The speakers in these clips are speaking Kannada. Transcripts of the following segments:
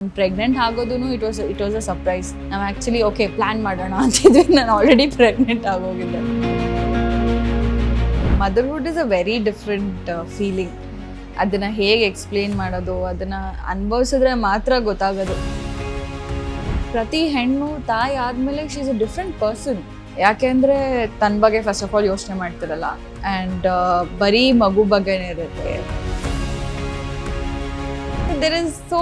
ಪ್ರೆಗ್ನೆಂಟ್ ಆಗೋದು ಇಟ್ ವಾಸ್ ಅ ಸರ್ಪ್ರೈಸ್. ನಾವು ಆ್ಯಕ್ಚುಲಿ ಓಕೆ ಪ್ಲ್ಯಾನ್ ಮಾಡೋಣ ಅಂತಿದ್ವಿ, ನಾನು ಆಲ್ರೆಡಿ ಪ್ರೆಗ್ನೆಂಟ್ ಆಗೋಗಿದ್ದೆ. Motherhood is a very different feeling. ಅದನ್ನು ಹೇಗೆ ಎಕ್ಸ್ಪ್ಲೇನ್ ಮಾಡೋದು, ಅದನ್ನು ಅನುಭವಿಸಿದ್ರೆ ಮಾತ್ರ ಗೊತ್ತಾಗೋದು. ಪ್ರತಿ ಹೆಣ್ಣು ತಾಯಿ ಆದಮೇಲೆ she is a different person. ಯಾಕೆಂದರೆ ತನ್ನ ಬಗ್ಗೆ ಫಸ್ಟ್ ಆಫ್ ಆಲ್ ಯೋಚನೆ ಮಾಡ್ತಿರಲ್ಲ, ಆ್ಯಂಡ್ ಬರೀ ಮಗು ಬಗ್ಗೆನೇ ಇರುತ್ತೆ. ದೇರ್ ಇಸ್ ಸೊ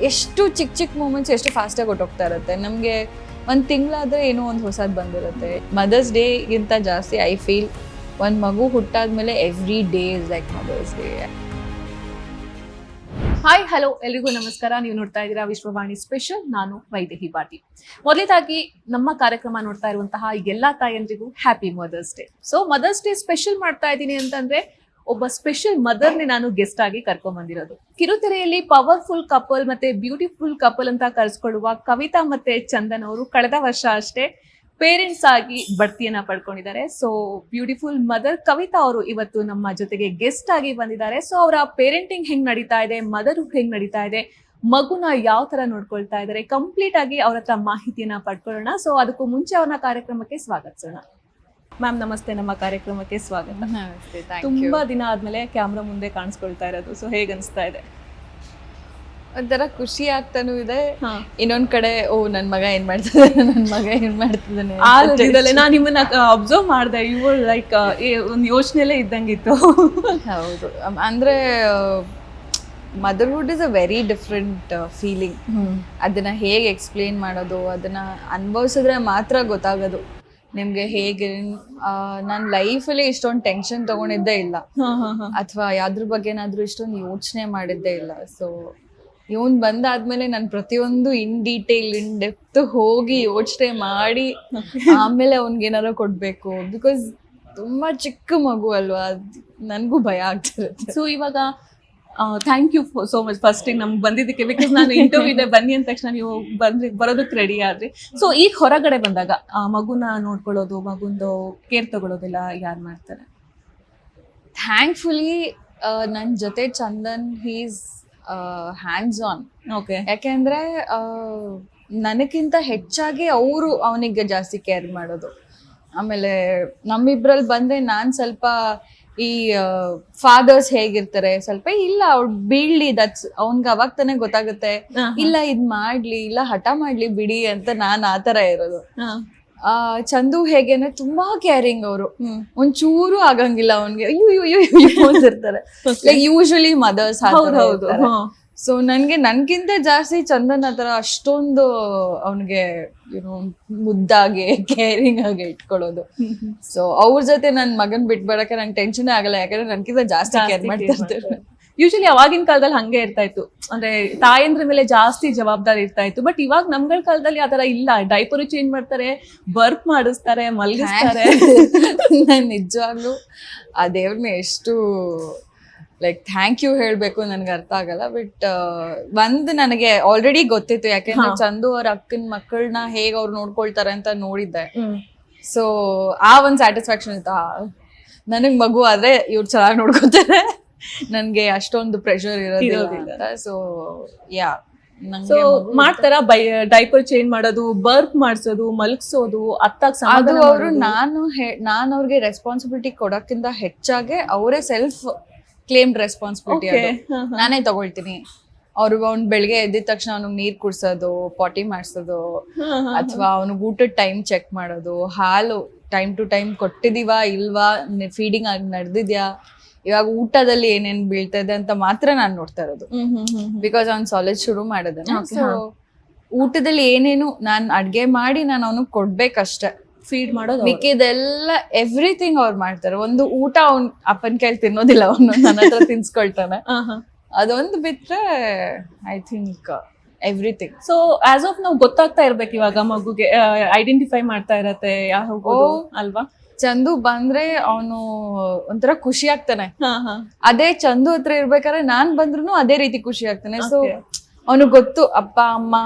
ಎಷ್ಟು ಚಿಕ್ಕ ಮೂಮೆಂಟ್ಸ್ ಎಷ್ಟು ಫಾಸ್ಟಾಗಿ ಹೊಟ್ಟೋಗ್ತಾ ಇರುತ್ತೆ. ನಮಗೆ ಒಂದು ತಿಂಗಳಾದರೆ ಏನೋ ಒಂದು ಹೊಸದು ಬಂದಿರುತ್ತೆ. ಮದರ್ಸ್ ಡೇಗಿಂತ ಜಾಸ್ತಿ ಐ ಫೀಲ್ ಒಂದು ಮಗು ಹುಟ್ಟಾದ್ಮೇಲೆ every day is like mother's day. Hi hello ಎಲ್ರಿಗೂ ನಮಸ್ಕಾರ. ನೀವು ನೋಡ್ತಾ ಇದ್ದೀರಾ ವಿಶ್ವವಾಣಿ ಸ್ಪೆಷಲ್. ನಾನು ವೈದೇಹಿ ಪಾಟೀಲ್. ಮೊದಲೇದಾಗಿ ನಮ್ಮ ಕಾರ್ಯಕ್ರಮ ನೋಡ್ತಾ ಇರುವಂತಹ ಎಲ್ಲಾ ತಾಯಂದ್ರಿಗೂ happy mother's day. So mother's day special ಮಾಡ್ತಾ ಇದ್ದೀನಿ ಅಂತಂದ್ರೆ ಒಬ್ಬ ಸ್ಪೆಷಲ್ ಮದರ್ನೇ ನಾನು ಗೆಸ್ಟ್ ಆಗಿ ಕರ್ಕೊಂಡ್ ಬಂದಿರೋದು. ಕಿರುತೆರೆಯಲ್ಲಿ ಪವರ್ಫುಲ್ ಕಪಲ್ ಮತ್ತೆ ಬ್ಯೂಟಿಫುಲ್ ಕಪಲ್ ಅಂತ ಕರೆಸ್ಕೊಳ್ಳುವ ಕವಿತಾ ಮತ್ತೆ ಚಂದನ್ ಅವರು ಕಳೆದ ವರ್ಷ ಅಷ್ಟೇ ಪೇರೆಂಟ್ಸ್ ಆಗಿ ಬಡ್ತಿಯನ್ನ ಪಡ್ಕೊಂಡಿದ್ದಾರೆ. ಸೊ ಬ್ಯೂಟಿಫುಲ್ ಮದರ್ ಕವಿತಾ ಅವರು ಇವತ್ತು ನಮ್ಮ ಜೊತೆಗೆ ಗೆಸ್ಟ್ ಆಗಿ ಬಂದಿದ್ದಾರೆ. ಸೊ ಅವರ ಪೇರೆಂಟಿಂಗ್ ಹೆಂಗ್ ನಡೀತಾ ಇದೆ, ಮದರ್ಹುಡ್ ಹೆಂಗ್ ನಡೀತಾ ಇದೆ, ಮಗುನ ಯಾವ ತರ ನೋಡ್ಕೊಳ್ತಾ ಇದ್ದಾರೆ, ಕಂಪ್ಲೀಟ್ ಆಗಿ ಅವ್ರ ಹತ್ರ ಮಾಹಿತಿಯನ್ನ ಪಡ್ಕೊಳ್ಳೋಣ. ಸೊ ಅದಕ್ಕೂ ಮುಂಚೆ ಅವ್ರನ್ನ ಕಾರ್ಯಕ್ರಮಕ್ಕೆ ಸ್ವಾಗತಿಸೋಣ. ಮ್ಯಾಮ್ ನಮಸ್ತೆ, ನಮ್ಮ ಕಾರ್ಯಕ್ರಮಕ್ಕೆ ಸ್ವಾಗತ. ನಮಸ್ತೆ, ತುಂಬಾ ದಿನ ಆದ್ಮೇಲೆ ಕ್ಯಾಮ್ರಾ ಮುಂದೆ ಕಾಣಿಸ್ಕೊಳ್ತಾ ಇರೋದು, ಸೊ ಹೇಗ್ ಅನಿಸ್ತಾ ಇದೆ? ಒಂಥರ ಖುಷಿ ಆಗ್ತಾನೂ ಇದೆ, ಇನ್ನೊಂದ್ ಕಡೆ ಓ ನನ್ ಮಗ ಏನ್ ಮಾಡ್ತಿದ್ದಾನೆ, ನನ್ ಮಗ ಏನ್ ಮಾಡ್ತಿದ್ದಾನೆ. ನಾನ್ ನಿಮ್ಮನ್ನ ಅಬ್ಸರ್ವ್ ಮಾಡಿದೆ, ಇವು ಲೈಕ್ ಒಂದ್ ಯೋಚನೆಯಲ್ಲೇ ಇದ್ದಂಗಿತ್ತು. ಹೌದು, ಅಂದ್ರೆ motherhood is a very different feeling. ಅದನ್ನ ಹೇಗೆ ಎಕ್ಸ್ಪ್ಲೇನ್ ಮಾಡೋದು, ಅದನ್ನ ಅನುಭವಿಸಿದ್ರೆ ಮಾತ್ರ ಗೊತ್ತಾಗೋದು ನಿಮ್ಗೆ ಹೇಗೆ. ನನ್ನ ಲೈಫಲ್ಲಿ ಇಷ್ಟೊಂದು ಟೆನ್ಷನ್ ತಗೊಂಡಿದ್ದೇ ಇಲ್ಲ, ಅಥವಾ ಯಾವ್ದ್ರ ಬಗ್ಗೆ ಏನಾದ್ರೂ ಇಷ್ಟೊಂದು ಯೋಚನೆ ಮಾಡಿದ್ದೇ ಇಲ್ಲ. ಸೊ ಇವನ್ ಬಂದಾದ್ಮೇಲೆ ನಾನು ಪ್ರತಿಯೊಂದು ಇನ್ ಡೀಟೇಲ್ ಇನ್ ಡೆಪ್ತ್ ಹೋಗಿ ಯೋಚನೆ ಮಾಡಿ ಆಮೇಲೆ ಅವ್ನಿಗೇನಾರು ಕೊಡ್ಬೇಕು. ಬಿಕಾಸ್ ತುಂಬಾ ಚಿಕ್ಕ ಮಗು ಅಲ್ವಾ, ನನ್ಗೂ ಭಯ ಆಗ್ತಿರುತ್ತೆ. ಸೊ ಇವಾಗ thank you so much first ನಮ್ಗೆ ಬಂದಿದ್ದಕ್ಕೆ. ಬಿಕಾಸ್ ನಾನು ಇಂಟರ್ವ್ಯೂ ಇದೆ ಬನ್ನಿ ಅಂದ ತಕ್ಷಣ ನೀವು ಬರೋದಕ್ಕೆ ರೆಡಿ ಆದ್ರಿ. ಸೊ ಈಗ ಹೊರಗಡೆ ಬಂದಾಗ ಮಗುನ ನೋಡ್ಕೊಳ್ಳೋದು, ಮಗುಂದು ಕೇರ್ ತಗೊಳ್ಳೋದೆಲ್ಲ ಯಾರು ಮಾಡ್ತಾರೆ? ಥ್ಯಾಂಕ್ಫುಲಿ ನನ್ನ ಜೊತೆ Chandan he's hands on. Okay. ಯಾಕೆಂದ್ರೆ ನನಗಿಂತ ಹೆಚ್ಚಾಗಿ ಅವರು ಅವನಿಗೆ ಜಾಸ್ತಿ ಕೇರ್ ಮಾಡೋದು. ಆಮೇಲೆ ನಮ್ಮಿಬ್ರಲ್ಲಿ ಬಂದ್ರೆ ನಾನು ಸ್ವಲ್ಪ ಈ ಫಾದರ್ಸ್ ಹೇಗಿರ್ತಾರೆ ಸ್ವಲ್ಪ ಇಲ್ಲ ಅವ್ಳು ಬೀಳ್ಲಿ, ದಟ್ಸ್ ಅವ್ನ್ಗೆ ಅವಾಗ ತಾನೇ ಗೊತ್ತಾಗುತ್ತೆ, ಇಲ್ಲ ಇದ್ ಮಾಡ್ಲಿ, ಇಲ್ಲ ಹಠ ಮಾಡ್ಲಿ ಬಿಡಿ ಅಂತ ನಾನ್ ಆತರ ಇರೋದು. ಚಂದು ಹೇಗೆ ಅಂದ್ರೆ ತುಂಬಾ ಕೇರಿಂಗ್ ಅವರು, ಒಂಚೂರು ಆಗಂಗಿಲ್ಲ ಅವನ್ಗೆ, ಅಯ್ಯೋ ಅಂತಿರ್ತಾರೆ. Like usually mothers. ಹೌದು. ಸೊ ನನ್ಗಿಂತ ಜಾಸ್ತಿ ಚಂದನ್ ಹತ್ರ ಅಷ್ಟೊಂದು ಅವನಿಗೆ ಏನೋ ಮುದ್ದಾಗಿ ಕೇರಿಂಗ್ ಆಗಿ ಇಟ್ಕೊಳ್ಳೋದು. ಸೊ ಅವ್ರ ಜೊತೆ ನನ್ ಮಗನ್ ಬಿಟ್ಬಿಡಕ್ಕೆ ನಂಗೆ ಟೆನ್ಷನ್ ಆಗಲ್ಲ, ಯಾಕಂದ್ರೆ ನನ್ಗಿಂತ ಜಾಸ್ತಿ ಕೇರ್ ಮಾಡ್ತಾ ಇರ್ತಾರೆ. ಯೂಶಲಿ ಅವಾಗಿನ ಕಾಲದಲ್ಲಿ ಹಂಗೆ ಇರ್ತಾ ಇತ್ತು, ಅಂದ್ರೆ ತಾಯಂದ್ರ ಮೇಲೆ ಜಾಸ್ತಿ ಜವಾಬ್ದಾರಿ ಇರ್ತಾ ಇತ್ತು. ಬಟ್ ಇವಾಗ ನಮ್ಗಳ ಕಾಲದಲ್ಲಿ ಆತರ ಇಲ್ಲ. ಡೈಪರ್ ಚೇಂಜ್ ಮಾಡ್ತಾರೆ, ಬರ್ಪ್ ಮಾಡಿಸ್ತಾರೆ, ಮಲಗಿಸ್ತಾರೆ. ನಾನು ನಿಜವಾಗ್ಲೂ ಆ ದೇವ್ರನ್ನ ಎಷ್ಟು ಲೈಕ್ ಥ್ಯಾಂಕ್ ಯು ಹೇಳ್ಬೇಕು ನನ್ಗೆ ಅರ್ಥ ಆಗಲ್ಲ. ಬಟ್ ಒಂದು ನನಗೆ ಆಲ್ರೆಡಿ ಗೊತ್ತಿತ್ತು, ಯಾಕೆಂದ್ರೆ ಚಂದು ಅವ್ರ ಅಕ್ಕನ ಮಕ್ಕಳನ್ನ ಹೇಗ್ ಅವ್ರು ನೋಡ್ಕೊಳ್ತಾರೆ ಅಂತ ನೋಡಿದ್ದೆ. ಸೊ ಆ ಒಂದು ಸ್ಯಾಟಿಸ್ಫ್ಯಾಕ್ಷನ್ ಇತ್ತು. ನನಗ್ ಮಗು ಆದ್ರೆ ಇವ್ರು ಚೆನ್ನಾಗಿ ನೋಡ್ಕೊತಾರೆ, ನನ್ಗೆ ಅಷ್ಟೊಂದು ಪ್ರೆಷರ್ ಇರೋದಿಲ್ಲ. ಸೊ ಯಾ ಮಾಡ್ತಾರ ಡೈಪರ್ ಚೇಂಜ್ ಮಾಡೋದು, ಬರ್ಪ್ ಮಾಡಿಸೋದು, ಮಲಗಿಸೋದು, ಅದು ಅವರು ನಾನು ಅವ್ರಿಗೆ ರೆಸ್ಪಾನ್ಸಿಬಿಲಿಟಿ ಕೊಡೋಕ್ಕಿಂತ ಹೆಚ್ಚಾಗಿ ಅವರೇ ಸೆಲ್ಫ್ ಕ್ಲೇಮ್ಡ್ ರೆಸ್ಪಾನ್ಸಿಬಿಲಿಟಿ. ನಾನೇ ತಗೊಳ್ತೀನಿ. ಅವ್ರಿಗೆ ಅವ್ನು ಬೆಳಿಗ್ಗೆ ಎದ್ದಿದ ತಕ್ಷಣ ಅವ್ನಿಗೆ ನೀರ್ ಕುಡ್ಸೋದು, ಪಾಟಿ ಮಾಡಿಸೋದು, ಅಥವಾ ಅವ್ನಿಗೆ ಊಟದ ಟೈಮ್ ಚೆಕ್ ಮಾಡೋದು, ಹಾಲು ಟೈಮ್ ಟು ಟೈಮ್ ಕೊಟ್ಟಿದೀವಾ ಇಲ್ವಾ, ಫೀಡಿಂಗ್ ಆಗಿ ನಡೆದಿದ್ಯಾ, ಇವಾಗ ಊಟದಲ್ಲಿ ಏನೇನ್ ಬೀಳ್ತಾ ಇದೆ ಅಂತ ಮಾತ್ರ ನಾನು ನೋಡ್ತಾ ಇರೋದು. ಬಿಕಾಸ್ ಅವ್ನು ಸಾಲಿಡ್ ಶುರು ಮಾಡಿದಾನೆ. ಸೊ ಊಟದಲ್ಲಿ ಏನೇನು ನಾನು ಅಡ್ಗೆ ಮಾಡಿ ನಾನು ಅವನಿಗೆ ಕೊಡ್ಬೇಕಷ್ಟೆ, ಫೀಡ್ ಮಾಡೋದು. ಮಿಕ್ಕಿದೆಲ್ಲ ಎವ್ರಿಥಿಂಗ್ ಅವ್ರು ಮಾಡ್ತಾರೆ. ಒಂದು ಊಟ ಅವ್ನ್ ಅಪ್ಪನ ಕೈಲಿ ತಿನ್ನೋದಿಲ್ಲ, ಅವನು ನನ್ನ ಹತ್ರ ತಿನ್ಸ್ಕೊಳ್ತಾನೆ. ಅದೊಂದು ಬಿಟ್ರೆ I think everything. So as of ನಾವು ಗೊತ್ತಾಗ್ತಾ ಇರ್ಬೇಕು ಇವಾಗ ಮಗುಗೆ, ಐಡೆಂಟಿಫೈ ಮಾಡ್ತಾ ಇರತ್ತೆ ಯಾವಾಗ ಅಲ್ವಾ. ಚಂದು ಬಂದ್ರೆ ಅವನು ಒಂಥರ ಖುಷಿ ಆಗ್ತಾನೆ. ಅದೇ ಚಂದು ಹತ್ರ ಇರ್ಬೇಕಾದ್ರೆ ನಾನ್ ಬಂದ್ರು ಅದೇ ರೀತಿ ಖುಷಿ ಆಗ್ತಾನೆ. ಸೊ ಅವನು ಗೊತ್ತು ಅಪ್ಪ ಅಮ್ಮ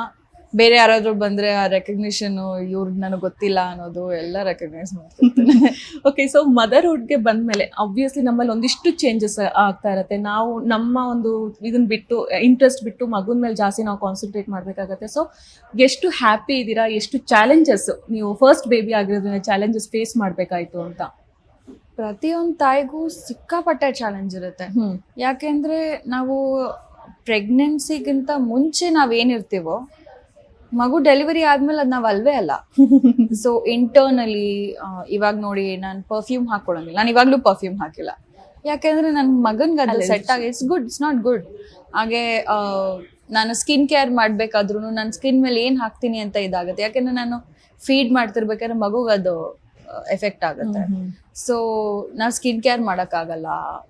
ಬೇರೆ ಯಾರಾದ್ರೂ ಬಂದ್ರೆ ಆ ರೆಕಗ್ನಿಷನ್ ಇವ್ರು ನನಗೆ ಗೊತ್ತಿಲ್ಲ ಅನ್ನೋದು ಎಲ್ಲ ರೆಕಗ್ನೈಸ್ ಮಾಡ್ತಿರ್ತೀನಿ. ಓಕೆ, ಸೊ ಮದರ್ಹುಡ್ಗೆ ಬಂದ್ಮೇಲೆ ಆಬ್ವಿಯಸ್ಲಿ ನಮ್ಮಲ್ಲಿ ಒಂದಿಷ್ಟು ಚೇಂಜಸ್ ಆಗ್ತಾ ಇರುತ್ತೆ. ನಾವು ನಮ್ಮ ಒಂದು ಇದನ್ನ ಬಿಟ್ಟು ಇಂಟ್ರೆಸ್ಟ್ ಬಿಟ್ಟು ಮಗುನ ಮೇಲೆ ಜಾಸ್ತಿ ನಾವು ಕಾನ್ಸಂಟ್ರೇಟ್ ಮಾಡ್ಬೇಕಾಗತ್ತೆ. ಸೊ ಎಷ್ಟು ಹ್ಯಾಪಿ ಇದ್ದೀರಾ, ಎಷ್ಟು ಚಾಲೆಂಜಸ್ ನೀವು ಫಸ್ಟ್ ಬೇಬಿ ಆಗಿರೋದ್ರಿಂದ ಚಾಲೆಂಜಸ್ ಫೇಸ್ ಮಾಡ್ಬೇಕಾಯ್ತು ಅಂತ? ಪ್ರತಿಯೊಂದು ತಾಯಿಗೂ ಸಿಕ್ಕಾಪಟ್ಟೆ ಚಾಲೆಂಜ್ ಇರುತ್ತೆ. ಯಾಕೆಂದ್ರೆ ನಾವು ಪ್ರೆಗ್ನೆನ್ಸಿಗಿಂತ ಮುಂಚೆ ನಾವೇನಿರ್ತೀವೋ ಮಗು ಡೆಲಿವರಿ ಆದ್ಮೇಲೆ ಅದು ನಾವು ಅಲ್ವೇ ಅಲ್ಲ. ಸೊ ಇಂಟರ್ನಲಿ ಇವಾಗ ನೋಡಿ ನಾನು ಪರ್ಫ್ಯೂಮ್ ಹಾಕೊಳ್ಳೋಂಗಿಲ್ಲ, ನಾನು ಇವಾಗ್ಲೂ ಪರ್ಫ್ಯೂಮ್ ಹಾಕಿಲ್ಲ. ಯಾಕೆಂದ್ರೆ ನನ್ನ ಮಗನ್ಗೆ ಅದು ಸೆಟ್ ಆಗಿ it's good, it's not good. ಹಾಗೆ ನಾನು ಸ್ಕಿನ್ ಕೇರ್ ಮಾಡ್ಬೇಕಾದ್ರೂ ನನ್ನ ಸ್ಕಿನ್ ಮೇಲೆ ಏನ್ ಹಾಕ್ತೀನಿ ಅಂತ ಇದಾಗುತ್ತೆ. ಯಾಕೆಂದ್ರೆ ನಾನು ಫೀಡ್ ಮಾಡ್ತಿರ್ಬೇಕಾದ್ರೆ ಮಗುಗೆ ಅದು ಎಫೆಕ್ಟ್ ಆಗುತ್ತೆ. ಸೊ ನಾವು ಸ್ಕಿನ್ ಕೇರ್ ಮಾಡೋಕ್ಕಾಗಲ್ಲ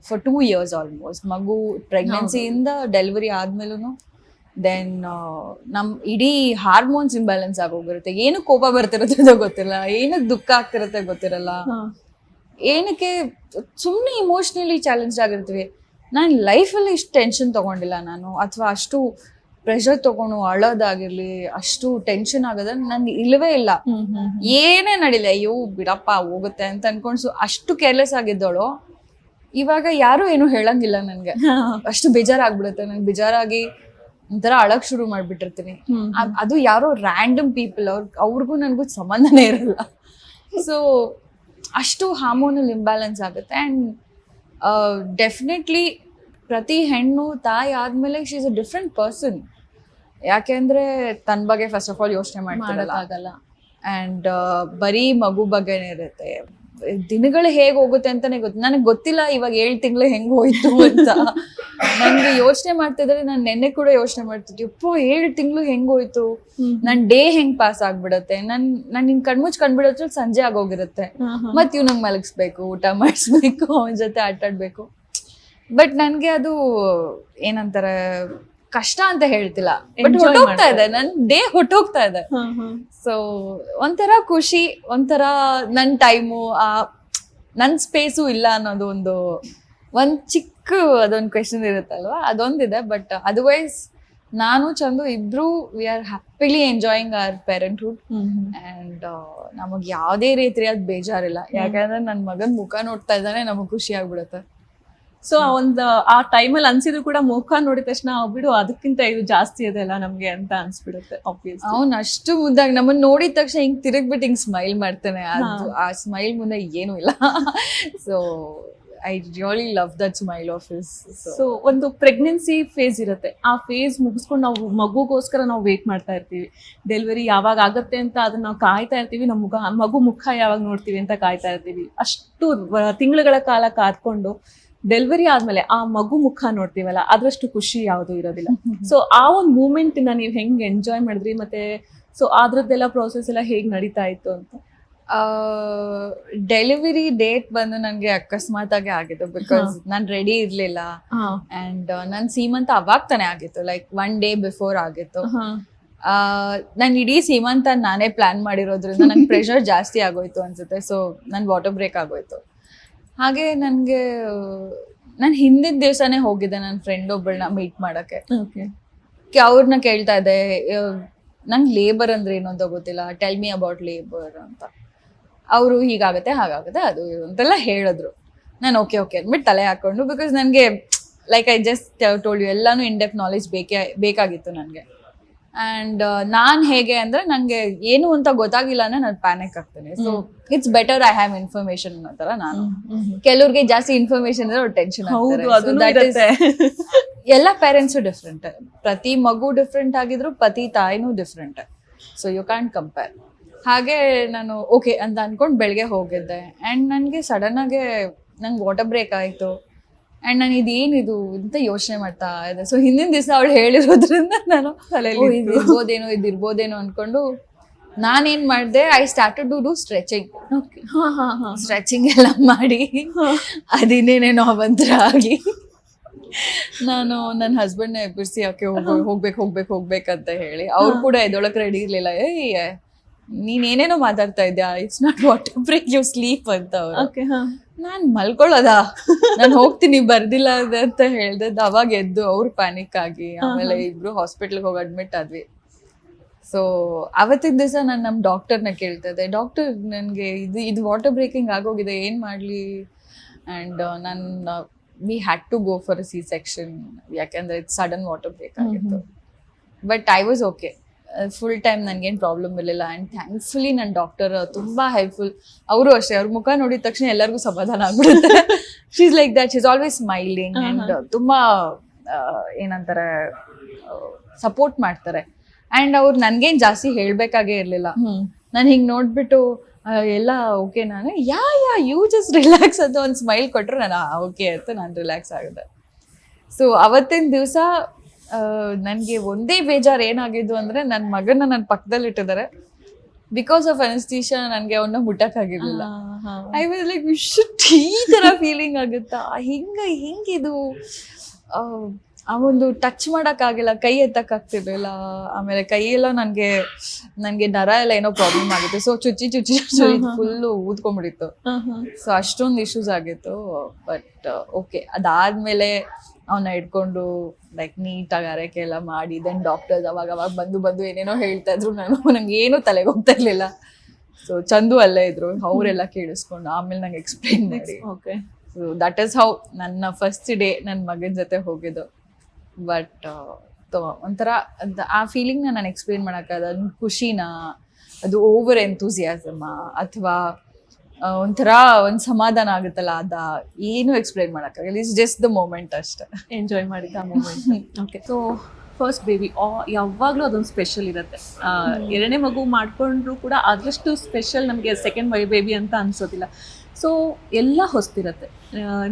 ಫಾರ್ 2 years ಆಲ್ಮೋಸ್ಟ್. ಮಗು ಪ್ರೆಗ್ನೆನ್ಸಿಯಿಂದ ಡೆಲಿವರಿ ಆದ್ಮೇಲೂ ದೆನ್ ನಮ್ ಇಡೀ ಹಾರ್ಮೋನ್ಸ್ ಇಂಬ್ಯಾಲೆನ್ಸ್ ಆಗೋಗಿರುತ್ತೆ. ಏನಕ್ಕೆ ಕೋಪ ಬರ್ತಿರುತ್ತೆ ಗೊತ್ತಿಲ್ಲ, ಏನಕ್ಕೆ ದುಃಖ ಆಗ್ತಿರುತ್ತೆ ಗೊತ್ತಿರಲ್ಲ, ಏನಕ್ಕೆ ಸುಮ್ಮನೆ ಇಮೋಷ್ನಲಿ ಚಾಲೆಂಜ್ ಆಗಿರ್ತೀವಿ. ನಾನು ಲೈಫಲ್ಲಿ ಇಷ್ಟು ಟೆನ್ಷನ್ ತಗೊಂಡಿಲ್ಲ ನಾನು, ಅಥವಾ ಅಷ್ಟು ಪ್ರೆಷರ್ ತಗೊಂಡು ಅಳೋದಾಗಿರ್ಲಿ, ಅಷ್ಟು ಟೆನ್ಷನ್ ಆಗೋದ ನನ್ಗೆ ಇಲ್ಲವೇ ಇಲ್ಲ. ಏನೇ ನಡಿಲ್ಲ, ಅಯ್ಯೋ ಬಿಡಪ್ಪ ಹೋಗುತ್ತೆ ಅಂತ ಅನ್ಕೊಂಡು ಅಷ್ಟು ಕೇರ್ಲೆಸ್ ಆಗಿದ್ದವಳು ಇವಾಗ ಯಾರು ಏನು ಹೇಳಂಗಿಲ್ಲ ನನ್ಗೆ. ಅಷ್ಟು ಬೇಜಾರಾಗ್ಬಿಡುತ್ತೆ ನಂಗೆ. ಬೇಜಾರಾಗಿ ಒಂಥರ ಅಳಕ್ ಶುರು ಮಾಡ್ಬಿಟ್ಟಿರ್ತೀನಿ. ಅದು ಯಾರೋ ರ್ಯಾಂಡಮ್ ಪೀಪಲ್, ಅವ್ರಿಗೂ ನನ್ಗೂ ಸಂಬಂಧನೇ ಇರಲ್ಲ. ಸೊ ಅಷ್ಟು ಹಾರ್ಮೋನಲ್ ಇಂಬ್ಯಾಲೆನ್ಸ್ ಆಗುತ್ತೆ. ಆ್ಯಂಡ್ ಡೆಫಿನೆಟ್ಲಿ ಪ್ರತಿ ಹೆಣ್ಣು ತಾಯಿ ಆದ್ಮೇಲೆ she is a different person. ಯಾಕೆಂದ್ರೆ ತನ್ನ ಬಗ್ಗೆ ಫಸ್ಟ್ ಆಫ್ ಆಲ್ ಯೋಚನೆ ಮಾಡ್ತಿರಲ್ಲ. ಆ್ಯಂಡ್ ಬರೀ ಮಗು ಬಗ್ಗೆನೇ ಇರುತ್ತೆ. ದಿನಗಳು ಹೇಗೆ ಹೋಗುತ್ತೆ ಅಂತಾನೆ ನನಗೆ ಗೊತ್ತಿಲ್ಲ ಇವಾಗ 7 ತಿಂಗಳು ಹೆಂಗ್ ಹೋಯ್ತು ಅಂತ. ನನ್ಗೆ ಯೋಚನೆ ಮಾಡ್ತಿದ್ರೆ ನಾನು ನೆನ್ನೆ ಕೂಡ ಯೋಚನೆ ಮಾಡ್ತಿದ್ದೆ, ಯಪ್ಪ 7 ತಿಂಗಳು ಹೆಂಗ್ ಹೋಯ್ತು, ನನ್ ಡೇ ಹೆಂಗ್ ಪಾಸ್ ಆಗ್ಬಿಡತ್ತೆ. ನಾನು ನಿನ್ ಕಣ್ಮುಚ್ ಕಂಡ್ಬಿಡೋದ್ರಲ್ಲಿ ಸಂಜೆ ಆಗೋಗಿರುತ್ತೆ. ಮತ್ ಇವ್ ನಂಗೆ ಮಲಗಿಸ್ಬೇಕು, ಊಟ ಮಾಡಿಸ್ಬೇಕು, ಅವನ ಜೊತೆ ಆಟಾಡ್ಬೇಕು. ಬಟ್ ನನ್ಗೆ ಅದು ಏನಂತಾರೆ ಕಷ್ಟ ಅಂತ ಹೇಳ್ತಿಲ್ಲ, ಬಟ್ ಹೊಟ್ಟೋಗ್ತಾ ಇದೆ, ನನ್ ಡೇ ಹೊಟ್ಟೋಗ್ತಾ ಇದೆ. ಸೊ ಒಂಥರ ಖುಷಿ, ಒಂಥರ ನನ್ ಟೈಮು, ನನ್ ಸ್ಪೇಸು ಇಲ್ಲ ಅನ್ನೋದು ಒಂದ್ ಚಿಕ್ಕ ಅದೊಂದು ಕ್ವೆಶನ್ ಇರುತ್ತಲ್ವಾ, ಅದೊಂದಿದೆ. ಬಟ್ ಅದರ್ವೈಸ್ ನಾನು ಚಂದು ಇಬ್ರು we are happily enjoying our parenthood. And ನಮಗ್ ಯಾವ್ದೇ ರೀತಿಯಾದ ಬೇಜಾರಿಲ್ಲ. ಯಾಕಂದ್ರೆ ನನ್ ಮಗನ್ ಮುಖ ನೋಡ್ತಾ ಇದ್ದಾನೆ, ನಮಗ್ ಖುಷಿ ಆಗ್ಬಿಡುತ್ತೆ. ಸೊ ಆ ಟೈಮಲ್ಲಿ ಅನ್ಸಿದ್ರು ಕೂಡ ಮುಖ ನೋಡಿದ ತಕ್ಷಣ ಬಿಡು ಅದಕ್ಕಿಂತ ಇದು ಜಾಸ್ತಿ ಅದೆಲ್ಲ ನಮ್ಗೆ ಅಂತ ಅನ್ಸ್ಬಿಡುತ್ತೆ. ಅವ್ನು ಅಷ್ಟು ಮುದ್ದಾಗಿ ನಮ್ಮನ್ನ ನೋಡಿದ ತಕ್ಷಣ ಹಿಂಗ್ ತಿರುಗ್ಬಿಟ್ಟು ಹಿಂಗ್ ಸ್ಮೈಲ್ ಮಾಡ್ತಾನೆ. ಆ ಸ್ಮೈಲ್ ಮುಂದೆ ಏನೂ ಇಲ್ಲ. So I really love that smile of his. So ಒಂದು ಪ್ರೆಗ್ನೆನ್ಸಿ ಫೇಸ್ ಇರುತ್ತೆ, ಆ ಫೇಸ್ ಮುಗಿಸ್ಕೊಂಡು ನಾವು ಮಗುಗೋಸ್ಕರ ನಾವು ವೇಟ್ ಮಾಡ್ತಾ ಇರ್ತೀವಿ. ಡೆಲಿವರಿ ಯಾವಾಗ ಆಗತ್ತೆ ಅಂತ ಅದನ್ನ ನಾವು ಕಾಯ್ತಾ ಇರ್ತೀವಿ. ನಮ್ಮ ಮಗು ಮುಖ ಯಾವಾಗ ನೋಡ್ತೀವಿ ಅಂತ ಕಾಯ್ತಾ ಇರ್ತೀವಿ. ಅಷ್ಟು ತಿಂಗಳುಗಳ ಕಾಲ ಕಾದ್ಕೊಂಡು ಡೆಲಿವರಿ ಆದ್ಮೇಲೆ ಆ ಮಗು ಮುಖ ನೋಡ್ತೀವಲ್ಲ, ಅದ್ರಷ್ಟು ಖುಷಿ ಯಾವುದು ಇರೋದಿಲ್ಲ. ಸೊ ಆ ಒಂದು ಮೂಮೆಂಟ್ ನೀವು ಹೆಂಗ್ ಎಂಜಾಯ್ ಮಾಡಿದ್ರಿ, ಮತ್ತೆ ಸೊ ಅದ್ರದ್ದೆಲ್ಲ ಪ್ರೋಸೆಸ್ ಎಲ್ಲ ಹೇಗ್ ನಡೀತಾ ಇತ್ತು ಅಂತ? ಡೆಲಿವರಿ ಡೇಟ್ ಬಂದು ನನ್ಗೆ ಅಕಸ್ಮಾತ್ ಆಗಿ ಆಗಿತ್ತು. ಬಿಕಾಸ್ ನಾನ್ ರೆಡಿ ಇರ್ಲಿಲ್ಲ. ಅಂಡ್ ನನ್ ಸೀಮಂತ ಅವಾಗ ತಾನೇ ಆಗಿತ್ತು, ಲೈಕ್ 1 day ಬಿಫೋರ್ ಆಗಿತ್ತು. ನಾನು ಇಡೀ ಸೀಮಂತ ನಾನೇ ಪ್ಲಾನ್ ಮಾಡಿರೋದ್ರಿಂದ ನಂಗೆ ಪ್ರೆಷರ್ ಜಾಸ್ತಿ ಆಗೋಯ್ತು ಅನ್ಸುತ್ತೆ. ಸೊ ನನ್ ವಾಟರ್ ಬ್ರೇಕ್ ಆಗೋಯ್ತು. ಹಾಗೆ ನನ್ಗೆ ನಾನು ಹಿಂದಿನ ದಿವಸನೇ ಹೋಗಿದ್ದೆ ನನ್ನ ಫ್ರೆಂಡ್ ಒಬ್ಬಳನ್ನ ಮೀಟ್ ಮಾಡಕ್ಕೆ. ಅವ್ರನ್ನ ಕೇಳ್ತಾ ಇದ್ದೆ, ನಂಗೆ ಲೇಬರ್ ಅಂದ್ರೆ ಏನು ಅಂತ ಗೊತ್ತಿಲ್ಲ, ಟೆಲ್ ಮಿ ಅಬೌಟ್ ಲೇಬರ್ ಅಂತ. ಅವರು ಹೀಗಾಗುತ್ತೆ ಹಾಗಾಗುತ್ತೆ ಅದು ಅಂತೆಲ್ಲ ಹೇಳಿದ್ರು. ನಾನು ಓಕೆ ಅಂದ್ಬಿಟ್ಟು ತಲೆ ಹಾಕೊಂಡು, ಬಿಕಾಸ್ ನನಗೆ like I just told you ಎಲ್ಲಾನು ಇನ್ ಡೆಪ್ತ್ ನಾಲೆಜ್ ಬೇಕಾಗಿತ್ತು ನನಗೆ. ಆ್ಯಂಡ್ ನಾನು ಹೇಗೆ ಅಂದರೆ ನನಗೆ ಏನು ಅಂತ ಗೊತ್ತಾಗಿಲ್ಲ ಅಂದರೆ ನಾನು ಪ್ಯಾನಿಕ್ ಆಗ್ತೇನೆ. So it's better I have information ಅನ್ನೋ ಥರ ನಾನು. ಕೆಲವ್ರಿಗೆ ಜಾಸ್ತಿ ಇನ್ಫಾರ್ಮೇಶನ್ ಇದ್ರೆ ಅವ್ರು ಟೆನ್ಷನ್ ಆಗ್ತಾರೆ. ಎಲ್ಲ ಪೇರೆಂಟ್ಸು ಡಿಫ್ರೆಂಟ್, ಪ್ರತಿ ಮಗು ಡಿಫ್ರೆಂಟ್ ಆಗಿದ್ರು ಪ್ರತಿ ತಾಯಿನೂ different. So you can compare. ಹಾಗೆ ನಾನು ಓಕೆ ಅಂತ ಅನ್ಕೊಂಡು ಬೆಳಗ್ಗೆ ಹೋಗಿದ್ದೆ. ಆ್ಯಂಡ್ ನನಗೆ ಸಡನ್ನಾಗೆ ನಂಗೆ ವಾಟರ್ ಬ್ರೇಕ್ ಆಯಿತು. ಆ್ಯಂಡ್ ನಾನು ಇದೇನಿದು ಅಂತ ಯೋಚನೆ ಮಾಡ್ತಾ ಇದ್ದೆ. ಸೊ ಹಿಂದಿನ ದಿವಸ ಅವಳು ಹೇಳಿರೋದ್ರಿಂದ ನಾನು ಇದಿರ್ಬೋದೇನೋ ಅಂದ್ಕೊಂಡು ನಾನೇನು ಮಾಡಿದೆ, I started to do stretching. Stretching ಎಲ್ಲ ಮಾಡಿ ಅದಿನ್ನೇನೇನೋ ಅವಂತರ ಆಗಿ ನಾನು ನನ್ನ ಹಸ್ಬೆಂಡ್ನ ಎಬ್ಬಿಸಿ ಯಾಕೆ ಹೋಗ್ಬೇಕಂತ ಹೇಳಿ ಅವ್ರು ಕೂಡ ಎದೊಳಕ್ಕೆ ರೆಡಿ ಇರಲಿಲ್ಲ. ನೀನೇನೇನೋ ಮಾತಾಡ್ತಾ ಇದ್ಯಾ, it's not water break, you sleep ಅಂತ ಅವ್ರು. ನಾನ್ ಮಲ್ಕೊಳ್ಳೋದ, ನಾನು ಹೋಗ್ತೀನಿ ಬರ್ದಿಲ್ಲ ಅಂತ ಹೇಳ್ದೆ. ಅವಾಗ ಎದ್ದು ಅವ್ರು ಪ್ಯಾನಿಕ್ ಆಗಿ ಆಮೇಲೆ ಇಬ್ರು ಹಾಸ್ಪಿಟ್ಲ್ಗೆ ಹೋಗಿ ಅಡ್ಮಿಟ್ ಆದ್ವಿ. ಸೊ ಅವತ್ತಿನ ದಿವಸ ನಾನು ನಮ್ಮ ಡಾಕ್ಟರ್ನ ಕೇಳ್ತಾ ಇದ್ದೆ, ಡಾಕ್ಟರ್ ನನಗೆ ಇದು ವಾಟರ್ ಬ್ರೇಕಿಂಗ್ ಆಗೋಗಿದೆ, ಏನು ಮಾಡಲಿ? ಆ್ಯಂಡ್ ನನ್ನ we had to go for C section, ಯಾಕೆಂದರೆ ಇದು ಸಡನ್ ವಾಟರ್ ಬ್ರೇಕ್ ಆಗಿತ್ತು. But I was okay, full time ನನಗೇನು ಪ್ರಾಬ್ಲಮ್ ಇರಲಿಲ್ಲ. ಆ್ಯಂಡ್ ಥ್ಯಾಂಕ್ಫುಲಿ ನನ್ನ ಡಾಕ್ಟರ್ ತುಂಬ ಹೆಲ್ಪ್ಫುಲ್. ಅವರು ಅಷ್ಟೇ, ಅವ್ರ ಮುಖ ನೋಡಿದ ತಕ್ಷಣ ಎಲ್ಲರಿಗೂ ಸಮಾಧಾನ ಆಗ್ಬಿಡುತ್ತೆ. She is like that, she is always smiling and ತುಂಬ ಏನಂತಾರೆ ಸಪೋರ್ಟ್ ಮಾಡ್ತಾರೆ. ಆ್ಯಂಡ್ ಅವ್ರು ನನಗೇನು ಜಾಸ್ತಿ ಹೇಳಬೇಕಾಗೇ ಇರಲಿಲ್ಲ. ನಾನು ಹಿಂಗೆ ನೋಡ್ಬಿಟ್ಟು ಎಲ್ಲ ಓಕೆ, ನಾನು ಯಾ ಯು ಜಸ್ಟ್ ರಿಲ್ಯಾಕ್ಸ್ ಅಂತ ಒಂದು ಸ್ಮೈಲ್ ಕೊಟ್ಟರು, ನಾನು ಓಕೆ ಅಂತ ನಾನು ರಿಲ್ಯಾಕ್ಸ್ ಆಗಿದೆ. ಸೊ ಅವತ್ತಿನ ದಿವಸ ನನಗೆ ಒಂದೇ ಬೇಜಾರು ಏನಾಗಿದ್ದು ಅಂದರೆ, ನನ್ನ ಮಗನ ನನ್ನ ಪಕ್ಕದಲ್ಲಿ ಇಟ್ಟಿದ್ದಾರೆ. ಬಿಕಾಸ್ ಆಫ್ ಅನಸ್ತೀಶಿಯಾ ನನಗೆ ಅವನ್ನ ಮುಟ್ಟಕ್ಕಾಗಿರ್ಲಿಲ್ಲ. ಐ ವಾಸ್ ಲೈಕ್ ಈ ಥರ ಫೀಲಿಂಗ್ ಆಗುತ್ತಾ, ಹಿಂಗಿದು ಆ ಒಂದು ಟಚ್ ಮಾಡೋಕ್ಕಾಗಿಲ್ಲ, ಕೈ ಎತ್ತಕ್ಕಾಗ್ತಿರ್ಲಿಲ್ಲ. ಆಮೇಲೆ ಕೈಯೆಲ್ಲ ನನಗೆ ನರ ಎಲ್ಲ ಏನೋ ಪ್ರಾಬ್ಲಮ್ ಆಗಿತ್ತು. ಸೊ ಚುಚ್ಚಿ ಫುಲ್ಲು ಊದ್ಕೊಂಡ್ಬಿಟ್ಟಿತ್ತು. ಸೊ ಅಷ್ಟೊಂದು ಇಶ್ಯೂಸ್ ಆಗಿತ್ತು. ಬಟ್ ಓಕೆ, ಅದಾದ್ಮೇಲೆ ಅವನ್ನ ಹಿಡ್ಕೊಂಡು ಲೈಕ್ ನೀಟಾಗಿ ಆರೈಕೆ ಎಲ್ಲ ಮಾಡಿ, ದೆನ್ ಡಾಕ್ಟರ್ಸ್ ಅವಾಗ ಬಂದು ಏನೇನೋ ಹೇಳ್ತಾ ಇದ್ರು. ನಂಗೆ ಏನೂ ತಲೆಗೆ ಹೋಗ್ತಾ ಇರ್ಲಿಲ್ಲ. ಸೊ ಚಂದು ಅಲ್ಲೇ ಇದ್ರು, ಅವರೆಲ್ಲ ಕೇಳಿಸ್ಕೊಂಡು ಆಮೇಲೆ ನಂಗೆ ಎಕ್ಸ್ಪ್ಲೈನ್ ಮಾಡಿ. Okay, so that is how ನನ್ನ ಫಸ್ಟ್ ಡೇ ನನ್ನ ಮಗನ ಜೊತೆ ಹೋಗಿದ್ದು. ಬಟ್ ಒಂಥರ ಆ ಫೀಲಿಂಗ್ನ ನಾನು ಎಕ್ಸ್ಪ್ಲೇನ್ ಮಾಡೋಕ್ಕಾಗಲ್ಲ. ಅದು ಖುಷಿನ, ಅದು ಓವರ್ ಎಂತೂಸಿಯಾಸಮ, ಅಥವಾ ಒಂಥರ ಒಂದು ಸಮಾಧಾನ ಆಗುತ್ತಲ್ಲ, ಏನು ಎಕ್ಸ್ಪ್ಲೇನ್ ಮಾಡೋಕ್ಕಾಗಲ್ಲ. ಇಟ್ಸ್ ಜಸ್ಟ್ ದ ಮೂಮೆಂಟ್ ಅಷ್ಟೇ. ಎಂಜಾಯ್ ಮಾಡಿದ್ದ ಆ moment. Okay, so first baby ಯಾವಾಗಲೂ ಅದೊಂದು ಸ್ಪೆಷಲ್ ಇರುತ್ತೆ. ಎರಡನೇ ಮಗು ಮಾಡ್ಕೊಂಡ್ರು ಕೂಡ ಅದರಷ್ಟು ಸ್ಪೆಷಲ್ ನಮಗೆ ಸೆಕೆಂಡ್ ಬೇಬಿ ಅಂತ ಅನ್ಸೋದಿಲ್ಲ. ಸೊ ಎಲ್ಲ ಹೊಸ್ತಿರುತ್ತೆ,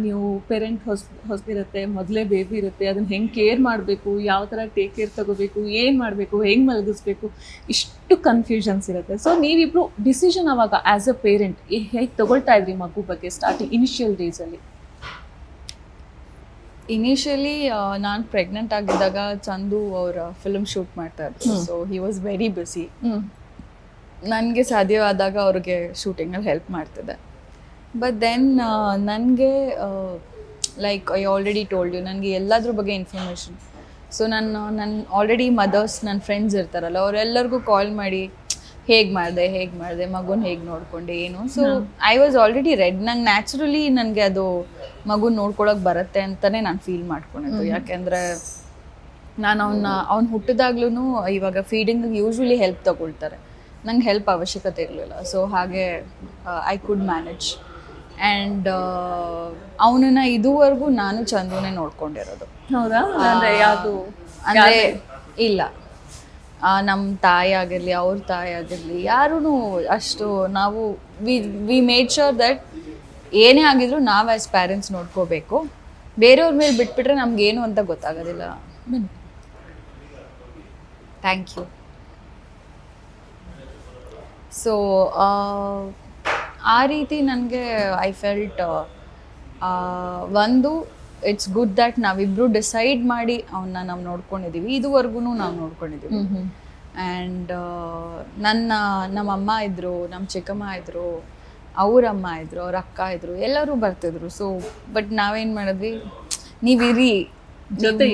ನೀವು ಪೇರೆಂಟ್ ಹೊಸ್ತಿರುತ್ತೆ, ಮೊದಲೇ ಬೇಬಿ ಇರುತ್ತೆ, ಅದನ್ನು ಹೆಂಗೆ ಕೇರ್ ಮಾಡಬೇಕು, ಯಾವ ಥರ ಟೇಕ್ ಕೇರ್ ತಗೋಬೇಕು, ಏನು ಮಾಡಬೇಕು, ಹೆಂಗೆ ಮಲಗಿಸ್ಬೇಕು, ಇಷ್ಟು ಕನ್ಫ್ಯೂಷನ್ಸ್ ಇರುತ್ತೆ. ಸೊ ನೀವಿಬ್ರು ಡಿಸಿಷನ್ ಅವಾಗ ಆ್ಯಸ್ ಅ ಪೇರೆಂಟ್ ಹೇಗೆ ತಗೊಳ್ತಾ ಇದ್ರಿ ಮಗು ಬಗ್ಗೆ ಸ್ಟಾರ್ಟಿಂಗ್ ಇನಿಷಿಯಲ್ ಡೇಸಲ್ಲಿ? ಇನಿಷಿಯಲಿ ನಾನು ಪ್ರೆಗ್ನೆಂಟ್ ಆಗಿದ್ದಾಗ ಚಂದು ಅವರ ಫಿಲ್ಮ್ ಶೂಟ್ ಮಾಡ್ತಾ ಇದ್ರು. So he was very busy. ನನಗೆ ಸಾಧ್ಯವಾದಾಗ ಅವ್ರಿಗೆ ಶೂಟಿಂಗಲ್ಲಿ ಹೆಲ್ಪ್ ಮಾಡ್ತಿದ್ದೆ. ಬಟ್ ದೆನ್ ನನಗೆ like I already told you, ನನಗೆ ಎಲ್ಲದ್ರ ಬಗ್ಗೆ ಇನ್ಫಾರ್ಮೇಷನ್. ಸೊ ನನ್ನ ಆಲ್ರೆಡಿ ಮದರ್ಸ್, ನನ್ನ ಫ್ರೆಂಡ್ಸ್ ಇರ್ತಾರಲ್ಲ, ಅವರೆಲ್ಲರಿಗೂ ಕಾಲ್ ಮಾಡಿ ಹೇಗೆ ಮಾಡಿದೆ ಮಗುನ ಹೇಗೆ ನೋಡ್ಕೊಂಡೆ ಏನು. So I was already red. ನಂಗೆ ನ್ಯಾಚುರಲಿ ನನಗೆ ಅದು ಮಗುನ ನೋಡ್ಕೊಳಕ್ಕೆ ಬರುತ್ತೆ ಅಂತಲೇ ನಾನು ಫೀಲ್ ಮಾಡ್ಕೊಂಡಿದ್ದು. ಯಾಕೆಂದರೆ ನಾನು ಅವ್ನು ಹುಟ್ಟಿದಾಗ್ಲೂ ಇವಾಗ ಫೀಡಿಂಗ್ ಯೂಶ್ವಲಿ ಹೆಲ್ಪ್ ತಗೊಳ್ತಾರೆ, ನಂಗೆ ಹೆಲ್ಪ್ ಅವಶ್ಯಕತೆ ಇರಲಿಲ್ಲ. ಸೊ ಹಾಗೆ ಐ ಕುಡ್ ಮ್ಯಾನೇಜ್. ಆ್ಯಂಡ್ ಅವನನ್ನ ಇದುವರೆಗೂ ನಾನು ಚಂದುನೇ ನೋಡ್ಕೊಂಡಿರೋದು. ಹೌದಾ? ಯಾವುದು ಅಂದರೆ ಇಲ್ಲ, ನಮ್ಮ ತಾಯಿ ಆಗಿರಲಿ, ಅವ್ರ ತಾಯಿ ಆಗಿರಲಿ, ಯಾರೂ ಅಷ್ಟು ನಾವು ವಿ ಮೇಡ್ ಶ್ಯೂರ್ ದಟ್ ಏನೇ ಆಗಿದ್ರು ನಾವು ಆ್ಯಸ್ ಪ್ಯಾರೆಂಟ್ಸ್ ನೋಡ್ಕೋಬೇಕು. ಬೇರೆಯವ್ರ ಮೇಲೆ ಬಿಟ್ಬಿಟ್ರೆ ನಮಗೇನು ಅಂತ ಗೊತ್ತಾಗೋದಿಲ್ಲ. Thank you. ಸೊ ಆ ರೀತಿ ನನಗೆ ಐ ಫೆಲ್ಟ್ ಒಂದು ಇಟ್ಸ್ ಗುಡ್ ದ್ಯಾಟ್ ನಾವಿಬ್ಬರು ಡಿಸೈಡ್ ಮಾಡಿ ಅವನ್ನ ನಾವು ನೋಡ್ಕೊಂಡಿದ್ದೀವಿ, ಇದುವರೆಗೂ ನಾವು ನೋಡ್ಕೊಂಡಿದ್ದೀವಿ. ಆ್ಯಂಡ್ ನಮ್ಮ ಅಮ್ಮ ಇದ್ದರು, ನಮ್ಮ ಚಿಕ್ಕಮ್ಮ ಇದ್ದರು, ಅವರಮ್ಮ ಇದ್ದರು, ಅವ್ರ ಅಕ್ಕ ಇದ್ದರು, ಎಲ್ಲರೂ ಬರ್ತಿದ್ರು. ಸೊ ಬಟ್ ನಾವೇನು ಮಾಡಿದ್ವಿ, ನೀವಿರಿ,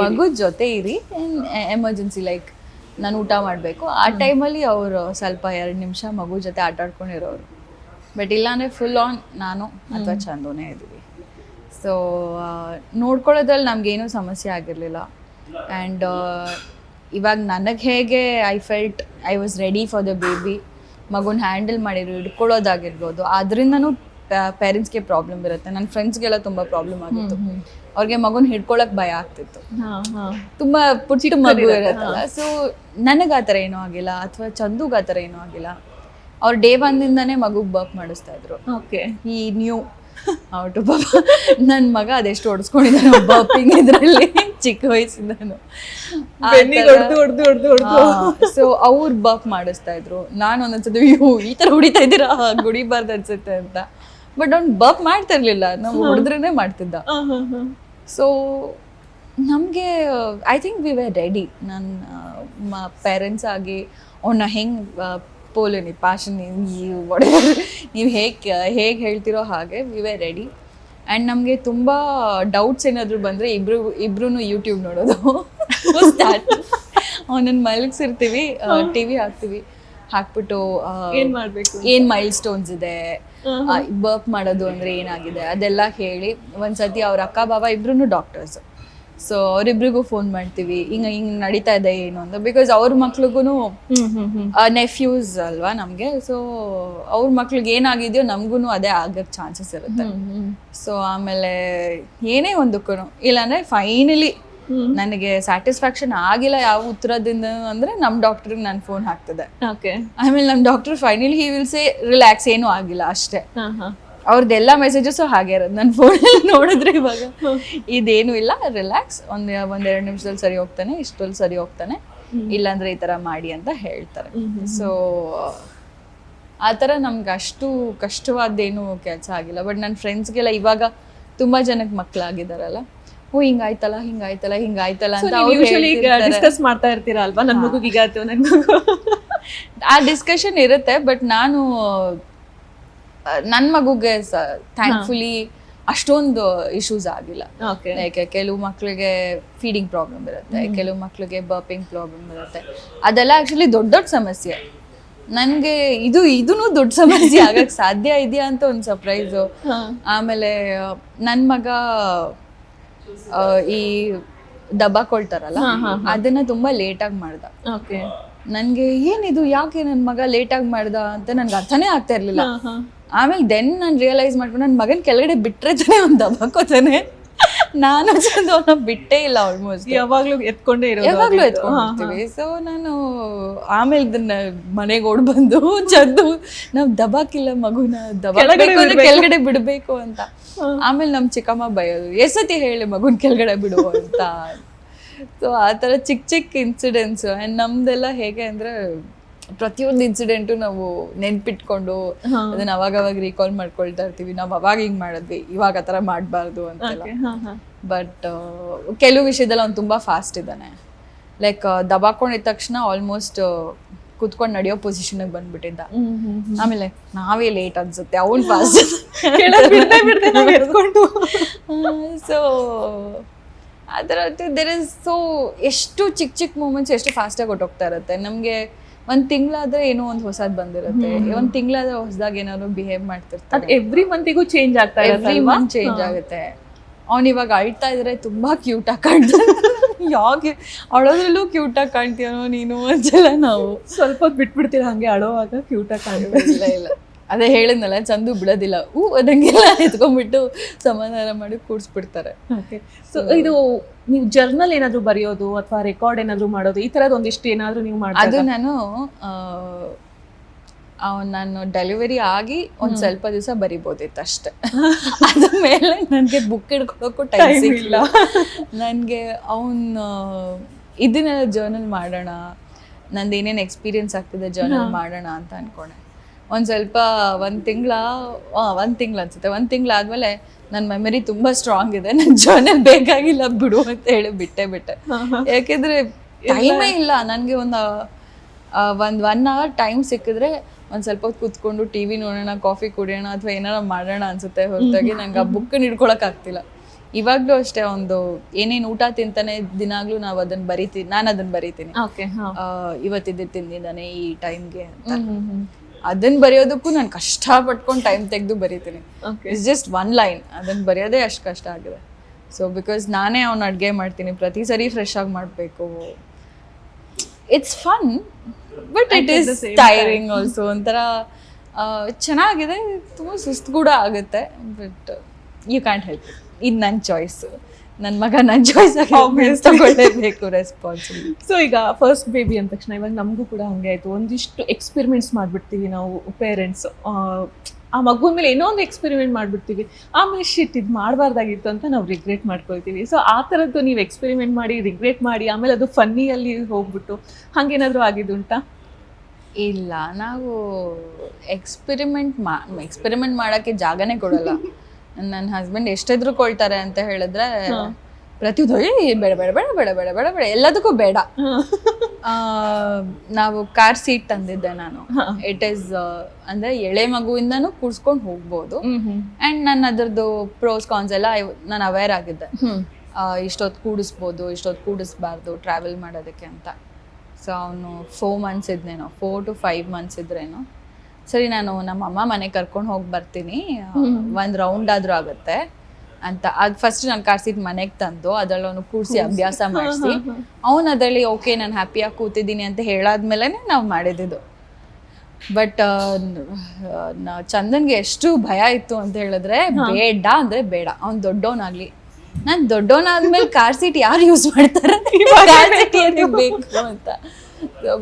ಮಗು ಜೊತೆ ಇರಿ, ಎಮರ್ಜೆನ್ಸಿ ಲೈಕ್ ನಾನು ಊಟ ಮಾಡಬೇಕು ಆ ಟೈಮಲ್ಲಿ ಅವರು ಸ್ವಲ್ಪ 2 ನಿಮಿಷ ಮಗು ಜೊತೆ ಆಟ ಆಡ್ಕೊಂಡಿರೋರು. ಬಟ್ ಇಲ್ಲಾಂದರೆ ಫುಲ್ ಆನ್ ನಾನು ಅಥವಾ ಚಂದೂನೇ ಇದ್ದೀವಿ. ಸೊ ನೋಡ್ಕೊಳ್ಳೋದ್ರಲ್ಲಿ ನಮಗೇನೂ ಸಮಸ್ಯೆ ಆಗಿರಲಿಲ್ಲ. ಆ್ಯಂಡ್ ಇವಾಗ ನನಗೆ ಹೇಗೆ I felt I was ready for the baby, ಮಗುನ ಹ್ಯಾಂಡಲ್ ಮಾಡಿರೋ ಹಿಡ್ಕೊಳ್ಳೋದಾಗಿರ್ಬೋದು, ಅದರಿಂದನೂ ಪೇರೆಂಟ್ಸ್ಗೆ ಪ್ರಾಬ್ಲಮ್ ಇರುತ್ತೆ. ನನ್ನ ಫ್ರೆಂಡ್ಸ್ಗೆಲ್ಲ ತುಂಬ ಪ್ರಾಬ್ಲಮ್ ಆಗಿತ್ತು, ಅವ್ರಿಗೆ ಮಗುನ ಹಿಡ್ಕೊಳಕ್ಕೆ ಭಯ ಆಗ್ತಿತ್ತು, ತುಂಬ ಪುಟ್ಟ ಮಗು ಇರುತ್ತಲ್ಲ. ಸೊ ನನಗೆ ಆ ಥರ ಏನೂ ಆಗಿಲ್ಲ, ಅಥವಾ ಚಂದುಗೆ ಆ ಥರ ಏನೂ ಆಗಿಲ್ಲ. ಅವ್ರು ಡೇ 1 ಮಗುಗೆ ಬರ್ಪ್ ಮಾಡಿಸ್ತಾ ಇದ್ರು. ಓಕೆ, ಈ ನ್ಯೂ ಔಟು ಪಾಪ ನನ್ನ ಮಗ ಅದೆಷ್ಟು ಹೊಡ್ಸ್ಕೊಂಡಿದ್ದಾನೆ ಬರ್ಪಿಂಗ್ ಇದರಲ್ಲಿ ಚಿಕ್ಕ ವಯಸ್ಸಿಂದನು. ಸೊ ಅವ್ರು ಬರ್ಪ್ ಮಾಡಿಸ್ತಾ ಇದ್ರು. ನಾನು ಒಂದೊಂದ್ಸತಿ ಈ ಥರ ಹೊಡಿತಾ ಇದ್ದೀರಾ, ಗುಡಿಬಾರ್ದು ಅನ್ಸುತ್ತೆ ಅಂತ. ಬಟ್ ಅವ್ನು ಬರ್ಪ್ ಮಾಡ್ತಾ ಇರ್ಲಿಲ್ಲ, ನಾವು ಹೊಡೆದ್ರೇ ಮಾಡ್ತಿದ್ದ. ಸೊ ನಮಗೆ I think we were ready. ನನ್ನ ಪೇರೆಂಟ್ಸ್ ಆಗಿ ಅವನ್ನ ಹೆಂಗೆ ಪೋಲನಿ ಪ್ಯಾಷನ್ ನೀವು ಹೇಗೆ ಹೇಳ್ತಿರೋ ಹಾಗೆ ವಿ ವೇರ್ ರೆಡಿ. ಆ್ಯಂಡ್ ನಮಗೆ ತುಂಬ ಡೌಟ್ಸ್ ಏನಾದರೂ ಬಂದರೆ ಇಬ್ರು ಯೂಟ್ಯೂಬ್ ನೋಡೋದು. ಅವನನ್ನ ಮಲಗಿಸಿರ್ತೀವಿ, ಟಿವಿ ಹಾಕ್ತಿವಿ, ಹಾಕ್ಬಿಟ್ಟು ಏನ್ ಮಾಡ್ಬೇಕು? ಏನ್ ಮೈಲ್ ಸ್ಟೋನ್ಸ್ ಇದೆ, ಬರ್ಪ್ ಮಾಡೋದು ಅಂದ್ರೆ ಏನಾಗಿದೆ ಅದೆಲ್ಲ ಹೇಳಿ. ಒಂದ್ಸತಿ ಅವ್ರ ಅಕ್ಕ ಬಾಬಾ ಇಬ್ರು ಡಾಕ್ಟರ್ಸ್, ಸೊ ಅವ್ರಿಬ್ರಿಗೂ ಫೋನ್ ಮಾಡ್ತೀವಿ, ಹಿಂಗ್ ನಡೀತಾ ಇದೆ ಏನು ಅಂತ. ಬಿಕಾಸ್ ಅವ್ರ ಮಕ್ಳಿಗೂ ನೆಫ್ಯೂಸ್ ಅಲ್ವಾ ನಮ್ಗೆ, ಸೊ ಅವ್ರ ಮಕ್ಳಿಗೆ ಏನಾಗಿದೆಯೋ ನಮ್ಗೂ ಅದೇ ಆಗಕ್ ಚಾನ್ಸಸ್ ಇರುತ್ತೆ. ಸೊ ಆಮೇಲೆ ಏನೇ ಒಂದಕ್ಕೂ ಇಲ್ಲಾಂದ್ರೆ ಫೈನಲಿ ನನಗೆ ಸ್ಯಾಟಿಸ್ಫ್ಯಾಕ್ಷನ್ ಆಗಿಲ್ಲ ಯಾವ ಉತ್ತರದಿಂದ ಅಂದ್ರೆ ನಮ್ ಡಾಕ್ಟರ್ಗೆ ನಾನು ಫೋನ್ ಹಾಕ್ತಿದ್ದೆ. ಆಮೇಲೆ ನಮ್ doctor finally he will say relax, ಏನೂ ಆಗಿಲ್ಲ ಅಷ್ಟೇ. ಅವ್ರದ್ದೆಲ್ಲ ಮೆಸೇಜಸ್ ಹಾಗೆ ಇರೋದು ನನ್ನ ಫೋನಲ್ಲಿ ನೋಡಿದ್ರೆ. ಇವಾಗ ಇದೇನು ಇಲ್ಲ, ರಿಲ್ಯಾಕ್ಸ್, ಒಂದೆರಡು ನಿಮಿಷದಲ್ಲಿ ಸರಿ ಹೋಗ್ತಾನೆ, ಇಷ್ಟರಲ್ಲಿ ಸರಿ ಹೋಗ್ತಾನೆ, ಇಲ್ಲಾಂದ್ರೆ ಈ ತರ ಮಾಡಿ ಅಂತ ಹೇಳ್ತಾರೆ. ಸೊ ಆ ಥರ ನಮ್ಗೆ ಅಷ್ಟು ಕಷ್ಟವಾದ್ದೇನು ಕೆಲಸ ಆಗಿಲ್ಲ. ಬಟ್ ನನ್ನ ಫ್ರೆಂಡ್ಸ್ಗೆಲ್ಲ ಇವಾಗ ತುಂಬಾ ಜನಕ್ಕೆ ಮಕ್ಕಳಾಗಿದಾರಲ್ಲ, ಓ ಹಿಂಗಾಯ್ತಲ್ಲ ಅಂತ ಡಿಸ್ಕಸ್ ಮಾಡ್ತಾ ಇರ್ತೀರಾ ಅಲ್ವಾ, ನನ್ ಮಗುಗೆ ಹೀಗಾಯ್ತು, ನನ್ ಮಗು ಆ ಡಿಸ್ಕಷನ್ ಇರುತ್ತೆ. ಬಟ್ ನಾನು ನನ್ನ ಮಗುಗೆ ಥ್ಯಾಂಕ್ಫುಲಿ ಅಷ್ಟೊಂದು ಇಶ್ಯೂಸ್ ಆಗಿಲ್ಲ. ಲೈಕ್ ಕೆಲವು ಮಕ್ಳಿಗೆ ಫೀಡಿಂಗ್ ಪ್ರಾಬ್ಲಮ್ ಇರುತ್ತೆ, ಕೆಲವು ಮಕ್ಳಿಗೆ ಬರ್ಪಿಂಗ್ ಪ್ರಾಬ್ಲಮ್ ಇರುತ್ತೆ. ಅದೆಲ್ಲ ಆಕ್ಚುಲಿ ದೊಡ್ಡ ಸಮಸ್ಯೆ. ನನ್ಗೆ ಇದೂ ದೊಡ್ಡ ಸಮಸ್ಯೆ ಆಗಕ್ ಸಾಧ್ಯ ಇದೆಯಾ ಅಂತ ಒಂದು ಸರ್ಪ್ರೈಸು. ಆಮೇಲೆ ನನ್ ಮಗ ಈ ದಬ್ಬಾಕೊಳ್ತಾರಲ್ಲ ಅದನ್ನ ತುಂಬಾ ಲೇಟಾಗಿ ಮಾಡ್ದ. ನನ್ಗೆ ಏನಿದು, ಯಾಕೆ ನನ್ ಮಗ ಲೇಟಾಗಿ ಮಾಡ್ದ ಅಂತ ನನ್ಗೆ ಅರ್ಥನೇ ಆಗ್ತಾ ಇರ್ಲಿಲ್ಲ. ಆಮೇಲೆ ದೆನ್ ನಾನು ರಿಯಲೈಸ್ ಮಾಡ್ಕೊಂಡು ನನ್ನ ಮಗನ್ ಕೆಳಗಡೆ ಬಿಟ್ರೆ ತಾನೆ ಅವ್ನು ದಬ್ಬಾಕೋತಾನೆ. ನಾನು ಅವನ ಬಿಟ್ಟೇ ಇಲ್ಲ, ಆಲ್ಮೋಸ್ಟ್ ಯಾವಾಗ್ಲೂ ಎತ್ಕೊಂಡಿರ್ತೀವಿ. ಸೊ ನಾನು ಆಮೇಲೆ ಇದನ್ನ ಮನೆಗೆ ಓಡ್ ಬಂದು ಚದ್ದು ನಾವ್ ದಬಾಕಿಲ್ಲ ಮಗುನ, ಕೆಳಗಡೆ ಬಿಡ್ಬೇಕು ಅಂತ. ಆಮೇಲೆ ನಮ್ ಚಿಕ್ಕಮ್ಮ ಬಯೋದು, ಎಷ್ಟತಿ ಹೇಳಿ ಮಗುನ್ ಕೆಳಗಡೆ ಬಿಡು ಅಂತ. ಸೊ ಆ ತರ ಚಿಕ್ಕ ಇನ್ಸಿಡೆಂಟ್ಸ್. ಅಂಡ್ ನಮ್ದೆಲ್ಲ ಹೇಗೆ ಅಂದ್ರೆ ಪ್ರತಿಯೊಂದು ಇನ್ಸಿಡೆಂಟು ನಾವು ನೆನ್ಪಿಟ್ಕೊಂಡು ಅದನ್ನ ಅವಾಗ ರೀಕಾಲ್ ಮಾಡ್ಕೊಳ್ತಾ ಇರ್ತೀವಿ. ನಾವ್ ಅವಾಗ ಹಿಂಗ್ ಮಾಡಿದ್ವಿ, ಇವಾಗ ಆ ತರ ಮಾಡ್ಬಾರ್ದು ಅಂತೆಲ್ಲ. ಬಟ್ ಕೆಲವು ವಿಷಯದಲ್ಲಿ ಅವ್ನು ತುಂಬಾ ಫಾಸ್ಟ್ ಇದ್ದಾನೆ. ಲೈಕ್ ದಬಾಕೊಂಡಿದ ತಕ್ಷಣ ಆಲ್ಮೋಸ್ಟ್ ಕುತ್ಕೊಂಡು ನಡೆಯೋ ಪೊಸಿಷನ್ ಬಂದ್ಬಿಟ್ಟಿದ್ದ. ಆಮೇಲೆ ನಾವೇ ಲೇಟ್ ಅನ್ಸುತ್ತೆ, ಅವ್ನು ಫಾಸ್ಟ್. ಸೊ ಅದರ ಎಷ್ಟು ಚಿಕ್ಕ ಮೂಮೆಂಟ್ಸ್ ಎಷ್ಟು ಫಾಸ್ಟಾಗಿ ಹೊಟ್ಟೋಗ್ತಾ ಇರುತ್ತೆ. ನಮ್ಗೆ ಒಂದ್ ತಿಂಗಳಾದ್ರೆ ಏನೋ ಒಂದ್ ಹೊಸದ್ ಬಂದಿರುತ್ತೆ, ಒಂದ್ ತಿಂಗಳಾದ್ರೆ ಹೊಸದಾಗ ಏನಾದ್ರು ಬಿಹೇವ್ ಮಾಡ್ತಿರ್ತಾರೆ. ಎವ್ರಿ ಮಂತಿಗೂ ಚೇಂಜ್ ಆಗ್ತಾ ಎವ್ರಿ ಮಂತ್ ಚೇಂಜ್ ಆಗುತ್ತೆ. ಅವ್ನು ಇವಾಗ ಅಳ್ತಾ ಇದ್ರೆ ತುಂಬಾ ಕ್ಯೂಟ್ ಆಗಿ ಕಾಣ್ತಾನೆ. ಯಾಕೆ ಅಳೋದ್ರಲ್ಲೂ ಕ್ಯೂಟ್ ಆಗಿ ಕಾಣ್ತೀಯನೋ ನೀನು ಅಂತೆಲ್ಲ ನಾವು ಸ್ವಲ್ಪ ಹೊತ್ತು ಬಿಟ್ಬಿಡ್ತೀರ ಹಂಗೆ ಅಳೋವಾಗ ಕ್ಯೂಟ್ ಆಗಿ ಕಾಣ್ತಾ. ಇಲ್ಲ ಅದೇ ಹೇಳಿದ್ನಲ್ಲ, ಚಂದು ಬಿಡೋದಿಲ್ಲ, ಅದಂಗೆಲ್ಲ ಎತ್ಕೊಂಡ್ಬಿಟ್ಟು ಸಮಾಧಾನ ಮಾಡಿ ಕೂಡ್ಸ್ಬಿಡ್ತಾರೆ. ಸೊ ಇದು ನೀವು ಜರ್ನಲ್ ಏನಾದ್ರು ಬರೆಯೋದು ಅಥವಾ ರೆಕಾರ್ಡ್ ಏನಾದ್ರು ಮಾಡೋದು, ಈ ತರದ್ ಒಂದಿಷ್ಟು ಏನಾದ್ರು ನೀವು ಮಾಡೋದು? ಅದು ನಾನು ಡೆಲಿವರಿ ಆಗಿ ಒಂದ್ ಸ್ವಲ್ಪ ದಿವಸ ಬರಿಬೋದಿತ್ತು ಅಷ್ಟೆ. ಅದ ಮೇಲೆ ನನ್ಗೆ ಬುಕ್ ಹಿಡ್ಕೊಳಕ್ಕೂ ಟೈಮ್ ಸಿಗ್ಲಿಲ್ಲ. ನನ್ಗೆ ಇದನ್ನೆಲ್ಲ ಜರ್ನಲ್ ಮಾಡೋಣ, ನಂದು ಏನೇನು ಎಕ್ಸ್ಪೀರಿಯನ್ಸ್ ಆಗ್ತಿದೆ ಜರ್ನಲ್ ಮಾಡೋಣ ಅಂತ ಅನ್ಕೊಂಡೆ. ಒಂದ್ ತಿಂಗಳ ಅನ್ಸುತ್ತೆ. ಒಂದ್ ತಿಂಗಳಾದ್ಮೇಲೆ ನನ್ನ ಮೆಮರಿ ತುಂಬಾ ಸ್ಟ್ರಾಂಗ್ ಇದೆ, ನನ್ ಜರ್ನಲ್ ಬೇಕಾಗಿಲ್ಲ ಬಿಡು ಅಂತ ಹೇಳಿ ಬಿಟ್ಟೆ. ಯಾಕೆಂದ್ರೆ ಟೈಮೇ ಇಲ್ಲ ನನ್ಗೆ. ಒಂದ್ 1 hour ಟೈಮ್ ಸಿಕ್ಕಿದ್ರೆ ಒಂದ್ ಸ್ವಲ್ಪ ಹೊತ್ತು ಕೂತ್ಕೊಂಡು ಟಿವಿ ನೋಡೋಣ, ಕಾಫಿ ಕುಡಿಯೋಣ ಅಥವಾ ಏನಾರ ಮಾಡೋಣ ಅನ್ಸುತ್ತೆ. ಹೊರತಾಗಿ ನಂಗೆ ಆ ಬುಕ್ ಹಿಡ್ಕೊಳಕ್ ಆಗ್ತಿಲ್ಲ. ಇವಾಗ್ಲೂ ಅಷ್ಟೇ, ಒಂದು ಏನೇನು ಊಟ ತಿಂತಾನೆ ದಿನಾಗ್ಲೂ ನಾನು ಅದನ್ನ ಬರೀತೀನಿ. ಇವತ್ತಿದ್ದು ತಿಂದಿದ್ದಾನೆ ಈ ಟೈಮ್ಗೆ ಅಂತ. ಅದನ್ನ ಬರೆಯೋದಕ್ಕೂ ನಾನು ಕಷ್ಟ ಪಟ್ಕೊಂಡು ಟೈಮ್ ತೆಗೆದು ಬರೀತೀನಿ. ಇಟ್ಸ್ ಜಸ್ಟ್ 1 line, ಅದನ್ನ ಬರೆಯೋದೇ ಅಷ್ಟು ಕಷ್ಟ ಆಗಿದೆ. ಸೊ ಬಿಕಾಸ್ ನಾನೇ ಅವ್ನ ಅಡುಗೆ ಮಾಡ್ತೀನಿ, ಪ್ರತಿ ಸರಿ ಫ್ರೆಶ್ ಆಗಿ ಮಾಡಬೇಕು. It's fun but it is tiring also. ಒಂಥರ ಚೆನ್ನಾಗಿದೆ, ತುಂಬ ಸುಸ್ತು ಕೂಡ ಆಗುತ್ತೆ. But you can't help. ಇದು ನನ್ನ ಚಾಯ್ಸ್, ನನ್ನ ಮಗ ನನ್ನ ಚಾಯ್ಸ್ ಆಗಿ ತಗೊಳ್ಳೇಬೇಕು ರೆಸ್ಪಾನ್ಸಿಬಿಲಿಟಿ. ಸೊ ಈಗ ಫಸ್ಟ್ ಬೇಬಿ ಅಂದ ತಕ್ಷಣ ಇವಾಗ ನಮಗೂ ಕೂಡ ಹಂಗೆ ಆಯಿತು, ಒಂದಿಷ್ಟು ಎಕ್ಸ್ಪೆರಿಮೆಂಟ್ಸ್ ಮಾಡಿಬಿಡ್ತೀವಿ ನಾವು ಪೇರೆಂಟ್ಸ್. ಆ ಮಗುವಿನ ಮೇಲೆ ಏನೋ ಒಂದು ಎಕ್ಸ್ಪೆರಿಮೆಂಟ್ ಮಾಡಿಬಿಡ್ತೀವಿ, ಆಮೇಲೆ ಶಿಟ್ ಇದು ಮಾಡಬಾರ್ದಾಗಿತ್ತು ಅಂತ ನಾವು ರಿಗ್ರೆಟ್ ಮಾಡ್ಕೊಳ್ತೀವಿ. ಸೊ ಆ ಥರದ್ದು ನೀವು ಎಕ್ಸ್ಪೆರಿಮೆಂಟ್ ಮಾಡಿ ರಿಗ್ರೆಟ್ ಮಾಡಿ ಆಮೇಲೆ ಅದು ಫನ್ನಿಯಲ್ಲಿ ಹೋಗ್ಬಿಟ್ಟು ಹಾಗೇನಾದರೂ ಆಗಿದ್ದುಂಟಾ? ಇಲ್ಲ, ನಾವು ಎಕ್ಸ್ಪೆರಿಮೆಂಟ್ ಮಾಡೋಕ್ಕೆ ಜಾಗನೇ ಕೊಡಲ್ಲ. ನನ್ನ ಹಸ್ಬೆಂಡ್ ಎಷ್ಟಾದ್ರೂ ಕೊಳ್ತಾರೆ ಅಂತ ಹೇಳಿದ್ರೆ ಪ್ರತಿಯೊಂದು ಬೇಡ ಬೇಡ ಬೇಡ ಬೇಡ ಬೇಡ ಬೇಡ ಬೇಡ ಎಲ್ಲದಕ್ಕೂ ಬೇಡ. ನಾವು ಕಾರ್ ಸೀಟ್ ತಂದಿದ್ದೆ ನಾನು. ಇಟ್ ಈಸ್ ಅಂದ್ರೆ ಎಳೆ ಮಗುವಿಂದನೂ ಕೂಡ್ಸ್ಕೊಂಡು ಹೋಗ್ಬೋದು. ಅಂಡ್ ನಾನು ಅದ್ರದ್ದು ಪ್ರೋಸ್ ಕಾನ್ಸ್ ಎಲ್ಲ ನಾನು ಅವೇರ್ ಆಗಿದ್ದೆ. ಇಷ್ಟೊತ್ತು ಕೂಡಿಸ್ಬೋದು, ಇಷ್ಟೊತ್ತು ಕೂಡಿಸ್ಬಾರ್ದು ಟ್ರಾವೆಲ್ ಮಾಡೋದಕ್ಕೆ ಅಂತ. ಸೊ ಅವನು 4 months ಇದ್ನೇನೋ 4 to 5 months ಇದ್ರೇನೋ ಸರಿ ನಾನು ನಮ್ಮ ಅಮ್ಮ ಮನೆಗೆ ಕರ್ಕೊಂಡು ಹೋಗಿ ಬರ್ತೀನಿ, ಒಂದು ರೌಂಡ್ ಆದ್ರೂ ಆಗುತ್ತೆ ಅಂತ. ಅದು ಫಸ್ಟ್ ನಾನು ಕಾರ್ ಸೀಟ್ ಮನೆಗೆ ತಂದು ಅದ್ರಲ್ಲಿ ಅವನು ಕೂರಿಸಿ ಅಭ್ಯಾಸ ಮಾಡಿಸಿ ಅವನು ಅದರಲ್ಲಿ ಓಕೆ ನಾನು ಹ್ಯಾಪಿಯಾಗಿ ಕೂತಿದ್ದೀನಿ ಅಂತ ಹೇಳಾದ್ಮೇಲೆ ನಾವು ಮಾಡಿದ್ದು. ಬಟ್ ಚಂದನ್ಗೆ ಎಷ್ಟು ಭಯ ಇತ್ತು ಅಂತ ಹೇಳಿದ್ರೆ ಬೇಡ ಅಂದ್ರೆ ಬೇಡ, ಅವ್ನು ದೊಡ್ಡವನಾಗ್ಲಿ, ನಾನು ದೊಡ್ಡವನಾದ್ಮೇಲೆ ಕಾರ್ ಸೀಟ್ ಯಾರು ಯೂಸ್ ಮಾಡ್ತಾರೆ ಬೇಕು ಅಂತ.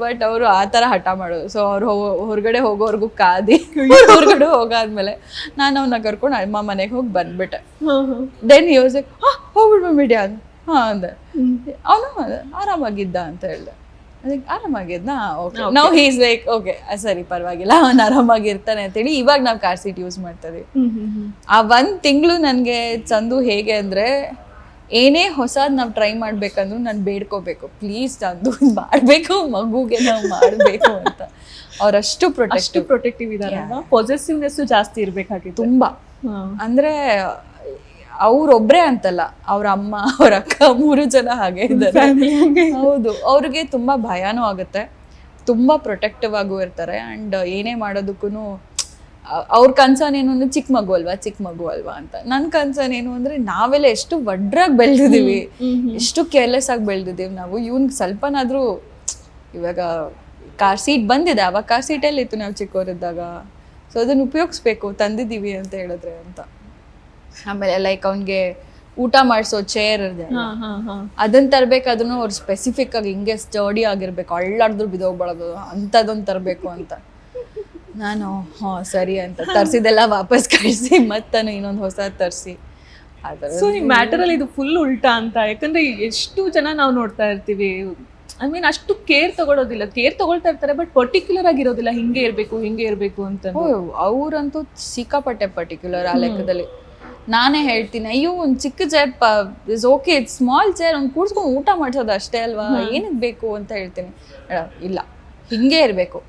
ಬಟ್ ಅವರು ಆ ಥರ ಹಠ ಮಾಡೋದು. ಸೊ ಅವ್ರು ಹೊರಗಡೆ ಹೋಗೋವರೆಗೂ ಕಾದಿ ಹೊರಗಡೆ ಹೋಗಾದ್ಮೇಲೆ ನಾನು ಅವನ್ನ ಕರ್ಕೊಂಡು ಅಮ್ಮ ಮನೆಗೆ ಹೋಗಿ ಬಂದ್ಬಿಟ್ಟೆ. ದೆನ್ ಯೂಸ್ ಹೋಗ್ಬಿಡ್ಬ ಮೀಡಿಯಾ ಅಂದೆ. ಅವನು ಆರಾಮಾಗಿದ್ದ ಅಂತ ಹೇಳ್ದೆ. ಅದಕ್ಕೆ ಆರಾಮಾಗಿದ್ನಾ, ಓಕೆ ನಾವು ಹೀಸ್ ಲೈಕ್ ಓಕೆ ಸರಿ ಪರವಾಗಿಲ್ಲ ಅವ್ನು ಆರಾಮಾಗಿರ್ತಾನೆ ಅಂತೇಳಿ ಇವಾಗ ನಾವು ಕಾರ್ ಸೀಟ್ ಯೂಸ್ ಮಾಡ್ತೀವಿ. ಆ 1 ತಿಂಗಳು ನನಗೆ ಚಂದು ಹೇಗೆ ಅಂದರೆ ಏನೇ ಹೊಸದು ನಾವು ಟ್ರೈ ಮಾಡ್ಬೇಕಂದ್ರೂ ನಾನು ಬೇಡ್ಕೋಬೇಕು, ಪ್ಲೀಸ್ ಚಂದು ಮಾಡಬೇಕು, ಮಗುಗೆ ನಾವು ಮಾಡಬೇಕು ಅಂತ. ಅವರಷ್ಟು ಪ್ರೊಟೆಕ್ಟಿವ್ ಇದ್ದಾರೆ, ಪಾಸಿಟಿವ್ನೆಸ್ ಜಾಸ್ತಿ ಇರಬೇಕಾಗಿತ್ತು ತುಂಬ. ಅಂದರೆ ಅವ್ರೊಬ್ರೇ ಅಂತಲ್ಲ, ಅವ್ರ ಅಮ್ಮ ಅವ್ರ ಅಕ್ಕ 3 ಜನ ಹಾಗೆ ಇದ್ದಾರೆ. ಹೌದು, ಅವ್ರಿಗೆ ತುಂಬಾ ಭಯನೂ ಆಗುತ್ತೆ, ತುಂಬಾ ಪ್ರೊಟೆಕ್ಟಿವ್ ಆಗೂ ಇರ್ತಾರೆ. ಅಂಡ್ ಏನೇ ಮಾಡೋದಕ್ಕೂ ಅವ್ರ ಕನ್ಸನೇನು ಅಂದ್ರೆ ಚಿಕ್ಕ ಮಗು ಅಲ್ವಾ ಅಂತ. ನನ್ನ ಕನ್ಸನೇನು ಅಂದ್ರೆ ನಾವೆಲ್ಲ ಎಷ್ಟು ಒಡ್ರಾಗಿ ಬೆಳೆದಿದ್ದೀವಿ, ಎಷ್ಟು ಕೇರ್ಲೆಸ್ ಆಗಿ ಬೆಳೆದಿದ್ದೀವಿ ನಾವು. ಇವ್ನಿಗೆ ಸ್ವಲ್ಪನಾದ್ರೂ ಇವಾಗ ಕಾರ್ ಸೀಟ್ ಬಂದಿದೆ, ಅವಾಗ ಕಾರ್ ಸೀಟಲ್ಲಿ ಇತ್ತು ನಾವು ಚಿಕ್ಕವರಿದ್ದಾಗ. ಸೊ ಅದನ್ನ ಉಪಯೋಗಿಸ್ಬೇಕು, ತಂದಿದ್ದೀವಿ ಅಂತ ಹೇಳಿದ್ರೆ ಅಂತ. ಆಮೇಲೆ ಲೈಕ್ ಅವ್ನಿಗೆ ಊಟ ಮಾಡಿಸೋ ಚೇರ್ ಇದೆ, ಅದನ್ನ ತರ್ಬೇಕಾದ್ರೂ ಅವ್ರು ಸ್ಪೆಸಿಫಿಕ್ ಆಗಿ ಹಿಂಗೆ ಸ್ಟಡಿ ಆಗಿರ್ಬೇಕು, ಅಳ್ಳಾಡಿದ್ರು ಬಿದೋಗ್ಬಾರ್ದು ಅಂಥದ್ದೊಂದು ತರಬೇಕು ಅಂತ. ನಾನು ಸರಿ ಅಂತ ತರಿಸಿದೆಲ್ಲ ವಾಪಸ್ ಕಳಿಸಿ ಮತ್ತಾನು ಇನ್ನೊಂದು ಹೊಸ ತರಿಸಿ ಆ ಥರ. ಸೊ ಈ ಮ್ಯಾಟರಲ್ಲಿ ಇದು ಫುಲ್ ಉಲ್ಟಾ ಅಂತ. ಯಾಕಂದ್ರೆ ಎಷ್ಟು ಜನ ನಾವು ನೋಡ್ತಾ ಇರ್ತೀವಿ, ಐ ಮೀನ್ ಅಷ್ಟು ಕೇರ್ ತಗೊಳ್ಳೋದಿಲ್ಲ, ಕೇರ್ ತಗೊಳ್ತಾ ಇರ್ತಾರೆ ಬಟ್ ಪರ್ಟಿಕ್ಯುಲರ್ ಆಗಿರೋದಿಲ್ಲ, ಹಿಂಗೆ ಇರಬೇಕು ಅಂತ. ಅವ್ರಂತೂ ಸಿಕ್ಕಾಪಟ್ಟೆ ಪರ್ಟಿಕ್ಯುಲರ್ ಆ ಲೆಕ್ಕದಲ್ಲಿ. ನಾನೇ ಹೇಳ್ತೀನಿ, ಅಯ್ಯೋ ಒಂದು ಚಿಕ್ಕ chair is okay, small chair ಅವ್ನು ಕೂಡ್ಸ್ಕೊಂಡು ಊಟ ಮಾಡಿಸೋದು ಅಷ್ಟೇ ಅಲ್ವಾ, ಏನಕ್ಕೆ ಬೇಕು ಅಂತ ಹೇಳ್ತೀನಿ. ಇಲ್ಲ ಹಿಂಗೆ ಇರಬೇಕು,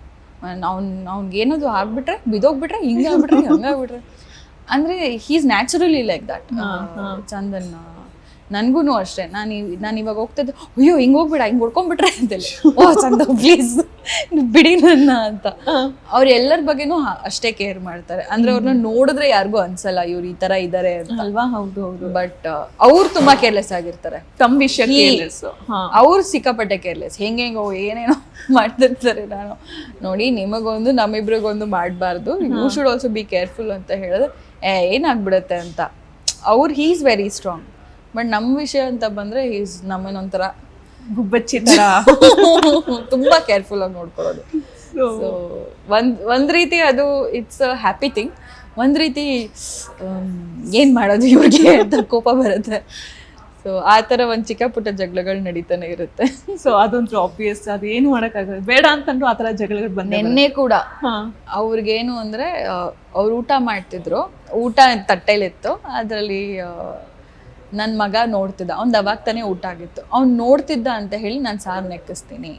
ಅವ್ನಿಗೆ ಏನಾದ್ರು ಆಗ್ಬಿಟ್ರೆ ಬಿದೋಗ್ಬಿಟ್ರೆ ಹಿಂಗೆ ಆಗ್ಬಿಟ್ರೆ ಹಂಗಾಗ್ಬಿಟ್ರೆ ಅಂದರೆ he's naturally like that. Chandan ನನಗೂ ಅಷ್ಟೇ, ನಾನು ಇವಾಗ ಹೋಗ್ತಿದ್ದೆ, ಅಯ್ಯೋ ಹಿಂಗೆ ಹೋಗ್ಬಿಡ, ಹಿಂಗೆ ಹೊಡ್ಕೊಂಡ್ಬಿಟ್ರೆ ಅಂತೇಳಿ, ಓ ಚಂದ ಪ್ಲೀಸ್ ಬಿಡಿ ನನ್ನ ಅಂತ. ಅವ್ರು ಎಲ್ಲರ ಬಗ್ಗೆನೂ ಅಷ್ಟೇ ಕೇರ್ ಮಾಡ್ತಾರೆ. ಅಂದ್ರೆ ಅವ್ರನ್ನ ನೋಡಿದ್ರೆ ಯಾರಿಗೂ ಅನ್ಸಲ್ಲ ಇವ್ರು ಈ ತರ ಇದಾರೆ ಅಂತ ಅಲ್ವಾ. ಹೌದು. ಬಟ್ ಅವ್ರು ತುಂಬಾ ಕೇರ್ಲೆಸ್ ಆಗಿರ್ತಾರೆ ತಮ್ಮ ವಿಷಯ. ಅವ್ರು ಸಿಕ್ಕಾಪಟ್ಟೆ ಕೇರ್ಲೆಸ್, ಹೆಂಗೆಂಗೋ ಏನೇನೋ ಮಾಡ್ತಿರ್ತಾರೆ. ನಾನು ನೋಡಿ ನಿಮಗೊಂದು ನಮ್ಮಿಬ್ರಿಗೊಂದು ಮಾಡಬಾರ್ದು, you should also be careful ಅಂತ ಹೇಳಿದ್ರೆ ಏನಾಗ್ಬಿಡತ್ತೆ ಅಂತ. ಅವ್ರು he is very strong. But ನಮ್ಮ ವಿಷಯ ಅಂತ ಬಂದ್ರೆ ಈಸ್ ನಮ್ಮನ್ನೊಂಥರ ಗುಬ್ಬಚ್ಚಿ ತರ ತುಂಬಾ ಕೇರ್ಫುಲ್ ಆಗಿ ನೋಡ್ಕೊಳ್ಳೋದು. ಸೊ ಒಂದ್ ರೀತಿ ಅದು ಇಟ್ಸ್ ಅ ಹ್ಯಾಪಿ ಥಿಂಗ್, ಒಂದ್ ರೀತಿ ಏನ್ ಮಾಡೋದು ಇವ್ರಿಗೆ ಅಂತ ಕೋಪ ಬರುತ್ತೆ. ಸೊ ಆ ಥರ ಒಂದು ಚಿಕ್ಕ ಪುಟ್ಟ ಜಗಳಗಳು ನಡೀತಾನೆ ಇರುತ್ತೆ. ಸೊ ಅದೊಂದು ಆಬ್ವಿಯಸ್, ಅದೇನು ಮಾಡೋಕ್ಕಾಗಲ್ಲ, ಬೇಡ ಅಂತಂದ್ರು ಆ ಥರ ಜಗಳಗಳು ಬಂದ. ನೆನ್ನೆ ಕೂಡ ಅವ್ರಿಗೇನು ಅಂದರೆ ಅವ್ರು ಊಟ ಮಾಡ್ತಿದ್ರು, ಊಟ ತಟ್ಟೆಲಿತ್ತು, ಅದರಲ್ಲಿ ನನ್ನ ಮಗ ನೋಡ್ತಿದ್ದ, ಅವ್ನು ಅವಾಗ ತಾನೇ ಊಟ ಆಗಿತ್ತು, ಅವ್ನು ನೋಡ್ತಿದ್ದ ಅಂತ ಹೇಳಿ ನಾನು ಸಾರು ನೆಕ್ಕಿಸ್ತೀನಿ,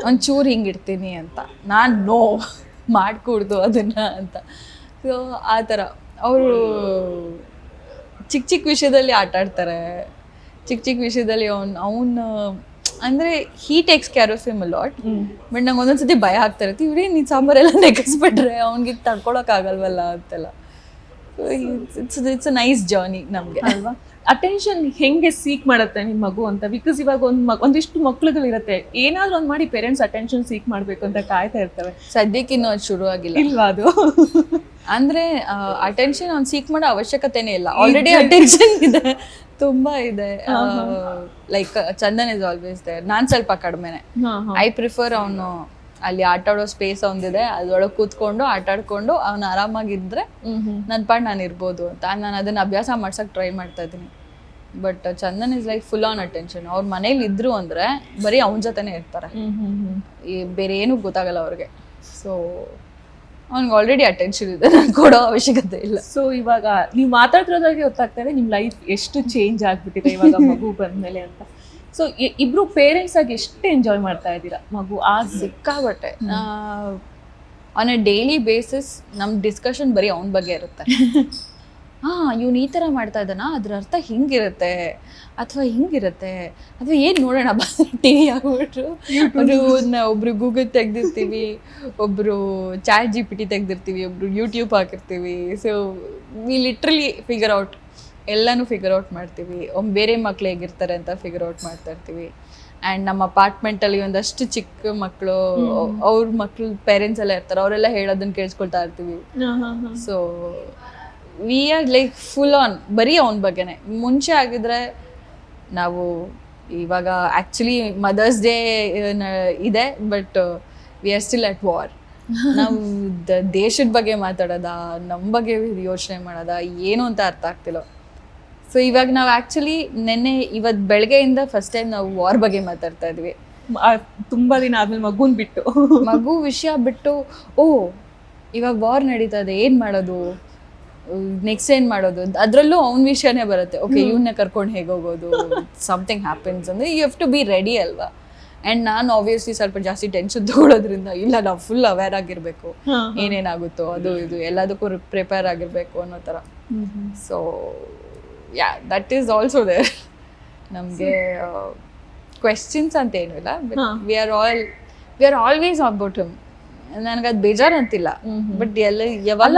ಒಂಚೂರು ಹಿಂಗಿಡ್ತೀನಿ ಅಂತ. ನಾನು ನೋ ಮಾಡಿಕೊಡ್ದು ಅದನ್ನು ಅಂತ. ಸೊ ಆ ಥರ ಅವರು ಚಿಕ್ಕ ವಿಷಯದಲ್ಲಿ ಆಟ ಆಡ್ತಾರೆ, ಚಿಕ್ಕ ವಿಷಯದಲ್ಲಿ ಅವನು ಅಂದರೆ he takes care of him a lot. But ನಂಗೆ ಒಂದೊಂದ್ಸತಿ ಭಯ ಆಗ್ತಾ ಇರುತ್ತೆ, ಇವ್ರೇ ನೀನು ಸಾಂಬಾರೆಲ್ಲ ನೆಕ್ಕಿಸ್ಬಿಟ್ರೆ ಅವ್ನಿಗೆ ತಡ್ಕೊಳಕ್ಕಾಗಲ್ವಲ್ಲ ಅಂತೆಲ್ಲ. ಇಟ್ಸ್ ಅ ನೈಸ್ ಜರ್ನಿ ನಮಗೆ ಅಲ್ವಾ. ಅಟೆನ್ಷನ್ ಹೆಂಗೆ ಸೀಕ್ ಮಾಡುತ್ತೆ ನಿಮ್ಮ ಮಗು ಅಂತ. ಬಿಕಾಸ್ ಇವಾಗ ಒಂದಿಷ್ಟು ಮಕ್ಳುಗಳಿರುತ್ತೆ, ಏನಾದ್ರು ಒಂದು ಮಾಡಿ ಪೇರೆಂಟ್ಸ್ ಅಟೆನ್ಷನ್ ಸೀಕ್ ಮಾಡ್ಬೇಕು ಅಂತ ಕಾಯ್ತಾ ಇರ್ತವೆ. ಸದ್ಯಕ್ಕೆ ಇನ್ನೂ ಅದು ಶುರು ಆಗಿಲ್ಲ ಇಲ್ವಾ ಅದು. ಅಂದ್ರೆ ಅಟೆನ್ಷನ್ ಅವ್ನು ಸೀಕ್ ಮಾಡೋ ಅವಶ್ಯಕತೆನೇ ಇಲ್ಲ, ಆಲ್ರೆಡಿ ಅಟೆನ್ಷನ್ ಇದೆ, ತುಂಬಾ ಇದೆ. Like Chandan is always there. ನಾನ್ ಸ್ವಲ್ಪ ಕಡಿಮೆನೆ. ಐ ಪ್ರಿಫರ್ ಅವನು ಅಲ್ಲಿ ಆಟ ಆಡೋ ಸ್ಪೇಸ್ ಒಂದಿದೆ, ಅದ್ರೊಳಗೆ ಕೂತ್ಕೊಂಡು ಆಟ ಆಡ್ಕೊಂಡು ಅವ್ನು ಆರಾಮಾಗಿದ್ರೆ ನನ್ನ ಪಾಡ್ ನಾನು ಇರ್ಬೋದು ಅಂತ ನಾನು ಅದನ್ನ ಅಭ್ಯಾಸ ಮಾಡ್ಸಕ್ ಟ್ರೈ ಮಾಡ್ತಾ ಇದ್ದೀನಿ. But Chandan is like full on attention. ಅವ್ರ ಮನೇಲಿ ಇದ್ರು ಅಂದ್ರೆ ಬರೀ ಅವನ ಜೊತೆನೆ ಇರ್ತಾರೆ, ಬೇರೆ ಏನೂ ಗೊತ್ತಾಗಲ್ಲ ಅವ್ರಿಗೆ. ಸೊ ಅವ್ನಿಗೆ ಆಲ್ರೆಡಿ ಅಟೆನ್ಷನ್ ಇದೆ, ನಾನು ಕೊಡೋ ಅವಶ್ಯಕತೆ ಇಲ್ಲ. ಸೊ ಇವಾಗ ನೀವು ಮಾತಾಡ್ತಿರೋದಾಗೆ ಗೊತ್ತಾಗ್ತಾ ಇದೆ ನಿಮ್ಮ ಲೈಫ್ ಎಷ್ಟು ಚೇಂಜ್ ಆಗ್ಬಿಟ್ಟಿದೆ ಇವಾಗ ಮಗು ಬಂದ್ಮೇಲೆ ಅಂತ. ಸೊ ಇಬ್ರು ಪೇರೆಂಟ್ಸ್ ಆಗಿ ಎಷ್ಟು ಎಂಜಾಯ್ ಮಾಡ್ತಾ ಇದ್ದೀರಾ ಮಗು ಸಿಕ್ಕಾಬಟ್ಟೆ. ಆನ್ ಎ ಡೈಲಿ ಬೇಸಿಸ್ ನಮ್ಮ ಡಿಸ್ಕಷನ್ ಬರೀ ಅವನ ಬಗ್ಗೆ ಇರುತ್ತೆ. ಇವ್ನು ಈ ಥರ ಮಾಡ್ತಾ ಇದ್ದಾನ, ಅದ್ರ ಅರ್ಥ ಹಿಂಗಿರುತ್ತೆ ಅಥವಾ ಹಿಂಗಿರುತ್ತೆ ಅಥವಾ ಏನು ನೋಡೋಣ ಟಿ ವಿ ಆಗ್ಬಿಟ್ರು ಒಬ್ರು ಗೂಗಲ್ ತೆಗ್ದಿರ್ತೀವಿ, ಒಬ್ರು ಚಾಟ್ GPT ತೆಗ್ದಿರ್ತೀವಿ, ಒಬ್ರು ಯೂಟ್ಯೂಬ್ ಹಾಕಿರ್ತೀವಿ. So we literally figure out, ಎಲ್ಲನೂ ಫಿಗರ್ ಔಟ್ ಮಾಡ್ತೀವಿ. ಬೇರೆ ಮಕ್ಳು ಹೇಗಿರ್ತಾರೆ ಅಂತ ಫಿಗರ್ ಔಟ್ ಮಾಡ್ತಾ ಇರ್ತೀವಿ. ಆ್ಯಂಡ್ ನಮ್ಮ ಅಪಾರ್ಟ್ಮೆಂಟಲ್ಲಿ ಒಂದಷ್ಟು ಚಿಕ್ಕ ಮಕ್ಕಳು, ಅವ್ರ ಮಕ್ಳು ಪೇರೆಂಟ್ಸ್ ಎಲ್ಲ ಇರ್ತಾರೆ, ಅವರೆಲ್ಲ ಹೇಳೋದನ್ನ ಕೇಳಿಸ್ಕೊಳ್ತಾ ಇರ್ತೀವಿ. So we are like full on ಬರೀ ಅವನ ಬಗ್ಗೆನೆ. ಮುಂಚೆ ಆಗಿದ್ರೆ ನಾವು ಇವಾಗ ಆ್ಯಕ್ಚುಲಿ ಮದರ್ಸ್ ಡೇ ಇದೆ, but we are still at war. ನಾವು ದೇಶದ ಬಗ್ಗೆ ಮಾತಾಡೋದ, ನಮ್ಮ ಬಗ್ಗೆ ಯೋಚನೆ ಮಾಡೋದ, ಏನು ಅಂತ ಅರ್ಥ ಆಗ್ತಿಲ್ಲ. ಸೊ ಇವಾಗ ನಾವು ಆ್ಯಕ್ಚುಲಿ ಇವತ್ತು ಬೆಳಗ್ಗೆಯಿಂದ ಫಸ್ಟ್ ಟೈಮ್ ನಾವು ವಾರ್ ಬಗ್ಗೆ ಮಾತಾಡ್ತಾ ಇದ್ವಿ. ತುಂಬಾ ದಿನ ಆದ್ಮೇಲೆ ಮಗುನ್ ಬಿಟ್ಟು ಮಗು ವಿಷಯ ಬಿಟ್ಟು, ಇವಾಗ ವಾರ್ ನಡೀತಾ ಇದೆ, ಏನು ಮಾಡೋದು, ನೆಕ್ಸ್ಟ್ ಏನು ಮಾಡೋದು, ಅದರಲ್ಲೂ ಅವ್ನ ವಿಷಯನೇ ಬರುತ್ತೆ. ಓಕೆ, ಇವನ್ನ ಕರ್ಕೊಂಡು ಹೇಗೆ ಹೋಗೋದು, ಸಮಥಿಂಗ್ ಹ್ಯಾಪನ್ಸ್ ಅಂದರೆ you have to be ready ಅಲ್ವಾ. ಆ್ಯಂಡ್ ನಾನು ಆಬ್ವಿಯಸ್ಲಿ ಸ್ವಲ್ಪ ಜಾಸ್ತಿ ಟೆನ್ಷನ್ ತೊಗೊಳೋದ್ರಿಂದ, ಇಲ್ಲ ನಾವು ಫುಲ್ ಅವೇರ್ ಆಗಿರಬೇಕು, ಏನೇನಾಗುತ್ತೋ ಅದು ಇದು ಎಲ್ಲದಕ್ಕೂ ಪ್ರಿಪೇರ್ ಆಗಿರಬೇಕು ಅನ್ನೋ ಥರ. So yeah, that is also there. ನಮಗೆ ಕ್ವೆಶ್ಚನ್ಸ್ ಅಂತ ಏನೂ ಇಲ್ಲ, but we are always about him. ನನಗದು ಬೇಜಾರು ಅಂತಿಲ್ಲ, ಬಟ್ ಯಾವಾಗ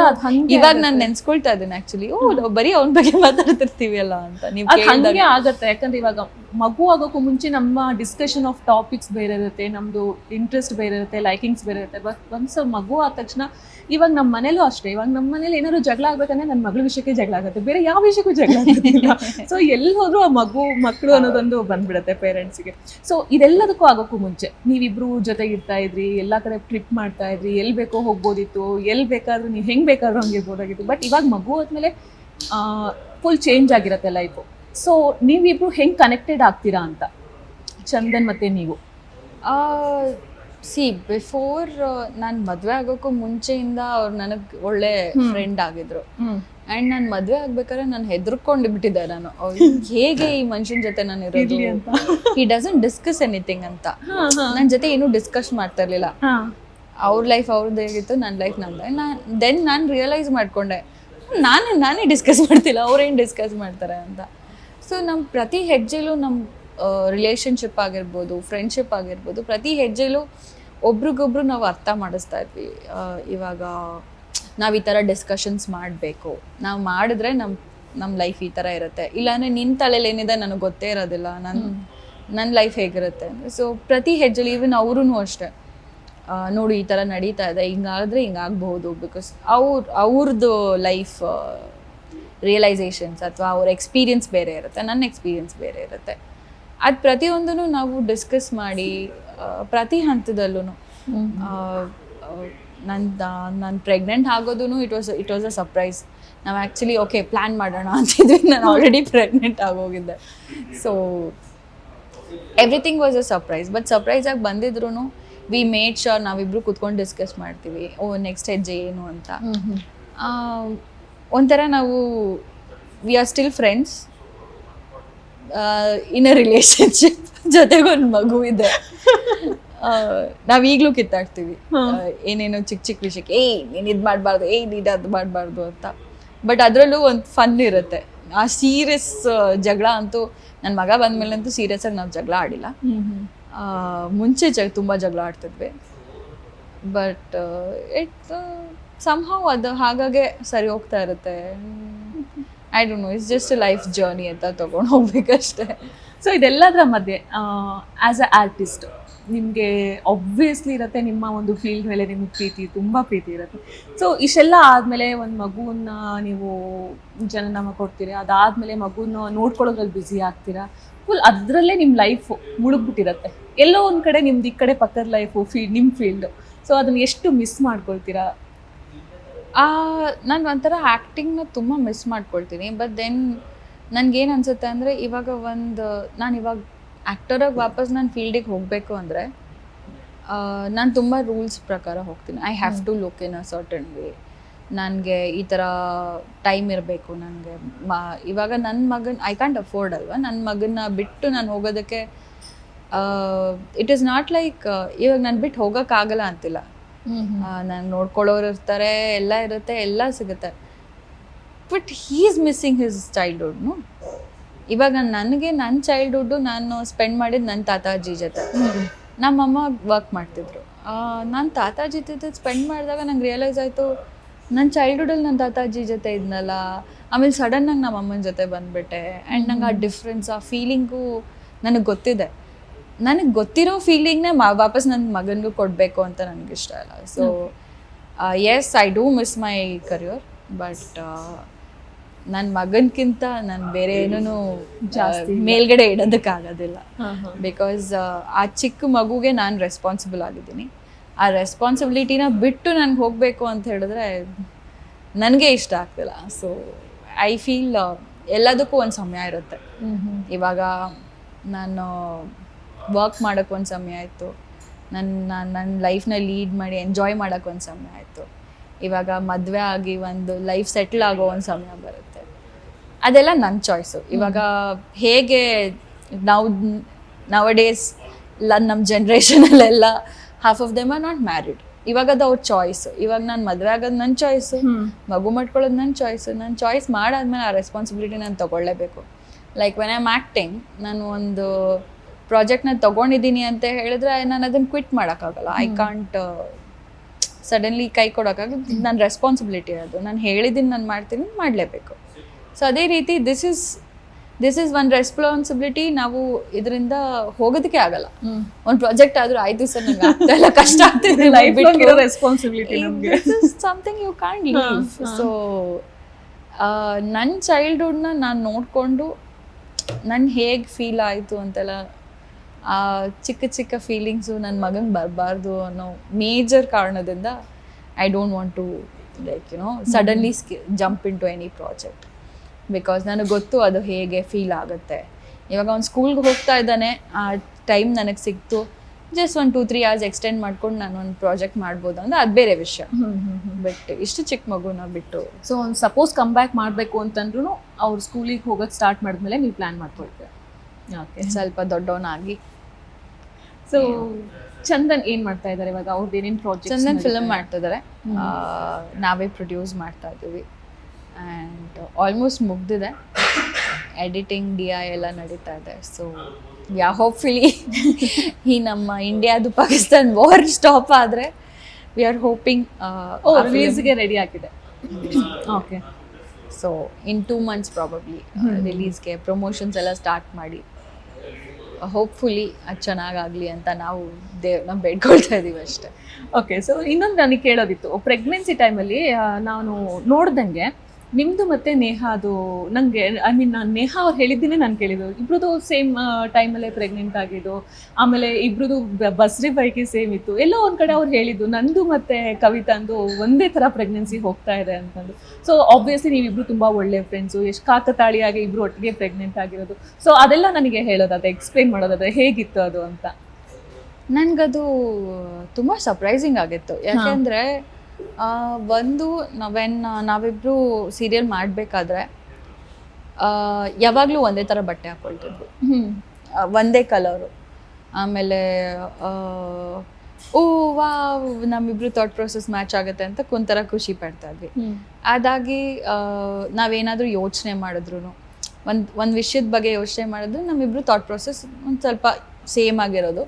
ಇವಾಗ ನಾನು ನೆನ್ಸ್ಕೊಳ್ತಾ ಇದ್ದೀನಿ ಆಕ್ಚುಲಿ, ನಾವು ಬರೀ ಅವನ ಬಗ್ಗೆ ಮಾತಾಡ್ತಿರ್ತೀವಿ ಅಲ್ಲ ಅಂತ. ನೀವು ಹಂಗೆ ಆಗತ್ತೆ, ಯಾಕಂದ್ರೆ ಇವಾಗ ಮಗು ಆಗೋಕ್ಕೂ ಮುಂಚೆ ನಮ್ಮ ಡಿಸ್ಕಷನ್ ಆಫ್ ಟಾಪಿಕ್ಸ್ ಬೇರೆ ಇರುತ್ತೆ, ನಮ್ದು ಇಂಟ್ರೆಸ್ಟ್ ಬೇರೆ ಇರುತ್ತೆ, ಲೈಕಿಂಗ್ಸ್ ಬೇರೆ ಇರುತ್ತೆ. ಬಟ್ ಒಂದ್ಸ ಮಗು ಆದ ತಕ್ಷಣ ಇವಾಗ ನಮ್ಮ ಮನೇಲೂ ಅಷ್ಟೇ, ಇವಾಗ ನಮ್ಮ ಮನೇಲಿ ಏನಾದ್ರು ಜಗಳ ಆಗ್ಬೇಕಂದ್ರೆ ನನ್ನ ಮಗಳ ವಿಷಯಕ್ಕೆ ಜಗಳ ಆಗುತ್ತೆ, ಬೇರೆ ಯಾವ ವಿಷಯಕ್ಕೂ ಜಗಳ ಆಗೋದಿಲ್ಲ. ಸೊ ಎಲ್ಲಿ ಹೋದ್ರೂ ಆ ಮಕ್ಕಳು ಅನ್ನೋದೊಂದು ಬಂದ್ಬಿಡುತ್ತೆ ಪೇರೆಂಟ್ಸ್ಗೆ. ಸೊ ಇದೆಲ್ಲದಕ್ಕೂ ಆಗೋಕ್ಕೂ ಮುಂಚೆ ನೀವಿಬ್ರು ಜೊತೆಗಿರ್ತಾ ಇದ್ರಿ, ಎಲ್ಲ ಕಡೆ ಟ್ರಿಪ್ ಮಾಡ್ತಾ ಇದ್ರಿ, ಎಲ್ಲಿ ಬೇಕೋ ಹೋಗ್ಬೋದಿತ್ತು, ಎಲ್ಲಿ ಬೇಕಾದ್ರೂ ನೀವು ಹೆಂಗೆ ಬೇಕಾದ್ರೂ ಹಂಗಿರ್ಬೋದಾಗಿತ್ತು. ಬಟ್ ಇವಾಗ ಮಗು ಆದ್ಮೇಲೆ ಫುಲ್ ಚೇಂಜ್ ಆಗಿರುತ್ತೆ ಲೈಫು. ಸೊ ನೀವಿಬ್ರು ಹೆಂಗೆ ಕನೆಕ್ಟೆಡ್ ಆಗ್ತೀರಾ ಅಂತ, ಚಂದನ್ ಮತ್ತೆ ನೀವು? ಬಿಫೋರ್ ನಾನು ಮದುವೆ ಆಗೋಕ್ಕೂ ಮುಂಚೆಯಿಂದ ಅವ್ರು ನನಗೆ ಒಳ್ಳೆ ಫ್ರೆಂಡ್ ಆಗಿದ್ರು. ಆ್ಯಂಡ್ ನಾನು ಮದುವೆ ಆಗ್ಬೇಕಾದ್ರೆ ನಾನು ಹೆದರ್ಕೊಂಡು ಬಿಟ್ಟಿದ್ದೆ. ನಾನು ಹೇಗೆ ಈ ಮನುಷ್ಯನ ಜೊತೆ ನಾನು ಇರೋದು, ಹಿ ಡಸಂಟ್ ಡಿಸ್ಕಸ್ ಎನಿಥಿಂಗ್ ಅಂತ. ನನ್ನ ಜೊತೆ ಏನೂ ಡಿಸ್ಕಸ್ ಮಾಡ್ತಾ ಇರಲಿಲ್ಲ. ಅವ್ರ ಲೈಫ್ ಅವ್ರದ್ದು ಹೇಗಿತ್ತು, ನನ್ನ ಲೈಫ್ ನಂದು. ದೆನ್ ನಾನು ರಿಯಲೈಸ್ ಮಾಡಿಕೊಂಡೆ, ನಾನೇ ಡಿಸ್ಕಸ್ ಮಾಡ್ತಿಲ್ಲ, ಅವ್ರೇನು ಡಿಸ್ಕಸ್ ಮಾಡ್ತಾರೆ ಅಂತ. ಸೊ ನಮ್ಮ ಪ್ರತಿ ಹೆಜ್ಜೆಲೂ ನಮ್ಮ ರಿಲೇಷನ್ಶಿಪ್ ಆಗಿರ್ಬೋದು, ಫ್ರೆಂಡ್ಶಿಪ್ ಆಗಿರ್ಬೋದು, ಪ್ರತಿ ಹೆಜ್ಜೆಲೂ ಒಬ್ರಿಗೊಬ್ರು ನಾವು ಅರ್ಥ ಮಾಡಿಸ್ತಾ ಇದ್ವಿ. ಇವಾಗ ನಾವು ಈ ಥರ ಡಿಸ್ಕಷನ್ಸ್ ಮಾಡಬೇಕು, ನಾವು ಮಾಡಿದ್ರೆ ನಮ್ಮ ಲೈಫ್ ಈ ಥರ ಇರುತ್ತೆ, ಇಲ್ಲಾಂದರೆ ನಿನ್ನ ತಲೆಯಲ್ಲಿ ಏನಿದೆ ನನಗೆ ಗೊತ್ತೇ ಇರೋದಿಲ್ಲ, ನನ್ನ ಲೈಫ್ ಹೇಗಿರುತ್ತೆ ಅಂದರೆ. ಸೊ ಪ್ರತಿ ಹೆಜ್ಜೆಲಿ ಈವನ್ ಅವ್ರೂ ಅಷ್ಟೇ, ನೋಡು ಈ ಥರ ನಡೀತಾ ಇದೆ, ಹಿಂಗಾದ್ರೆ ಹಿಂಗಾಗ್ಬಹುದು, ಬಿಕಾಸ್ ಅವ್ರದ್ದು ಲೈಫ್ ರಿಯಲೈಸೇಷನ್ಸ್ ಅಥವಾ ಅವ್ರ ಎಕ್ಸ್ಪೀರಿಯನ್ಸ್ ಬೇರೆ ಇರುತ್ತೆ, ನನ್ನ ಎಕ್ಸ್ಪೀರಿಯನ್ಸ್ ಬೇರೆ ಇರುತ್ತೆ. ಅದು ಪ್ರತಿಯೊಂದೂ ನಾವು ಡಿಸ್ಕಸ್ ಮಾಡಿ ಪ್ರತಿ ಹಂತದಲ್ಲೂ ನಾನು ಪ್ರೆಗ್ನೆಂಟ್ ಆಗೋದೂ ಇಟ್ ವಾಸ್ ಅ ಸರ್ಪ್ರೈಸ್. ನಾವು ಆ್ಯಕ್ಚುಲಿ ಓಕೆ ಪ್ಲ್ಯಾನ್ ಮಾಡೋಣ ಅಂತಿದ್ವಿ, ನಾನು ಆಲ್ರೆಡಿ ಪ್ರೆಗ್ನೆಂಟ್ ಆಗೋಗಿದ್ದೆ. So everything was a surprise. But ಸರ್ಪ್ರೈಸಾಗಿ ಬಂದಿದ್ರು ವಿ ಮೇಡ್ ಶೋರ್ ನಾವಿಬ್ರು ಕೂತ್ಕೊಂಡು ಡಿಸ್ಕಸ್ ಮಾಡ್ತೀವಿ, ನೆಕ್ಸ್ಟ್ ಹೆಜ್ಜೆ ಏನು ಅಂತ. ಒಂಥರ ನಾವು we are still friends in a relationship. ಜೊತೆಗೊಂದು ಮಗು ಇದೆ. ನಾವೀಗಲೂ ಕಿತ್ತಾಡ್ತೀವಿ ಏನೇನೋ ಚಿಕ್ಕ ಚಿಕ್ಕ ವಿಷಯಕ್ಕೆ, ನೀನು ಇದು ಮಾಡಬಾರ್ದು, ನೀನು ಅದು ಮಾಡಬಾರ್ದು ಅಂತ. ಬಟ್ ಅದರಲ್ಲೂ ಒಂದು ಫನ್ ಇರುತ್ತೆ. ಆ ಸೀರಿಯಸ್ ಜಗಳ ಅಂತೂ ನನ್ನ ಮಗ ಬಂದಮೇಲಂತೂ ಸೀರಿಯಸ್ ಆಗಿ ನಾವು ಜಗಳ ಆಡಿಲ್ಲ. ಮುಂಚೆ ತುಂಬ ಜಗಳ ಆಡ್ತಿದ್ವಿ. ಬಟ್ ಇಟ್ ಸಮ್ಹೌ ಅದು ಹಾಗಾಗೆ ಸರಿ ಹೋಗ್ತಾ ಇರುತ್ತೆ. I don't know, it's just a life journey ಅಂತ ತೊಗೊಂಡು ಹೋಗ್ಬೇಕಷ್ಟೆ. ಸೊ ಇದೆಲ್ಲದರ ಮಧ್ಯೆ ಆ್ಯಸ್ ಅ ಆರ್ಟಿಸ್ಟ್ ನಿಮಗೆ ಆಬ್ವಿಯಸ್ಲಿ ಇರುತ್ತೆ, ನಿಮ್ಮ ಒಂದು ಫೀಲ್ಡ್ ಮೇಲೆ ನಿಮಗೆ ತುಂಬ ಪ್ರೀತಿ ಇರುತ್ತೆ. ಸೊ ಇಷ್ಟೆಲ್ಲ ಆದಮೇಲೆ ಒಂದು ಮಗುವನ್ನ ನೀವು ಜನನಾಮ ಕೊಡ್ತೀರಿ, ಅದಾದಮೇಲೆ ಮಗುನ ನೋಡ್ಕೊಳ್ಳೋದ್ರಲ್ಲಿ ಬ್ಯುಸಿ ಆಗ್ತೀರಾ, ಫುಲ್ ಅದರಲ್ಲೇ ನಿಮ್ಮ ಲೈಫು ಮುಳುಗ್ಬಿಟ್ಟಿರತ್ತೆ. ಎಲ್ಲೋ ಒಂದು ಕಡೆ ನಿಮ್ದು ಈ ಕಡೆ ಪಕ್ಕದ ಲೈಫು ನಿಮ್ಮ ಫೀಲ್ಡು. ಸೊ ಅದನ್ನು ಎಷ್ಟು ಮಿಸ್ ಮಾಡ್ಕೊಳ್ತೀರಾ? ನಾನು ಒಂಥರ ಆ್ಯಕ್ಟಿಂಗ್ನ ತುಂಬ ಮಿಸ್ ಮಾಡ್ಕೊಳ್ತೀನಿ. ಬಟ್ ದೆನ್ ನನಗೇನು ಅನಿಸುತ್ತೆ ಅಂದರೆ, ಇವಾಗ ನಾನು ಇವಾಗ ಆ್ಯಕ್ಟರಾಗಿ ವಾಪಸ್ ನಾನು ಫೀಲ್ಡಿಗೆ ಹೋಗಬೇಕು ಅಂದರೆ ನಾನು ತುಂಬ ರೂಲ್ಸ್ ಪ್ರಕಾರ ಹೋಗ್ತೀನಿ. I have to look in a certain way. ನನಗೆ ಈ ಥರ ಟೈಮ್ ಇರಬೇಕು. ನನಗೆ ಇವಾಗ ನನ್ನ ಮಗನ ಐ ಕ್ಯಾಂಟ್ ಅಫೋರ್ಡ್ ಅಲ್ವಾ, ನನ್ನ ಮಗನ್ನ ಬಿಟ್ಟು ನಾನು ಹೋಗೋದಕ್ಕೆ ಇಟ್ ಈಸ್ ನಾಟ್ ಲೈಕ್ ಇವಾಗ ನಾನು ಬಿಟ್ಟು ಹೋಗೋಕ್ಕಾಗಲ್ಲ ಅಂತಿಲ್ಲ. ನಾನು ನೋಡ್ಕೊಳ್ಳೋರು ಇರ್ತಾರೆ, ಎಲ್ಲ ಇರುತ್ತೆ, ಎಲ್ಲ ಸಿಗುತ್ತೆ. But he is missing his ಚೈಲ್ಡ್ಹುಡ್ನು. ಇವಾಗ ನನಗೆ ನನ್ನ ಚೈಲ್ಡ್ಹುಡ್ಡು ನಾನು ಸ್ಪೆಂಡ್ ಮಾಡಿದ್ದು ನನ್ನ ತಾತಾಜಿ ಜೊತೆ. ನಮ್ಮಮ್ಮ ವರ್ಕ್ ಮಾಡ್ತಿದ್ರು. ನಾನು ತಾತಾಜಿ ಜೊತೆ ಸ್ಪೆಂಡ್ ಮಾಡಿದಾಗ ನಂಗೆ ರಿಯಲೈಸ್ ಆಯಿತು, ನನ್ನ ಚೈಲ್ಡ್ಹುಡಲ್ಲಿ ನನ್ನ ತಾತಾಜಿ ಜೊತೆ ಇದ್ನಲ್ಲ, ಆಮೇಲೆ ಸಡನ್ನಾಗಿ ನಮ್ಮ ಅಮ್ಮನ ಜೊತೆ ಬಂದುಬಿಟ್ಟೆ. ಆ್ಯಂಡ್ ನಂಗೆ ಆ ಡಿಫ್ರೆನ್ಸ್, ಆ ಫೀಲಿಂಗು ನನಗೆ ಗೊತ್ತಿದೆ. ನನಗೆ ಗೊತ್ತಿರೋ ಫೀಲಿಂಗ್ನೇ ವಾಪಸ್ ನನ್ನ ಮಗನಿಗೂ ಕೊಡಬೇಕು ಅಂತ ನನಗಿಷ್ಟ ಇಲ್ಲ. So yes, I do miss my career, but ನನ್ನ ಮಗನ್ಕಿಂತ ನಾನು ಬೇರೆ ಏನೂ ಜಾಸ್ತಿ ಮೇಲ್ಗಡೆ ಇಡೋದಕ್ಕಾಗೋದಿಲ್ಲ. ಬಿಕಾಸ್ ಆ ಚಿಕ್ಕ ಮಗುಗೆ ನಾನು ರೆಸ್ಪಾನ್ಸಿಬಲ್ ಆಗಿದ್ದೀನಿ. ಆ ರೆಸ್ಪಾನ್ಸಿಬಿಲಿಟಿನ ಬಿಟ್ಟು ನನಗೆ ಹೋಗಬೇಕು ಅಂತ ಹೇಳಿದ್ರೆ ನನಗೆ ಇಷ್ಟ ಆಗ್ತಿಲ್ಲ. ಸೊ ಐ ಫೀಲ್ ಎಲ್ಲದಕ್ಕೂ ಒಂದು ಸಮಯ ಇರುತ್ತೆ. ಇವಾಗ ನಾನು ವರ್ಕ್ ಮಾಡೋಕ್ಕೆ ಒಂದು ಸಮಯ ಆಯಿತು, ನನ್ನ ಲೈಫ್ನ ಲೀಡ್ ಮಾಡಿ ಎಂಜಾಯ್ ಮಾಡೋಕ್ಕೆ ಒಂದು ಸಮಯ ಆಯಿತು. ಇವಾಗ ಮದುವೆ ಆಗಿ ಒಂದು ಲೈಫ್ ಸೆಟ್ಲ್ ಆಗೋ ಒಂದು ಸಮಯ ಬರುತ್ತೆ. ಅದೆಲ್ಲ ನನ್ನ ಚಾಯ್ಸು. ಇವಾಗ ಹೇಗೆ ನೌ ಡೇಸ್ ನಮ್ಮ ಜನ್ರೇಷನಲ್ಲೆಲ್ಲ half of them are not married. ಇವಾಗ ಅದು ಅವ್ರ ಚಾಯ್ಸು. ಇವಾಗ ನಾನು ಮದುವೆ ಆಗೋದು ನನ್ನ ಚಾಯ್ಸು, ಮಗು ಮಾಡ್ಕೊಳ್ಳೋದು ನನ್ನ ಚಾಯ್ಸು. ನನ್ನ ಚಾಯ್ಸ್ ಮಾಡಾದ್ಮೇಲೆ ಆ ರೆಸ್ಪಾನ್ಸಿಬಿಲಿಟಿ ನಾನು ತೊಗೊಳ್ಳೇಬೇಕು. Like when I am acting, ನಾನು ಒಂದು ಪ್ರಾಜೆಕ್ಟ್ನ ತೊಗೊಂಡಿದ್ದೀನಿ ಅಂತ ಹೇಳಿದ್ರೆ ನಾನು ಅದನ್ನು ಕ್ವಿಟ್ ಮಾಡೋಕ್ಕಾಗಲ್ಲ. ಐ ಕಾಂಟ್ ಸಡನ್ಲಿ ಕೈ ಕೊಡೋಕ್ಕಾಗಲ್ಲ. ನನ್ನ ರೆಸ್ಪಾನ್ಸಿಬಿಲಿಟಿ ಅದು. ನಾನು ಹೇಳಿದ್ದೀನಿ, ನಾನು ಮಾಡ್ತೀನಿ, ಮಾಡಲೇಬೇಕು. ಸೊ ಅದೇ ರೀತಿ ದಿಸ್ ಇಸ್ ಒನ್ ರೆಸ್ಪಾನ್ಸಿಬಿಲಿಟಿ. ನಾವು ಇದರಿಂದ ಹೋಗೋದಕ್ಕೆ ಆಗಲ್ಲ. ಒಂದು ಪ್ರಾಜೆಕ್ಟ್ ಆದ್ರೂ ಆಯ್ತು ಸರ್, ನಂಗೆ ಆಗ್ತಾ ಇಲ್ಲ, ಕಷ್ಟ ಆಗ್ತಿದೆ, responsibility something you can't leave. So ನನ್ನ ಚೈಲ್ಡ್ಹುಡ್ನ ನಾನು ನೋಡಿಕೊಂಡು ನನ್ನ ಹೇಗೆ ಫೀಲ್ ಆಯಿತು ಅಂತೆಲ್ಲ, ಆ ಚಿಕ್ಕ ಚಿಕ್ಕ ಫೀಲಿಂಗ್ಸು ನನ್ನ ಮಗಂಗೆ ಬರಬಾರ್ದು ಅನ್ನೋ ಮೇಜರ್ ಕಾರಣದಿಂದ I don't want to like suddenly jump into any project. Because ನನಗೆ ಗೊತ್ತು ಅದು ಹೇಗೆ ಫೀಲ್ ಆಗುತ್ತೆ. ಇವಾಗ ಅವ್ನು ಸ್ಕೂಲ್ಗೆ ಹೋಗ್ತಾ ಇದ್ದಾನೆ, ಆ ಟೈಮ್ ನನಗೆ ಸಿಕ್ತು, ಜಸ್ಟ್ 1-2-3 hours ಎಕ್ಸ್ಟೆಂಡ್ ಮಾಡ್ಕೊಂಡು ನಾನು ಒಂದು ಪ್ರಾಜೆಕ್ಟ್ ಮಾಡ್ಬೋದು ಅಂದ್ರೆ ಅದು ಬೇರೆ ವಿಷಯ. ಬಟ್ ಇಷ್ಟು ಚಿಕ್ಕ ಮಗುನ ಬಿಟ್ಟು ಸೊ ಸಪೋಸ್ ಕಮ್ ಬ್ಯಾಕ್ ಮಾಡಬೇಕು ಅಂತಂದ್ರೂ ಅವ್ರು ಸ್ಕೂಲಿಗೆ ಹೋಗೋದು ಸ್ಟಾರ್ಟ್ ಮಾಡಿದ್ಮೇಲೆ ನೀವು ಪ್ಲ್ಯಾನ್ ಮಾಡ್ಕೊಳ್ತೀವಿ. ಓಕೆ, ಸ್ವಲ್ಪ ದೊಡ್ಡವನಾಗಿ. ಸೊ ಚಂದನ್ ಏನು ಮಾಡ್ತಾ ಇದ್ದಾರೆ ಇವಾಗ? ಅವ್ರದ್ದು ಏನೇನು ಪ್ರಾಜೆಕ್ಟ್? ಚಂದನ್ ಫಿಲಮ್ ಮಾಡ್ತಾ ಇದ್ದಾರೆ, ನಾವೇ ಪ್ರೊಡ್ಯೂಸ್ ಮಾಡ್ತಾ ಇದ್ದೀವಿ. ಆ್ಯಂಡ್ ಆಲ್ಮೋಸ್ಟ್ ಮುಗ್ದಿದೆ. ಎಡಿಟಿಂಗ್ DI ಎಲ್ಲ ನಡೀತಾ ಇದೆ. ಸೊ ಹೋಪ್ಫುಲಿ ಈ ನಮ್ಮ ಇಂಡಿಯಾದು ಪಾಕಿಸ್ತಾನ್ ವಾರ್ ಸ್ಟಾಪ್ ಆದರೆ ವಿ ಆರ್ ಹೋಪಿಂಗ್ ರಿಲೀಸ್ಗೆ ರೆಡಿ ಆಗಿದೆ. Okay, so in 2 months probably ರಿಲೀಸ್ಗೆ ಪ್ರಮೋಷನ್ಸ್ ಎಲ್ಲ ಸ್ಟಾರ್ಟ್ ಮಾಡಿ ಹೋಪ್ಫುಲಿ ಅದು ಚೆನ್ನಾಗಾಗಲಿ ಅಂತ ನಾವು ದೇವ್ರನ್ನ ಬೇಡ್ಕೊಳ್ತಾ ಇದ್ದೀವಿ ಅಷ್ಟೇ. ಓಕೆ, ಸೊ ಇನ್ನೊಂದು ನನಗೆ ಕೇಳೋದಿತ್ತು. ಪ್ರೆಗ್ನೆನ್ಸಿ ಟೈಮಲ್ಲಿ ನಾನು ನೋಡ್ದಂಗೆ ನಿಮ್ಮದು ಮತ್ತು ನೇಹಾದು, ನನಗೆ ಐ ಮೀನ್ ನಾನು ನೇಹಾ ಅವ್ರು ಹೇಳಿದ್ದೇನೆ ನಾನು ಕೇಳಿದ್ದು, ಇಬ್ರದ್ದು ಸೇಮ್ ಟೈಮಲ್ಲೇ ಪ್ರೆಗ್ನೆಂಟ್ ಆಗಿದ್ದು, ಆಮೇಲೆ ಇಬ್ರದ್ದು ಬಸ್ರಿ ಪೈಕಿ ಸೇಮ್ ಇತ್ತು. ಎಲ್ಲೋ ಒಂದು ಕಡೆ ಅವ್ರು ಹೇಳಿದ್ದು ನಂದು ಮತ್ತು ಕವಿತಾಂದು ಒಂದೇ ಥರ ಪ್ರೆಗ್ನೆನ್ಸಿ ಹೋಗ್ತಾ ಇದೆ ಅಂತಂದು. ಸೊ ಆಬ್ವಿಯಸ್ಲಿ ನೀವಿಬ್ರು ತುಂಬ ಒಳ್ಳೆ ಫ್ರೆಂಡ್ಸು, ಎಷ್ಟು ಕಾಕತಾಳಿಯಾಗಿ ಇಬ್ರು ಒಟ್ಟಿಗೆ ಪ್ರೆಗ್ನೆಂಟ್ ಆಗಿರೋದು. ಸೊ ಅದೆಲ್ಲ ನನಗೆ ಹೇಳೋದಾದ್ರೆ, ಎಕ್ಸ್ಪ್ಲೇನ್ ಮಾಡೋದಾದ್ರೆ ಹೇಗಿತ್ತು ಅದು ಅಂತ. ನನಗದು ತುಂಬ ಸರ್ಪ್ರೈಸಿಂಗ್ ಆಗಿತ್ತು. ಯಾಕೆಂದರೆ ನಾವಿಬ್ರು ಸೀರಿಯಲ್ ಮಾಡಬೇಕಾದ್ರೆ ಯಾವಾಗಲೂ ಒಂದೇ ಥರ ಬಟ್ಟೆ ಹಾಕ್ಕೊಳ್ತಿದ್ವಿ, ಒಂದೇ ಕಲರು. ಆಮೇಲೆ ನಮ್ಮಿಬ್ರು ಥಾಟ್ ಪ್ರೊಸೆಸ್ ಮ್ಯಾಚ್ ಆಗುತ್ತೆ ಅಂತ ಒಂಥರ ಖುಷಿ ಪಡ್ತಾ ಇದ್ವಿ. ಅದಾಗಿ ನಾವೇನಾದರೂ ಯೋಚನೆ ಮಾಡಿದ್ರು, ಒಂದು ವಿಷಯದ ಬಗ್ಗೆ ಯೋಚನೆ ಮಾಡಿದ್ರು, ನಮ್ಮಿಬ್ರು ಥಾಟ್ ಪ್ರೊಸೆಸ್ ಒಂದು ಸ್ವಲ್ಪ ಸೇಮ್ ಆಗಿರೋದು,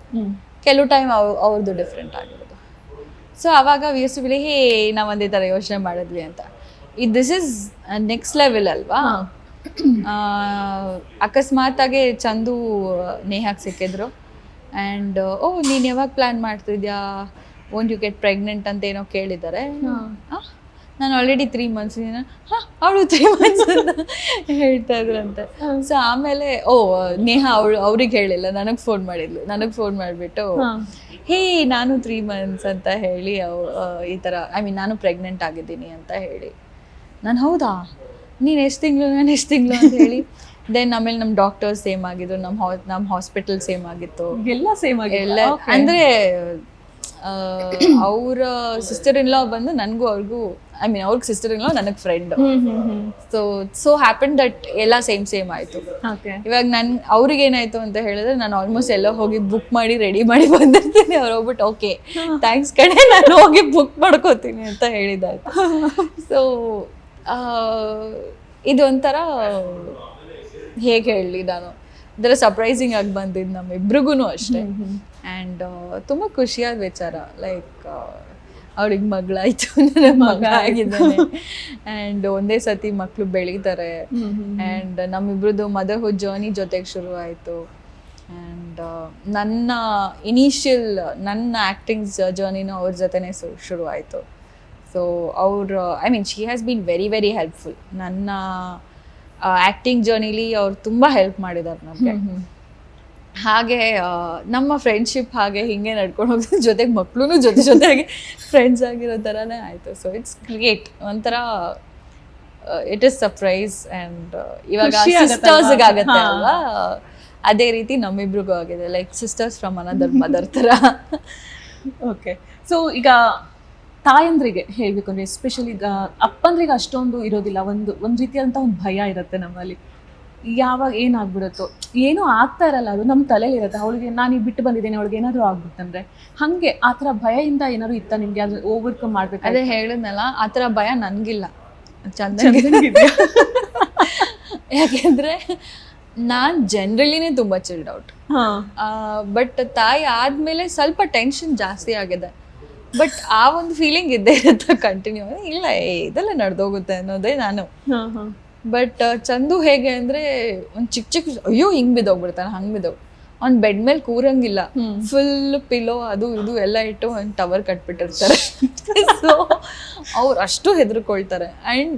ಕೆಲವು ಟೈಮ್ ಅವ್ರದ್ದು ಡಿಫ್ರೆಂಟ್ ಆಗಿರೋದು. ಸೊ ಅವಾಗ ವಿಯಸ್ಬಿಲಿ ನಾವು ಒಂದೇ ಥರ ಯೋಚನೆ ಮಾಡಿದ್ವಿ ಅಂತ. ದಿಸ್ ಇಸ್ ನೆಕ್ಸ್ಟ್ ಲೆವೆಲ್ ಅಲ್ವಾ. ಅಕಸ್ಮಾತಾಗೆ ಚಂದು ನೇಹಾಗೆ ಸಿಕ್ಕಿದ್ರು ಆ್ಯಂಡ್ ನೀನು ಯಾವಾಗ ಪ್ಲ್ಯಾನ್ ಮಾಡ್ತಿದ್ಯಾ, ವೋಂಟ್ ಯು ಗೆಟ್ ಪ್ರೆಗ್ನೆಂಟ್ ಅಂತ ಏನೋ ಕೇಳಿದ್ದಾರೆ. ನಾನು ಆಲ್ರೆಡಿ 3 months ಅವಳು 3 months ಅಂತ ಹೇಳ್ತಾ ಇದ್ರಂತೆ. ಸೊ ಆಮೇಲೆ ನೇಹಾ ಅವ್ರಿಗೆ ಹೇಳಿಲ್ಲ, ನನಗೆ ಫೋನ್ ಮಾಡಿದ್ಲು. ನನಗೆ ಫೋನ್ ಮಾಡಿಬಿಟ್ಟು ನಾನು 3 months ಅಂತ ಹೇಳಿ ಈ ಥರ ನಾನು ಪ್ರೆಗ್ನೆಂಟ್ ಆಗಿದ್ದೀನಿ ಅಂತ ಹೇಳಿ, ನಾನು ಹೌದಾ, ನೀನು ಎಷ್ಟು ತಿಂಗಳು, ನಾನು ಎಷ್ಟು ತಿಂಗಳು ಅಂತ ಹೇಳಿ. ದೆನ್ ಆಮೇಲೆ ನಮ್ಮ ಡಾಕ್ಟರ್ಸ್ ಸೇಮ್ ಆಗಿದ್ರು, ನಮ್ಮ ಹಾಸ್ಪಿಟಲ್ ಸೇಮ್ ಆಗಿತ್ತು, ಎಲ್ಲ ಸೇಮ್ ಆಗಿ ಎಲ್ಲ. ಅಂದರೆ ಅವರ ಸಿಸ್ಟರ್ ಇನ್ ಲಾ ಬಂದು ನನಗೂ ಅವ್ರಿಗೂ ಅವ್ರಿಗೆ ಸಿಸ್ಟರ್ ಇನ್ ಲಾ, ನನಗೆ ಫ್ರೆಂಡ್. ಸೊ ಹ್ಯಾಪನ್ ದಟ್ ಎಲ್ಲ ಸೇಮ್ ಆಯಿತು. ಇವಾಗ ಅವ್ರಿಗೆ ಏನಾಯ್ತು ಅಂತ ಹೇಳಿದ್ರೆ, ನಾನು ಆಲ್ಮೋಸ್ಟ್ ಎಲ್ಲ ಹೋಗಿ ಬುಕ್ ಮಾಡಿ ರೆಡಿ ಮಾಡಿ ಬಂದಿರ್ತೀನಿ. ಅವ್ರು ಹೋಗ್ಬಿಟ್ಟು ಓಕೆ ಥ್ಯಾಂಕ್ಸ್ ಕಡೆ, ನಾನು ಹೋಗಿ ಬುಕ್ ಮಾಡ್ಕೋತೀನಿ ಅಂತ ಹೇಳಿದಾಯ್ತು. ಸೊ ಇದೊಂಥರ ಹೇಗೆ ಹೇಳಲಿ ನಾನು ಇದರ ಸರ್ಪ್ರೈಸಿಂಗ್ ಆಗಿ ಬಂದಿದ್ದು ನಮ್ಮಿಬ್ರಿಗೂ ಅಷ್ಟೇ. ಆ್ಯಂಡ್ ತುಂಬ ಖುಷಿಯಾದ ವಿಚಾರ. ಲೈಕ್ ಅವ್ರಿಗೆ ಮಗಳಾಯ್ತು, ನನ್ನ ಮಗ ಆಗಿದ್ದಾನೆ. ಆ್ಯಂಡ್ ಒಂದೇ ಸತಿ ಮಕ್ಕಳು ಬೆಳೀತಾರೆ. ಆ್ಯಂಡ್ ನಮ್ಮಿಬ್ರದ್ದು ಮದರ್ಹುಡ್ ಜರ್ನಿ ಜೊತೆಗೆ ಶುರು ಆಯಿತು. ಆ್ಯಂಡ್ ನನ್ನ ನನ್ನ ಆ್ಯಕ್ಟಿಂಗ್ ಜರ್ನಿನೂ ಅವ್ರ ಜೊತೆನೇ ಶುರು ಆಯಿತು. ಸೊ ಅವ್ರು she has been very very helpful. ನನ್ನ ಆ್ಯಕ್ಟಿಂಗ್ ಜರ್ನಿಲಿ ಅವ್ರು ತುಂಬ ಹೆಲ್ಪ್ ಮಾಡಿದ್ದಾರೆ ನಮಗೆ. ಹಾಗೆ ನಮ್ಮ ಫ್ರೆಂಡ್ಶಿಪ್ ಹಾಗೆ ಹಿಂಗೆ ನಡ್ಕೊಂಡು ಹೋಗ್ತಾರೆ. ಜೊತೆಗೆ ಮಕ್ಕಳು ಜೊತೆಗೆ ಫ್ರೆಂಡ್ಸ್ ಆಗಿರೋ ಥರನೇ ಆಯಿತು. So it's great. ಒಂಥರ ಇಟ್ ಇಸ್ ಸರ್ಪ್ರೈಸ್. ಆ್ಯಂಡ್ ಇವಾಗ ಸಿಸ್ಟರ್ಸ್ಗೆ ಆಗುತ್ತೆ ಅಲ್ವಾ, ಅದೇ ರೀತಿ ನಮ್ಮಿಬ್ರಿಗೂ ಆಗಿದೆ. Like sisters from another mother ಥರ. ಓಕೆ. ಸೊ ಈಗ ತಾಯಂದ್ರಿಗೆ ಹೇಳ್ಬೇಕು ಅಂದ್ರೆ ಎಸ್ಪೆಷಲಿ ಈಗ ಅಪ್ಪಂದ್ರಿಗೆ ಅಷ್ಟೊಂದು ಇರೋದಿಲ್ಲ. ಒಂದು ರೀತಿಯಾದಂಥ ಒಂದು ಭಯ ಇರುತ್ತೆ ನಮ್ಮಲ್ಲಿ. ಯಾವಾಗ ಏನಾಗ್ಬಿಡುತ್ತೋ, ಏನೂ ಆಗ್ತಾ ಇರಲ್ಲ, ಅದು ನಮ್ಮ ತಲೆಯಲ್ಲಿ ಇರುತ್ತೆ. ಅವಳಿಗೆ ನಾನು ಈಗ ಬಿಟ್ಟು ಬಂದಿದ್ದೇನೆ, ಅವಳಿಗೆ ಏನಾದರೂ ಆಗ್ಬಿಟ್ಟಂದ್ರೆ ಹಾಗೆ ಆ ಥರ ಭಯದಿಂದ ಏನಾದ್ರು ಇತ್ತ ನಿಮಗೆ? ಅದು ಓವರ್ಕಮ್ ಮಾಡ್ಬೇಕು? ಅದೇ ಹೇಳಿದ್ನಲ್ಲ, ಆ ಥರ ಭಯ ನನಗಿಲ್ಲ. ಚಂದ. ಯಾಕೆಂದರೆ ನಾನು ಜನರಲಿನೇ ತುಂಬ ಚಿಲ್ಡ್ ಔಟ್. ಬಟ್ ತಾಯಿ ಆದಮೇಲೆ ಸ್ವಲ್ಪ ಟೆನ್ಷನ್ ಜಾಸ್ತಿ ಆಗಿದೆ. ಬಟ್ ಆ ಒಂದು ಫೀಲಿಂಗ್ ಇದ್ದೇ ಇರುತ್ತೆ ಕಂಟಿನ್ಯೂ. ಇಲ್ಲ ಇದೆಲ್ಲ ನಡೆದೋಗುತ್ತೆ ಅನ್ನೋದೇ ನಾನು. ಬಟ್ ಚಂದು ಹೇಗೆ ಅಂದರೆ ಒಂದು ಚಿಕ್ಕ ಅಯ್ಯೋ ಹಿಂಗೆ ಬಿದ್ದೋಗ್ಬಿಡ್ತಾನೆ, ಹಂಗೆ ಬಿದ್ದೋಗ್ ಅವ್ನು ಬೆಡ್ ಮೇಲೆ ಕೂರಂಗಿಲ್ಲ. ಫುಲ್ ಪಿಲೋ ಅದು ಇದು ಎಲ್ಲ ಇಟ್ಟು ಒಂದು ಟವರ್ ಕಟ್ಬಿಟ್ಟಿರ್ತಾರೆ. ಸೊ ಅವ್ರು ಅಷ್ಟು ಹೆದರ್ಕೊಳ್ತಾರೆ. ಆ್ಯಂಡ್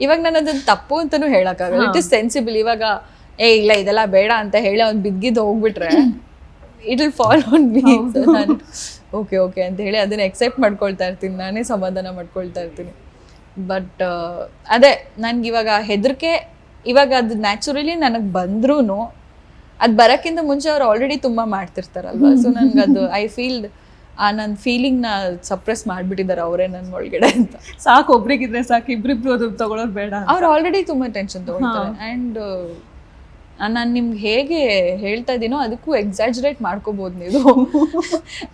ಇವಾಗ ನಾನು ಅದನ್ನು ತಪ್ಪು ಅಂತಲೂ ಹೇಳೋಕ್ಕಾಗಲ್ಲ. It is sensible. ಇವಾಗ ಇಲ್ಲ ಇದೆಲ್ಲ ಬೇಡ ಅಂತ ಹೇಳಿ ಅವ್ನು ಬಿದ್ದಿದ್ದು ಹೋಗ್ಬಿಟ್ರೆ it will fall on me. ನಾನು ಓಕೆ ಅಂತ ಹೇಳಿ ಅದನ್ನು ಎಕ್ಸೆಪ್ಟ್ ಮಾಡ್ಕೊಳ್ತಾ ಇರ್ತೀನಿ, ನಾನೇ ಸಮಾಧಾನ ಮಾಡ್ಕೊಳ್ತಾ ಇರ್ತೀನಿ. ಬಟ್ ಅದೇ ನನಗೆ ಇವಾಗ ಹೆದರಿಕೆ, ಇವಾಗ ಅದು ನ್ಯಾಚುರಲಿ ನನಗೆ ಬಂದ್ರೂ ಅದು ಬರೋಕ್ಕಿಂತ ಮುಂಚೆ ಅವ್ರು ಆಲ್ರೆಡಿ ತುಂಬ ಮಾಡ್ತಿರ್ತಾರಲ್ವ. ಸೊ ನನಗೆ ಅದು ಐ ಫೀಲ್ ನನ್ನ ಫೀಲಿಂಗ್ನ ಸಪ್ರೆಸ್ ಮಾಡಿಬಿಟ್ಟಿದ್ದಾರೆ ಅವರೇ ನನ್ನ ಒಳಗಡೆ ಅಂತ. ಸಾಕು, ಒಬ್ರಿಗಿದ್ರೆ ಸಾಕು, ಇಬ್ರಿಬ್ರು ಅದು ತಗೊಳ್ಳೋದು ಬೇಡ. ಅವ್ರು ಆಲ್ರೆಡಿ ತುಂಬ ಟೆನ್ಷನ್ ತಗೊಳ್ತಾರೆ. ಆ್ಯಂಡ್ ನಾನು ನಿಮ್ಗೆ ಹೇಗೆ ಹೇಳ್ತಾ ಇದ್ದೀನೋ ಅದಕ್ಕೂ ಎಕ್ಸಾಜರೇಟ್ ಮಾಡ್ಕೋಬೋದು ನೀವು.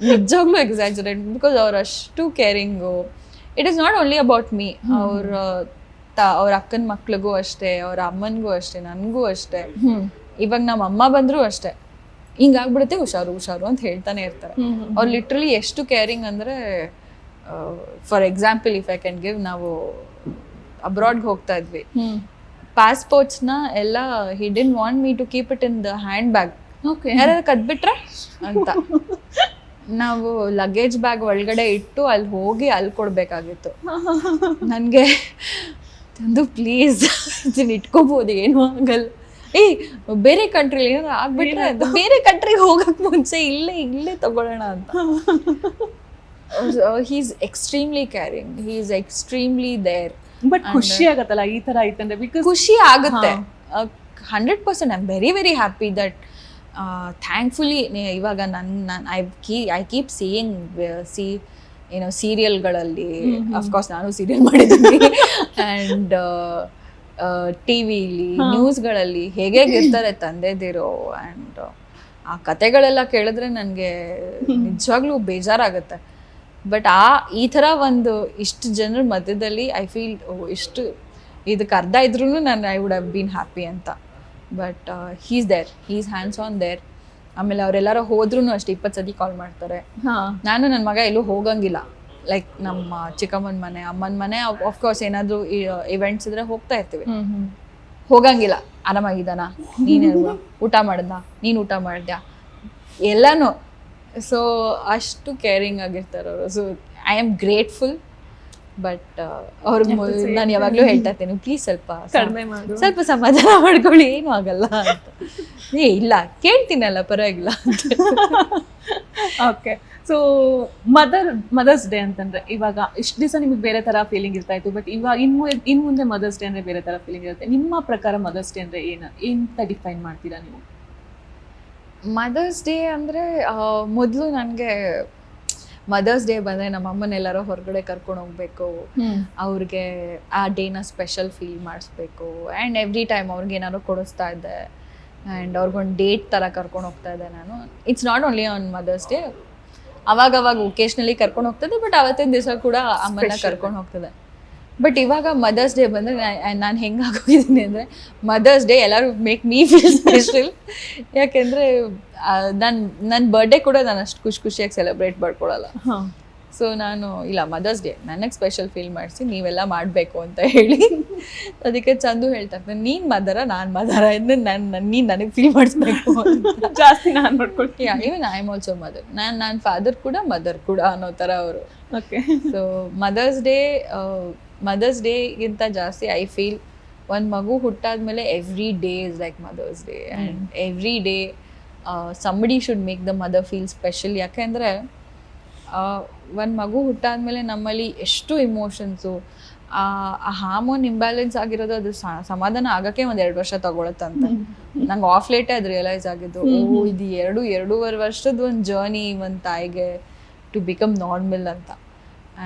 ನಿಜವಾಗ್ಲೂ ಎಕ್ಸಾಜರೇಟ್. ಬಿಕಾಸ್ ಅವ್ರು ಅಷ್ಟು caring. It is not only about me. ಅವ್ರ ಅಕ್ಕನ ಮಕ್ಳಿಗೂ ಅಷ್ಟೇ, ಅವ್ರ ಅಮ್ಮನಿಗೂ ಅಷ್ಟೇ, ನನಗೂ ಅಷ್ಟೇ. ಇವಾಗ ನಮ್ಮ ಅಮ್ಮ ಬಂದರೂ ಅಷ್ಟೇ, ಹಿಂಗಾಗ್ಬಿಡುತ್ತೆ ಹುಷಾರು ಅಂತ ಹೇಳ್ತಾನೆ ಇರ್ತಾರೆ. ಅವ್ರು ಲಿಟ್ರಲಿ ಎಷ್ಟು ಕೇರಿಂಗ್ ಅಂದರೆ, for example if I can give, ನಾವು ಅಬ್ರಾಡ್ಗೆ ಹೋಗ್ತಾ ಇದ್ವಿ. ಪಾಸ್ಪೋರ್ಟ್ಸ್ನ ಎಲ್ಲ he didn't want me to keep it in the handbag. ಯಾರು ಕದ್ಬಿಟ್ರೆ ಅಂತ ನಾವು ಲಗೇಜ್ ಬ್ಯಾಗ್ ಒಳಗಡೆ ಇಟ್ಟು ಅಲ್ಲಿ ಹೋಗಿ ಅಲ್ಲಿ ಕೊಡ್ಬೇಕಾಗಿತ್ತು. ನನಗೆ ಒಂದು ಪ್ಲೀಸ್ ಇದನ್ನ ಇಟ್ಕೋಬೋದು, ಏನೂ ಆಗಲ್ಲ. ಬೇರೆ ಕಂಟ್ರಿಲಿ ಏನಾದ್ರು ಆಗ್ಬಿಟ್ರೆ ಅದು ಬೇರೆ ಕಂಟ್ರಿಗೆ ಹೋಗಕ್ಕೆ ಮುಂಚೆ ಇಲ್ಲೇ ತಗೊಳ್ಳೋಣ ಅಂತ. He is extremely caring, he is extremely there. But ಖುಷಿ ಆಗತ್ತಲ್ಲ ಈ ತರ ಐತಂದ್ರೆ? ಬಿಕಾಸ್ ಖುಷಿ ಆಗುತ್ತೆ 100%. I am very very happy that thankfully ಇವಾಗ ಐ ಕೀಪ್ ಏನೋ ಸೀರಿಯಲ್ಗಳಲ್ಲಿ, ಅಫ್ಕೋರ್ಸ್ ನಾನು ಸೀರಿಯಲ್ ಮಾಡಿದ್ದೀನಿ, ಆ್ಯಂಡ್ ಟಿವಿಲಿ ನ್ಯೂಸ್ಗಳಲ್ಲಿ ಹೇಗಿರ್ತಾರೆ ತಂದೆದಿರೋ. ಆ್ಯಂಡ್ ಆ ಕತೆಗಳೆಲ್ಲ ಕೇಳಿದ್ರೆ ನನಗೆ ನಿಜವಾಗ್ಲೂ ಬೇಜಾರಾಗುತ್ತೆ. ಬಟ್ ಈ ಥರ ಒಂದು ಇಷ್ಟು ಜನರ ಮಧ್ಯದಲ್ಲಿ ಐ ಫೀಲ್ ಇಷ್ಟು ಇದಕ್ಕೆ ಅರ್ಧ ಇದ್ರೂ ನಾನು I would have been happy ಅಂತ. But he's there, he's hands on there. ಆಮೇಲೆ ಅವರೆಲ್ಲರೂ ಹೋದ್ರೂ ಅಷ್ಟೇ 20 ಸತಿ ಕಾಲ್ ಮಾಡ್ತಾರೆ. ನಾನು ನನ್ನ ಮಗ ಎಲ್ಲೂ ಹೋಗಂಗಿಲ್ಲ. ಲೈಕ್ ನಮ್ಮ ಚಿಕ್ಕಮ್ಮನ ಮನೆ, ಅಮ್ಮನ ಮನೆ, ಆಫ್ಕೋರ್ಸ್ ಏನಾದರೂ ಇವೆಂಟ್ಸ್ ಇದ್ರೆ ಹೋಗ್ತಾ ಇರ್ತೀವಿ. ಹೋಗಂಗಿಲ್ಲ. ಆರಾಮಾಗಿದ್ದಾನ, ನೀನು ಊಟ ಮಾಡಿದ್ನಾ, ನೀನು ಊಟ ಮಾಡಿದ್ಯಾ, ಎಲ್ಲನೂ. ಸೊ ಅಷ್ಟು ಕೇರಿಂಗ್ ಆಗಿರ್ತಾರೆ ಅವರು. So I am grateful. But ಅವ್ರಿಗೆ ನಾನು ಯಾವಾಗಲೂ ಹೇಳ್ತಾ ಇರ್ತೀನಿ, ಪ್ಲೀಸ್ ಸ್ವಲ್ಪ ಸಮಾಧಾನ ಮಾಡ್ಕೊಳ್ಳಿ, ಏನೂ ಆಗಲ್ಲ ಅಂತ. ಇಲ್ಲ ಕೇಳ್ತೀನಲ್ಲ, ಪರವಾಗಿಲ್ಲ ಅಂತ. ಓಕೆ. ಸೊ ಮದರ್ಸ್ ಡೇ ಅಂತಂದ್ರೆ ಇವಾಗ ಇಷ್ಟು ದಿವಸ ನಿಮಗೆ ಬೇರೆ ತರ ಫೀಲಿಂಗ್ ಇರ್ತಾ ಇತ್ತು. ಬಟ್ ಇವಾಗ ಇನ್ ಮುಂದೆ ಮದರ್ಸ್ ಡೇ ಅಂದ್ರೆ ಬೇರೆ ತರ ಫೀಲಿಂಗ್ ಇರುತ್ತೆ. ನಿಮ್ಮ ಪ್ರಕಾರ ಮದರ್ಸ್ ಡೇ ಅಂದ್ರೆ ಏನಂತ ಡಿಫೈನ್ ಮಾಡ್ತೀರಾ ನೀವು? ಮದರ್ಸ್ ಡೇ ಅಂದರೆ ಮೊದಲು ನನಗೆ ಮದರ್ಸ್ ಡೇ ಬಂದರೆ ನಮ್ಮ ಅಮ್ಮನೆಲ್ಲರೂ ಹೊರಗಡೆ ಕರ್ಕೊಂಡು ಹೋಗ್ಬೇಕು, ಅವ್ರಿಗೆ ಆ ಡೇನ ಸ್ಪೆಷಲ್ ಫೀಲ್ ಮಾಡಿಸ್ಬೇಕು. ಆ್ಯಂಡ್ ಎವ್ರಿ ಟೈಮ್ ಅವ್ರಿಗೆ ಏನಾದ್ರು ಕೊಡಿಸ್ತಾ ಇದ್ದೆ. ಆ್ಯಂಡ್ ಅವ್ರಿಗೊಂದು ಡೇಟ್ ಥರ ಕರ್ಕೊಂಡು ಹೋಗ್ತಾ ಇದ್ದೆ ನಾನು. It's not only on Mother's Day, ಅವಾಗವಾಗ ಒಕೇಶ್ನಲಿ ಕರ್ಕೊಂಡು ಹೋಗ್ತದೆ. ಬಟ್ ಅವತ್ತಿನ ದಿವಸ ಕೂಡ ಅಮ್ಮನ ಕರ್ಕೊಂಡು ಹೋಗ್ತದೆ. ಬಟ್ ಇವಾಗ ಮದರ್ಸ್ ಡೇ ಬಂದರೆ ನಾನು ಹೆಂಗಾಗೋಗಿದ್ದೀನಿ ಅಂದರೆ ಮದರ್ಸ್ ಡೇ ಎಲ್ಲರೂ ಮೇಕ್ ಮೀ ಫೀಲ್ ಸ್ಪೆಷಲ್. ಯಾಕೆಂದರೆ ನನ್ನ ಬರ್ಡೇ ಕೂಡ ನಾನು ಅಷ್ಟು ಖುಷಿಯಾಗಿ ಸೆಲೆಬ್ರೇಟ್ ಮಾಡ್ಕೊಳಲ್ಲ. ಸೊ ನಾನು ಇಲ್ಲ ಮದರ್ಸ್ ಡೇ ನನಗೆ ಸ್ಪೆಷಲ್ ಫೀಲ್ ಮಾಡಿಸಿ ನೀವೆಲ್ಲ ಮಾಡಬೇಕು ಅಂತ ಹೇಳಿ ಅದಕ್ಕೆ ಚಂದು ಹೇಳ್ತಾ ಇರ್ತಾನೆ, ನೀನು ಮದರ ನಾನು ಮದರ ಅಂದರೆ ನೀನು ನನಗೆ ಫೀಲ್ ಮಾಡಿಸ್ಬೇಕು ಜಾಸ್ತಿ ನಾನು ನೋಡ್ಕೊಳ್ತೀನಿ. Even I am also mother. ನನ್ನ ಫಾದರ್ ಕೂಡ ಮದರ್ ಕೂಡ ಅನ್ನೋ ಥರ ಅವರು. ಓಕೆ. ಸೊ ಮದರ್ಸ್ ಡೇಗಿಂತ ಜಾಸ್ತಿ ಐ ಫೀಲ್ ಒಂದು ಮಗು ಹುಟ್ಟಾದ್ಮೇಲೆ every day is like mother's day and every day somebody should make the mother feel special. ಯಾಕೆಂದರೆ ಒಂದು ಮಗು ಹುಟ್ಟಾದ್ಮೇಲೆ ನಮ್ಮಲ್ಲಿ ಎಷ್ಟು ಇಮೋಷನ್ಸು, ಆ ಹಾರ್ಮೋನ್ ಇಂಬ್ಯಾಲೆನ್ಸ್ ಆಗಿರೋದು ಅದು ಸಮಾಧಾನ ಆಗೋಕ್ಕೆ 1-2 ವರ್ಷ ತಗೊಳತ್ತಂತ. ನಂಗೆ ಆಫ್ ಲೇಟೇ ಅದು ರಿಯಲೈಸ್ ಆಗಿದ್ದು. ಇದು 2-2.5 ವರ್ಷದ ಒಂದು ಜರ್ನಿ ಒಂದು ತಾಯಿಗೆ ಟು ಬಿಕಮ್ ನಾರ್ಮಲ್ ಅಂತ.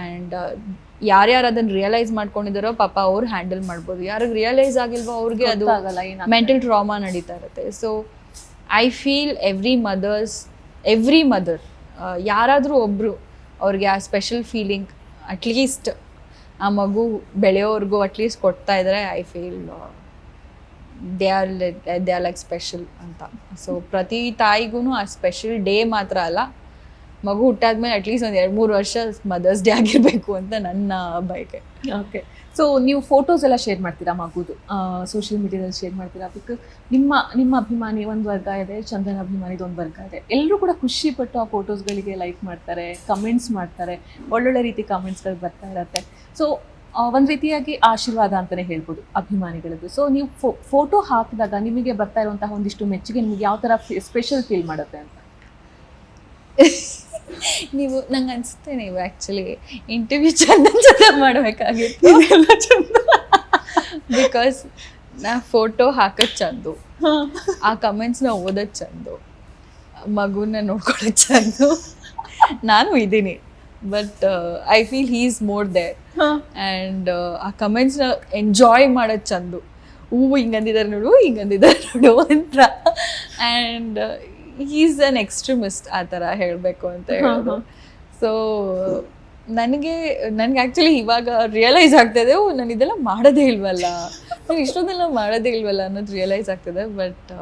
ಆ್ಯಂಡ್ ಯಾರ್ಯಾರು ಅದನ್ನು ರಿಯಲೈಸ್ ಮಾಡ್ಕೊಂಡಿದ್ದಾರೋ ಪಾಪ ಅವ್ರು ಹ್ಯಾಂಡಲ್ ಮಾಡ್ಬೋದು, ಯಾರಿಗೆ ರಿಯಲೈಸ್ ಆಗಿಲ್ವೋ ಅವ್ರಿಗೆ ಅದು ಮೆಂಟಲ್ ಟ್ರಾಮಾ ನಡೀತಾ ಇರುತ್ತೆ. So I feel every mother ಯಾರಾದರೂ ಒಬ್ಬರು ಅವ್ರಿಗೆ ಆ ಸ್ಪೆಷಲ್ ಫೀಲಿಂಗ್ ಅಟ್ಲೀಸ್ಟ್ ಆ ಮಗು ಬೆಳೆಯೋರ್ಗೂ ಅಟ್ಲೀಸ್ಟ್ ಕೊಡ್ತಾ ಇದ್ದಾರೆ. I feel they are like special ಅಂತ. ಸೊ ಪ್ರತಿ ತಾಯಿಗೂ ಆ ಸ್ಪೆಷಲ್ ಡೇ ಮಾತ್ರ ಅಲ್ಲ, ಮಗು ಹುಟ್ಟಾದ್ಮೇಲೆ ಅಟ್ಲೀಸ್ಟ್ ಒಂದು 2-3 ವರ್ಷ ಮದರ್ಸ್ ಡೇ ಆಗಿರಬೇಕು ಅಂತ ನನ್ನ ಬಯಕೆ. ಓಕೆ. ಸೊ ನೀವು ಫೋಟೋಸ್ ಎಲ್ಲ ಶೇರ್ ಮಾಡ್ತೀರಾ ಮಗುದು ಸೋಷಿಯಲ್ ಮೀಡಿಯಾದಲ್ಲಿ ಶೇರ್ ಮಾಡ್ತೀರಾ? ಬಿಕಾಸ್ ನಿಮ್ಮ ಅಭಿಮಾನಿ ಒಂದು ವರ್ಗ ಇದೆ, ಚಂದನ್ ಅಭಿಮಾನಿದು ಒಂದು ವರ್ಗ ಇದೆ. ಎಲ್ಲರೂ ಕೂಡ ಖುಷಿ ಪಟ್ಟು ಆ ಫೋಟೋಸ್ಗಳಿಗೆ ಲೈಕ್ ಮಾಡ್ತಾರೆ, ಕಮೆಂಟ್ಸ್ ಮಾಡ್ತಾರೆ, ಒಳ್ಳೊಳ್ಳೆ ರೀತಿ ಕಮೆಂಟ್ಸ್ಗಳು ಬರ್ತಾ ಇರುತ್ತೆ. ಸೊ ಒಂದು ರೀತಿಯಾಗಿ ಆಶೀರ್ವಾದ ಅಂತಲೇ ಹೇಳ್ಬೋದು ಅಭಿಮಾನಿಗಳದ್ದು. ಸೊ ನೀವು ಫೋಟೋ ಹಾಕಿದಾಗ ನಿಮಗೆ ಬರ್ತಾ ಇರುವಂತಹ ಒಂದಿಷ್ಟು ಮೆಚ್ಚುಗೆ ನಿಮಗೆ ಯಾವ ಥರ ಸ್ಪೆಷಲ್ ಫೀಲ್ ಮಾಡುತ್ತೆ ಅಂತ? ನೀವು ನಂಗೆ ಅನಿಸುತ್ತೆ ನೀವು ಆ್ಯಕ್ಚುಲಿ ಇಂಟರ್ವ್ಯೂ ಚಂದ ಮಾಡಬೇಕಾಗಿತ್ತು. ಬಿಕಾಸ್ ನಾ ಫೋಟೋ ಹಾಕೋದು ಚಂದು, ಆ ಕಮೆಂಟ್ಸ್ನ ಓದೋದು ಚಂದು, ಮಗುನ ನೋಡ್ಕೊಳ್ಳೋದು ಚಂದು. ನಾನು ಇದ್ದೀನಿ, but I feel he is more there. And ಆ ಕಮೆಂಟ್ಸ್ನ ಎಂಜಾಯ್ ಮಾಡೋದು ಚಂದು. ಹಿಂಗಂದಿದ್ದಾರೆ ನೋಡು ಅಂತ. ಆ್ಯಂಡ್ ಈಸ್ ಅನ್ ಎಕ್ಸ್ಟ್ರೀಮಿಸ್ಟ್ ಆ ಥರ ಹೇಳಬೇಕು ಅಂತ ಹೇಳೋದು. ಸೊ ನನಗೆ ಆ್ಯಕ್ಚುಲಿ ಇವಾಗ ರಿಯಲೈಸ್ ಆಗ್ತದೆ, ನಾನು ಇದೆಲ್ಲ ಮಾಡೋದೇ ಇಲ್ವಲ್ಲ, ನಾನು ಇಷ್ಟೊಂದೆಲ್ಲ ಮಾಡೋದೇ ಇಲ್ವಲ್ಲ ಅನ್ನೋದು ರಿಯಲೈಸ್ ಆಗ್ತದೆ. But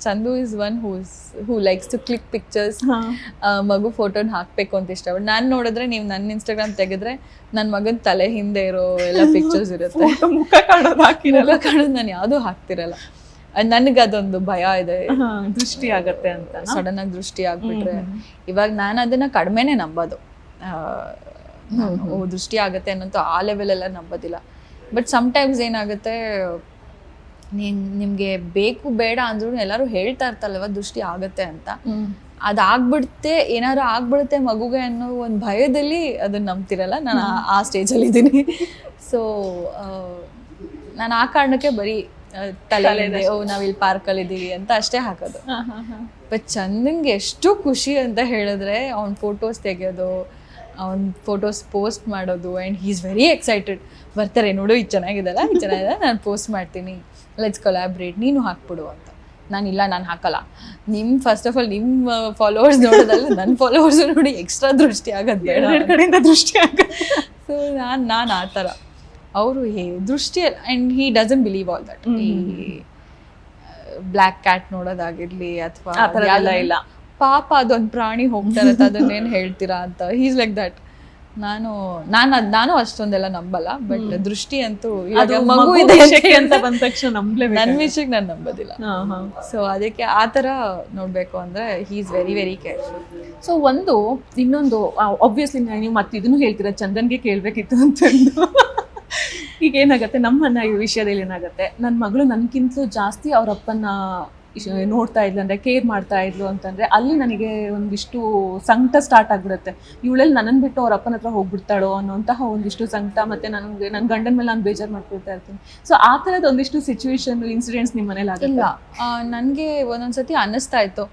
Chandu is one who likes to click pictures. ಮಗು ಫೋಟೋನ ಹಾಕಬೇಕು ಅಂತ ಇಷ್ಟಪಟ್ಟು. ನಾನು ನೋಡಿದ್ರೆ ನೀವು ನನ್ನ ಇನ್ಸ್ಟಾಗ್ರಾಮ್ ತೆಗೆದ್ರೆ ನನ್ನ ಮಗನ ತಲೆ ಹಿಂದೆ ಇರೋ ಎಲ್ಲ ಪಿಕ್ಚರ್ಸ್ ಇರುತ್ತೆ, ಮುಖ ಕಾಣೋದು ನಾನು ಯಾವುದೂ ಹಾಕ್ತಿರಲ್ಲ. ನನಗೆ ಅದೊಂದು ಭಯ ಇದೆ, ದೃಷ್ಟಿ ಆಗತ್ತೆ ಅಂತ, ಸಡನ್ ಆಗಿ ದೃಷ್ಟಿ ಆಗ್ಬಿಟ್ರೆ. ಇವಾಗ ನಾನು ಅದನ್ನ ಕಡಿಮೆನೆ ನಂಬೋದು, ದೃಷ್ಟಿ ಆಗತ್ತೆ ಅನ್ನೋಂಥ ಆ ಲೆವೆಲೆಲ್ಲ ನಂಬೋದಿಲ್ಲ. ಬಟ್ ಸಮ್ಟೈಮ್ಸ್ ಏನಾಗುತ್ತೆ, ನಿಮಗೆ ಬೇಕು ಬೇಡ ಅಂದ್ರೂ ಎಲ್ಲರೂ ಹೇಳ್ತಾ ಇರ್ತಾರಲ್ವ ದೃಷ್ಟಿ ಆಗತ್ತೆ ಅಂತ. ಅದಾಗ್ಬಿಡುತ್ತೆ, ಏನಾದ್ರು ಆಗ್ಬಿಡುತ್ತೆ ಮಗುಗೆ ಅನ್ನೋ ಒಂದು ಭಯದಲ್ಲಿ ಅದನ್ನ ನಂಬ್ತಿರಲ್ಲ. ನಾನು ಆ ಸ್ಟೇಜಲ್ಲಿ ಇದ್ದೀನಿ. ಸೊ ನಾನು ಆ ಕಾರಣಕ್ಕೆ ಬರೀ ತಲೆ ನಾವಿಲ್ಲಿ ಪಾರ್ಕಲ್ಲಿ ಇದ್ದೀವಿ ಅಂತ ಅಷ್ಟೇ ಹಾಕೋದು. ಬಟ್ ಚಂದನ್ಗೆ ಎಷ್ಟು ಖುಷಿ ಅಂತ ಹೇಳಿದ್ರೆ ಅವ್ನ ಫೋಟೋಸ್ ತೆಗೆಯೋದು, ಅವ್ನ ಫೋಟೋಸ್ ಪೋಸ್ಟ್ ಮಾಡೋದು. And he is very excited. ಬರ್ತಾರೆ ನೋಡು ಇದು ಚೆನ್ನಾಗಿದೆಲ್ಲ, ಇದು ಚೆನ್ನಾಗಿದೆ, ನಾನು ಪೋಸ್ಟ್ ಮಾಡ್ತೀನಿ, ಲೆಟ್ಸ್ ಕೊಲಾಬ್ರೇಟ್, ನೀನು ಹಾಕ್ಬಿಡು ಅಂತ. ನಾನು ಹಾಕಲ್ಲ. ಫಸ್ಟ್ ಆಫ್ ಆಲ್ ನಿಮ್ಮ ಫಾಲೋವರ್ಸ್ ನೋಡೋದಲ್ಲ, ನನ್ನ ಫಾಲೋವರ್ಸು ನೋಡಿ ಎಕ್ಸ್ಟ್ರಾ ದೃಷ್ಟಿ ಆಗೋದು ಬೇಡ, ಕಡೆಯಿಂದ ದೃಷ್ಟಿ ಆಗೋದು. ಸೊ ನಾನು ಆ ಥರ. ಅವರು ದೃಷ್ಟಿ and he doesn't believe all that. ಈ ಬ್ಲ್ಯಾಕ್ ಕ್ಯಾಟ್ ನೋಡೋದಾಗಿರ್ಲಿ ಅಥವಾ ಇಲ್ಲ, ಪಾಪ ಅದೊಂದು ಪ್ರಾಣಿ ಹೋಗ್ತಾ ಇರತ್ತೆ, ಅದನ್ನೇನು ಹೇಳ್ತೀರಾ ಅಂತ. He's like that. ನಾನು ಅಷ್ಟೊಂದೆಲ್ಲ ನಂಬಲ್ಲ. ಬಟ್ ದೃಷ್ಟಿ ಅಂತೂ ಮಗು ಇದೆ ಅಂತ ಬಂದ ತಕ್ಷಣ ನಂಬಲೇಬೇಕು. ನನ್ನ ವಿಷಯಕ್ಕೆ ನಾನು ನಂಬೋದಿಲ್ಲ. ಸೊ ಅದಕ್ಕೆ ಆ ಥರ ನೋಡಬೇಕು ಅಂದರೆ ಹೀ is very very careful. So ಇನ್ನೊಂದು ಆಬ್ವಿಯಸ್ಲಿ ನೀವು ಮತ್ತೆ ಇದನ್ನು ಹೇಳ್ತೀರಾ, ಚಂದನ್ಗೆ ಕೇಳಬೇಕಿತ್ತು ಅಂತಂದು. ಈಗ ಏನಾಗುತ್ತೆ ನಮ್ಮನ್ನ ಈ ವಿಷಯದಲ್ಲಿ ಏನಾಗುತ್ತೆ, ನನ್ನ ಮಗಳು ನನ್ಗಿಂತಲೂ ಜಾಸ್ತಿ ಅವ್ರ ಅಪ್ಪನ ನೋಡ್ತಾ ಇದ್ಲು ಅಂದರೆ ಕೇರ್ ಮಾಡ್ತಾ ಇದ್ಲು ಅಂತಂದರೆ ಅಲ್ಲಿ ನನಗೆ ಒಂದಿಷ್ಟು ಸಂಕಟ ಸ್ಟಾರ್ಟ್ ಆಗಿಬಿಡುತ್ತೆ. ಇವಳಲ್ಲಿ ನನ್ನನ್ನು ಬಿಟ್ಟು ಅವ್ರ ಅಪ್ಪನ ಹತ್ರ ಹೋಗ್ಬಿಡ್ತಾಳೋ ಅನ್ನೋಂತಹ ಒಂದಿಷ್ಟು ಸಂಕಟ. ಮತ್ತು ನನ್ನ ಗಂಡನ ಮೇಲೆ ನಾನು ಬೇಜಾರು ಮಾಡ್ಕೊಳ್ತಾ ಇರ್ತೀನಿ. ಸೊ ಆ ಥರದ ಒಂದಿಷ್ಟು ಸಿಚುವೇಶನ್ ಇನ್ಸಿಡೆಂಟ್ಸ್ ನಿಮ್ಮ ಮನೇಲಿ ಆಗಿಲ್ಲ? ನನಗೆ ಒಂದೊಂದ್ಸತಿ ಅನ್ನಿಸ್ತಾ ಇತ್ತು,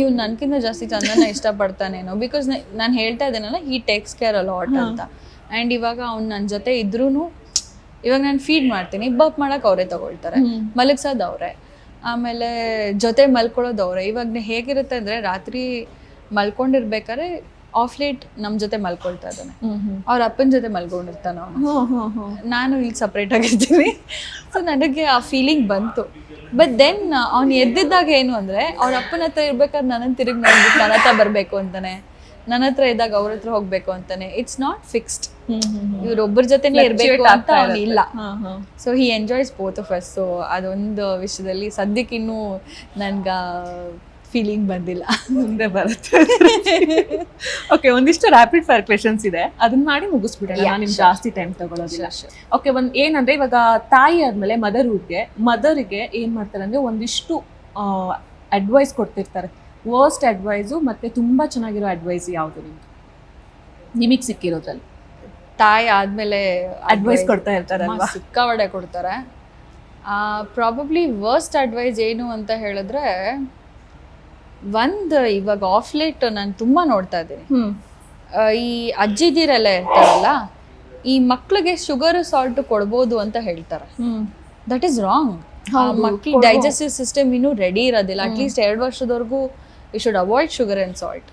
ಇವ್ನು ನನಗಿಂತ ಜಾಸ್ತಿ ಚಂದನ ಇಷ್ಟಪಡ್ತಾನೇನೋ. ಬಿಕಾಸ್ ನಾನು ಹೇಳ್ತಾ ಇದ್ದೇನಲ್ಲ, ಹೀ ಟೇಕ್ಸ್ ಕೇರ್ ಅ ಲಾಟ್ ಅಂತ. ಆ್ಯಂಡ್ ಇವಾಗ ಅವ್ನು ನನ್ನ ಜೊತೆ ಇದ್ರೂ, ಇವಾಗ ನಾನು ಫೀಡ್ ಮಾಡ್ತೀನಿ, ಬರ್ಪ್ ಮಾಡೋಕೆ ಅವರೇ ತಗೊಳ್ತಾರೆ, ಮಲಗ್ಸೋದು ಅವರೇ, ಆಮೇಲೆ ಜೊತೆ ಮಲ್ಕೊಳ್ಳೋದು ಅವರೇ. ಇವಾಗ ಹೇಗಿರುತ್ತೆ ಅಂದರೆ ರಾತ್ರಿ ಮಲ್ಕೊಂಡಿರ್ಬೇಕಾದ್ರೆ ಆಫ್ ಲೇಟ್ ನಮ್ಮ ಜೊತೆ ಮಲ್ಕೊಳ್ತಾ ಇದ್ದಾನೆ, ಅವ್ರ ಅಪ್ಪನ ಜೊತೆ ಮಲ್ಕೊಂಡಿರ್ತಾನೆ ಅವನು, ನಾನು ಇಲ್ಲಿ ಸಪ್ರೇಟ್ ಆಗಿರ್ತೀನಿ. ಸೊ ನನಗೆ ಆ ಫೀಲಿಂಗ್ ಬಂತು. ಬಟ್ ದೆನ್ ಅವ್ನು ಎದ್ದಿದ್ದಾಗ ಏನು ಅಂದರೆ ಅವ್ರ ಅಪ್ಪನ ಹತ್ರ ಇರ್ಬೇಕಾದ್ರೆ ನನ್ನನ್ನು ತಿರುಗಿ ನೋಡ್ಬಿಟ್ಟು ನನ್ನ ಹತ್ರ ಬರಬೇಕು ಅಂತಾನೆ, ನನ್ನ ಹತ್ರ ಇದ್ದಾಗ ಅವ್ರ ಹತ್ರ ಹೋಗ್ಬೇಕು ಅಂತಾನೆ. ಇಟ್ಸ್ ನಾಟ್ ಫಿಕ್ಸ್ಡ್, ಇವ್ರೊಬ್ಬರ ಜೊತೆನೇ ಇರಬೇಕು ಅಂತ ಅವ್ನು ಇಲ್ಲ. So he enjoys both of us. So ಅದೊಂದು ವಿಷಯದಲ್ಲಿ ಸದ್ಯಕ್ಕೆ ಇನ್ನೂ ನನ್ಗೆ ಫೀಲಿಂಗ್ ಬಂದಿಲ್ಲ, ಮುಂದೆ ಬರುತ್ತೆ. ಓಕೆ, ಒಂದಿಷ್ಟು ರ್ಯಾಪಿಡ್ ಫೈರ್ ಕ್ವೆಶನ್ಸ್ ಇದೆ, ಅದನ್ನ ಮಾಡಿ ಮುಗಿಸ್ಬಿಡೋಣ, ನಿಮ್ಗೆ ಜಾಸ್ತಿ ಟೈಮ್ ತಗೊಳ್ಳೋದಿಲ್ಲ. ಓಕೆ, ಒಂದ್ ಏನಂದ್ರೆ ಇವಾಗ ತಾಯಿ ಆದ್ಮೇಲೆ ಮದರಿಗೆ ಏನ್ ಮಾಡ್ತಾರೆ ಅಂದ್ರೆ ಒಂದಿಷ್ಟು ಅಡ್ವೈಸ್ ಕೊಡ್ತಿರ್ತಾರೆ. ವರ್ಸ್ಟ್ ಅಡ್ವೈಸು ಮತ್ತೆ ತುಂಬಾ ಚೆನ್ನಾಗಿರೋ ಅಡ್ವೈಸ್ ಯಾವುದು ನಿಮಗೆ ಸಿಕ್ಕಿರೋದ್ರಲ್ಲಿ? ತಾಯಿ ಆದ್ಮೇಲೆ ಅಡ್ವೈಸ್ ಕೊಡ್ತಾ ಇರ್ತಾರಲ್ವಾ? ಸಿಕ್ಕಾವಡೆ ಕೊಡ್ತಾರೆ. ಪ್ರಾಬಬ್ಲಿ ವರ್ಸ್ಟ್ ಅಡ್ವೈಸ್ ಏನು ಅಂತ ಹೇಳಿದ್ರೆ, ಇವಾಗ ಆಫ್ ಲೇಟ್ ನಾನು ತುಂಬಾ ನೋಡ್ತಾ ಇದ್ದೀನಿ, ಈ ಅಜ್ಜಿದಿರೆಲ್ಲ ಇರ್ತಾರಲ್ಲ, ಈ ಮಕ್ಳಿಗೆ ಶುಗರ್ ಸಾಲ್ಟ್ ಕೊಡ್ಬೋದು ಅಂತ ಹೇಳ್ತಾರೆ. That is wrong. ಮಕ್ಳಿಗೆ ಡೈಜೆಸ್ಟಿವ್ ಸಿಸ್ಟಮ್ ಇನ್ನೂ ರೆಡಿ ಇರೋದಿಲ್ಲ. ಅಟ್ಲೀಸ್ಟ್ 2 ವರ್ಷದವರೆಗೂ you should avoid sugar and salt.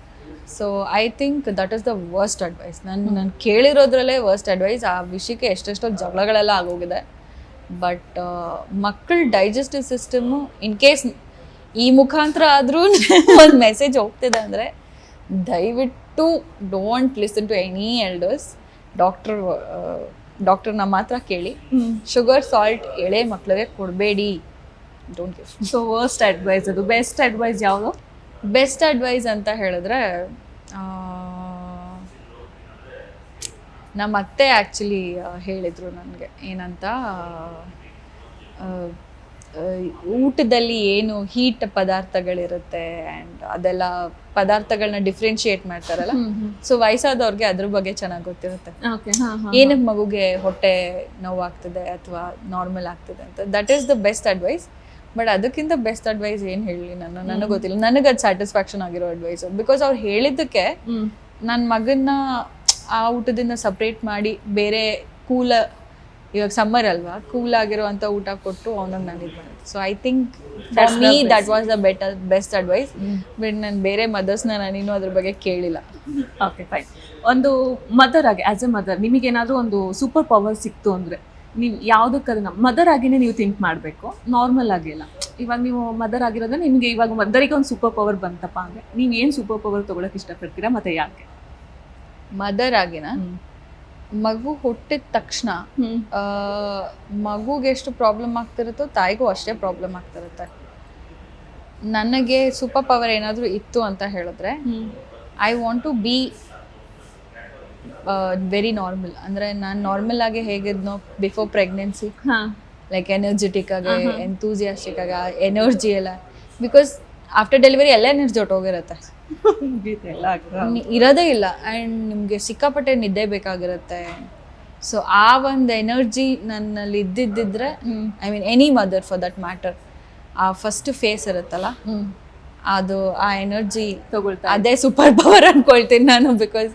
So I think that is the worst advice. ನಾನು ಕೇಳಿರೋದ್ರಲ್ಲೇ ವರ್ಸ್ಟ್ ಅಡ್ವೈಸ್. ಆ ವಿಷಯಕ್ಕೆ ಎಷ್ಟೆಷ್ಟೋ ಜಗಳಗಳೆಲ್ಲ ಆಗೋಗಿದೆ. ಬಟ್ ಮಕ್ಕಳ ಡೈಜೆಸ್ಟಿವ್ ಸಿಸ್ಟಮು ಇನ್ ಕೇಸ್ ಈ ಮುಖಾಂತರ ಆದರೂ ಒಂದು ಮೆಸೇಜ್ ಹೋಗ್ತಿದೆ ಅಂದರೆ, ದಯವಿಟ್ಟು don't listen to any elders. ಡಾಕ್ಟರ್ನ ಮಾತ್ರ ಕೇಳಿ. ಶುಗರ್ ಸಾಲ್ಟ್ ಎಳೆ ಮಕ್ಕಳಿಗೆ ಕೊಡಬೇಡಿ. Don't give. So worst advice ಅದು. ಬೆಸ್ಟ್ ಅಡ್ವೈಸ್ ಯಾವುದು? ಬೆಸ್ಟ್ ಅಡ್ವೈಸ್ ಅಂತ ಹೇಳಿದ್ರೆ, ನಮ್ಮ ಅತ್ತೆ ಆ್ಯಕ್ಚುಲಿ ಹೇಳಿದರು ನನಗೆ ಏನಂತ, ಊಟದಲ್ಲಿ ಏನು ಹೀಟ್ ಪದಾರ್ಥಗಳಿರುತ್ತೆ ಆ್ಯಂಡ್ ಅದೆಲ್ಲ ಪದಾರ್ಥಗಳನ್ನ ಡಿಫ್ರೆನ್ಶಿಯೇಟ್ ಮಾಡ್ತಾರಲ್ಲ, ಸೊ ವಯಸ್ಸಾದವ್ರಿಗೆ ಅದ್ರ ಬಗ್ಗೆ ಚೆನ್ನಾಗಿ ಗೊತ್ತಿರುತ್ತೆ. ಏನಕ್ಕೆ ಮಗುಗೆ ಹೊಟ್ಟೆ ನೋವಾಗ್ತದೆ ಅಥವಾ ನಾರ್ಮಲ್ ಆಗ್ತದೆ ಅಂತ. That is the best advice. But ಅದಕ್ಕಿಂತ ಬೆಸ್ಟ್ ಅಡ್ವೈಸ್ ಏನು ಹೇಳಿ ನನಗೆ ಗೊತ್ತಿಲ್ಲ. ನನಗೆ ಅದು ಸ್ಯಾಟಿಸ್ಫ್ಯಾಕ್ಷನ್ ಆಗಿರೋ ಅಡ್ವೈಸು. ಬಿಕಾಸ್ ಅವ್ರು ಹೇಳಿದ್ದಕ್ಕೆ ನನ್ನ ಮಗನ್ನ ಆ ಊಟದಿಂದ ಸಪ್ರೇಟ್ ಮಾಡಿ ಬೇರೆ ಇವಾಗ ಸಮ್ಮರ್ ಅಲ್ವಾ, ಕೂಲ್ ಆಗಿರುವಂಥ ಊಟ ಕೊಟ್ಟು ಅವನಿಗೆ ನಾನು ಇದು ಮಾಡಿದೆ. So I think for me that was the best advice. But ನಾನು ಬೇರೆ ಮದರ್ಸ್ನ ನಾನು ಇನ್ನೂ ಅದ್ರ ಬಗ್ಗೆ ಕೇಳಿಲ್ಲ. Okay, fine. ಒಂದು ಮದರ್ ಆಗಿ, ಆಸ್ ಎ ಮದರ್, ನಿಮಗೇನಾದರೂ ಒಂದು ಸೂಪರ್ ಪವರ್ ಸಿಕ್ತು ಅಂದರೆ ನೀವು ಯಾವುದಕ್ಕೆ ಅದನ್ನ ಮದರ್ ಆಗಿನೇ ನೀವು ಥಿಂಕ್ ಮಾಡಬೇಕು, ನಾರ್ಮಲ್ ಆಗಿಲ್ಲ. ಇವಾಗ ನೀವು ಮದರ್ ಆಗಿರೋದ್ರೆ ನಿಮಗೆ ಇವಾಗ ಮದರಿಗೆ ಒಂದು ಸೂಪರ್ ಪವರ್ ಬಂತಪ್ಪ ಅಂದರೆ ನೀವು ಏನು ಸೂಪರ್ ಪವರ್ ತೊಗೊಳಕ್ಕೆ ಇಷ್ಟಪಡ್ತೀರಾ ಮತ್ತು ಯಾಕೆ? ಮದರ್ ಆಗಿನ ಮಗು ಹುಟ್ಟಿದ ತಕ್ಷಣ ಮಗುಗೆ ಎಷ್ಟು ಪ್ರಾಬ್ಲಮ್ ಆಗ್ತಿರುತ್ತೋ ತಾಯಿಗೂ ಅಷ್ಟೇ ಪ್ರಾಬ್ಲಮ್ ಆಗ್ತಿರುತ್ತೆ. ನನಗೆ ಸೂಪರ್ ಪವರ್ ಏನಾದರೂ ಇತ್ತು ಅಂತ ಹೇಳಿದ್ರೆ, I want to be very normal. ಅಂದರೆ ನಾನು ನಾರ್ಮಲ್ ಆಗಿ ಹೇಗಿದ್ನೋ ಬಿಫೋರ್ ಪ್ರೆಗ್ನೆನ್ಸಿ, ಲೈಕ್ ಎನರ್ಜೆಟಿಕ್ ಆಗಿ, ಎಂತೂಸಿಯಾಸ್ಟಿಕ್ ಆಗಿ, ಎನರ್ಜಿ ಎಲ್ಲ. ಬಿಕಾಸ್ ಆಫ್ಟರ್ ಡೆಲಿವರಿ ಎಲ್ಲ ಎನರ್ಜಿ ಹೊಟ್ಟೋಗಿರುತ್ತೆ, ಇರೋದೇ ಇಲ್ಲ. ಆ್ಯಂಡ್ ನಿಮಗೆ ಸಿಕ್ಕಾಪಟ್ಟೆ ನಿದ್ದೆ ಬೇಕಾಗಿರುತ್ತೆ. ಸೊ ಆ ಒಂದು ಎನರ್ಜಿ ನನ್ನಲ್ಲಿ ಇದ್ದಿದ್ದಿದ್ರೆ, I mean any mother for that matter, ಆ ಫಸ್ಟ್ ಫೇಸ್ ಇರುತ್ತಲ್ಲ, ಅದು ಆ ಎನರ್ಜಿ ತಗೊಳ್ತಾ, ಅದೇ ಸೂಪರ್ ಪವರ್ ಅನ್ಕೊಳ್ತೀನಿ ನಾನು. Because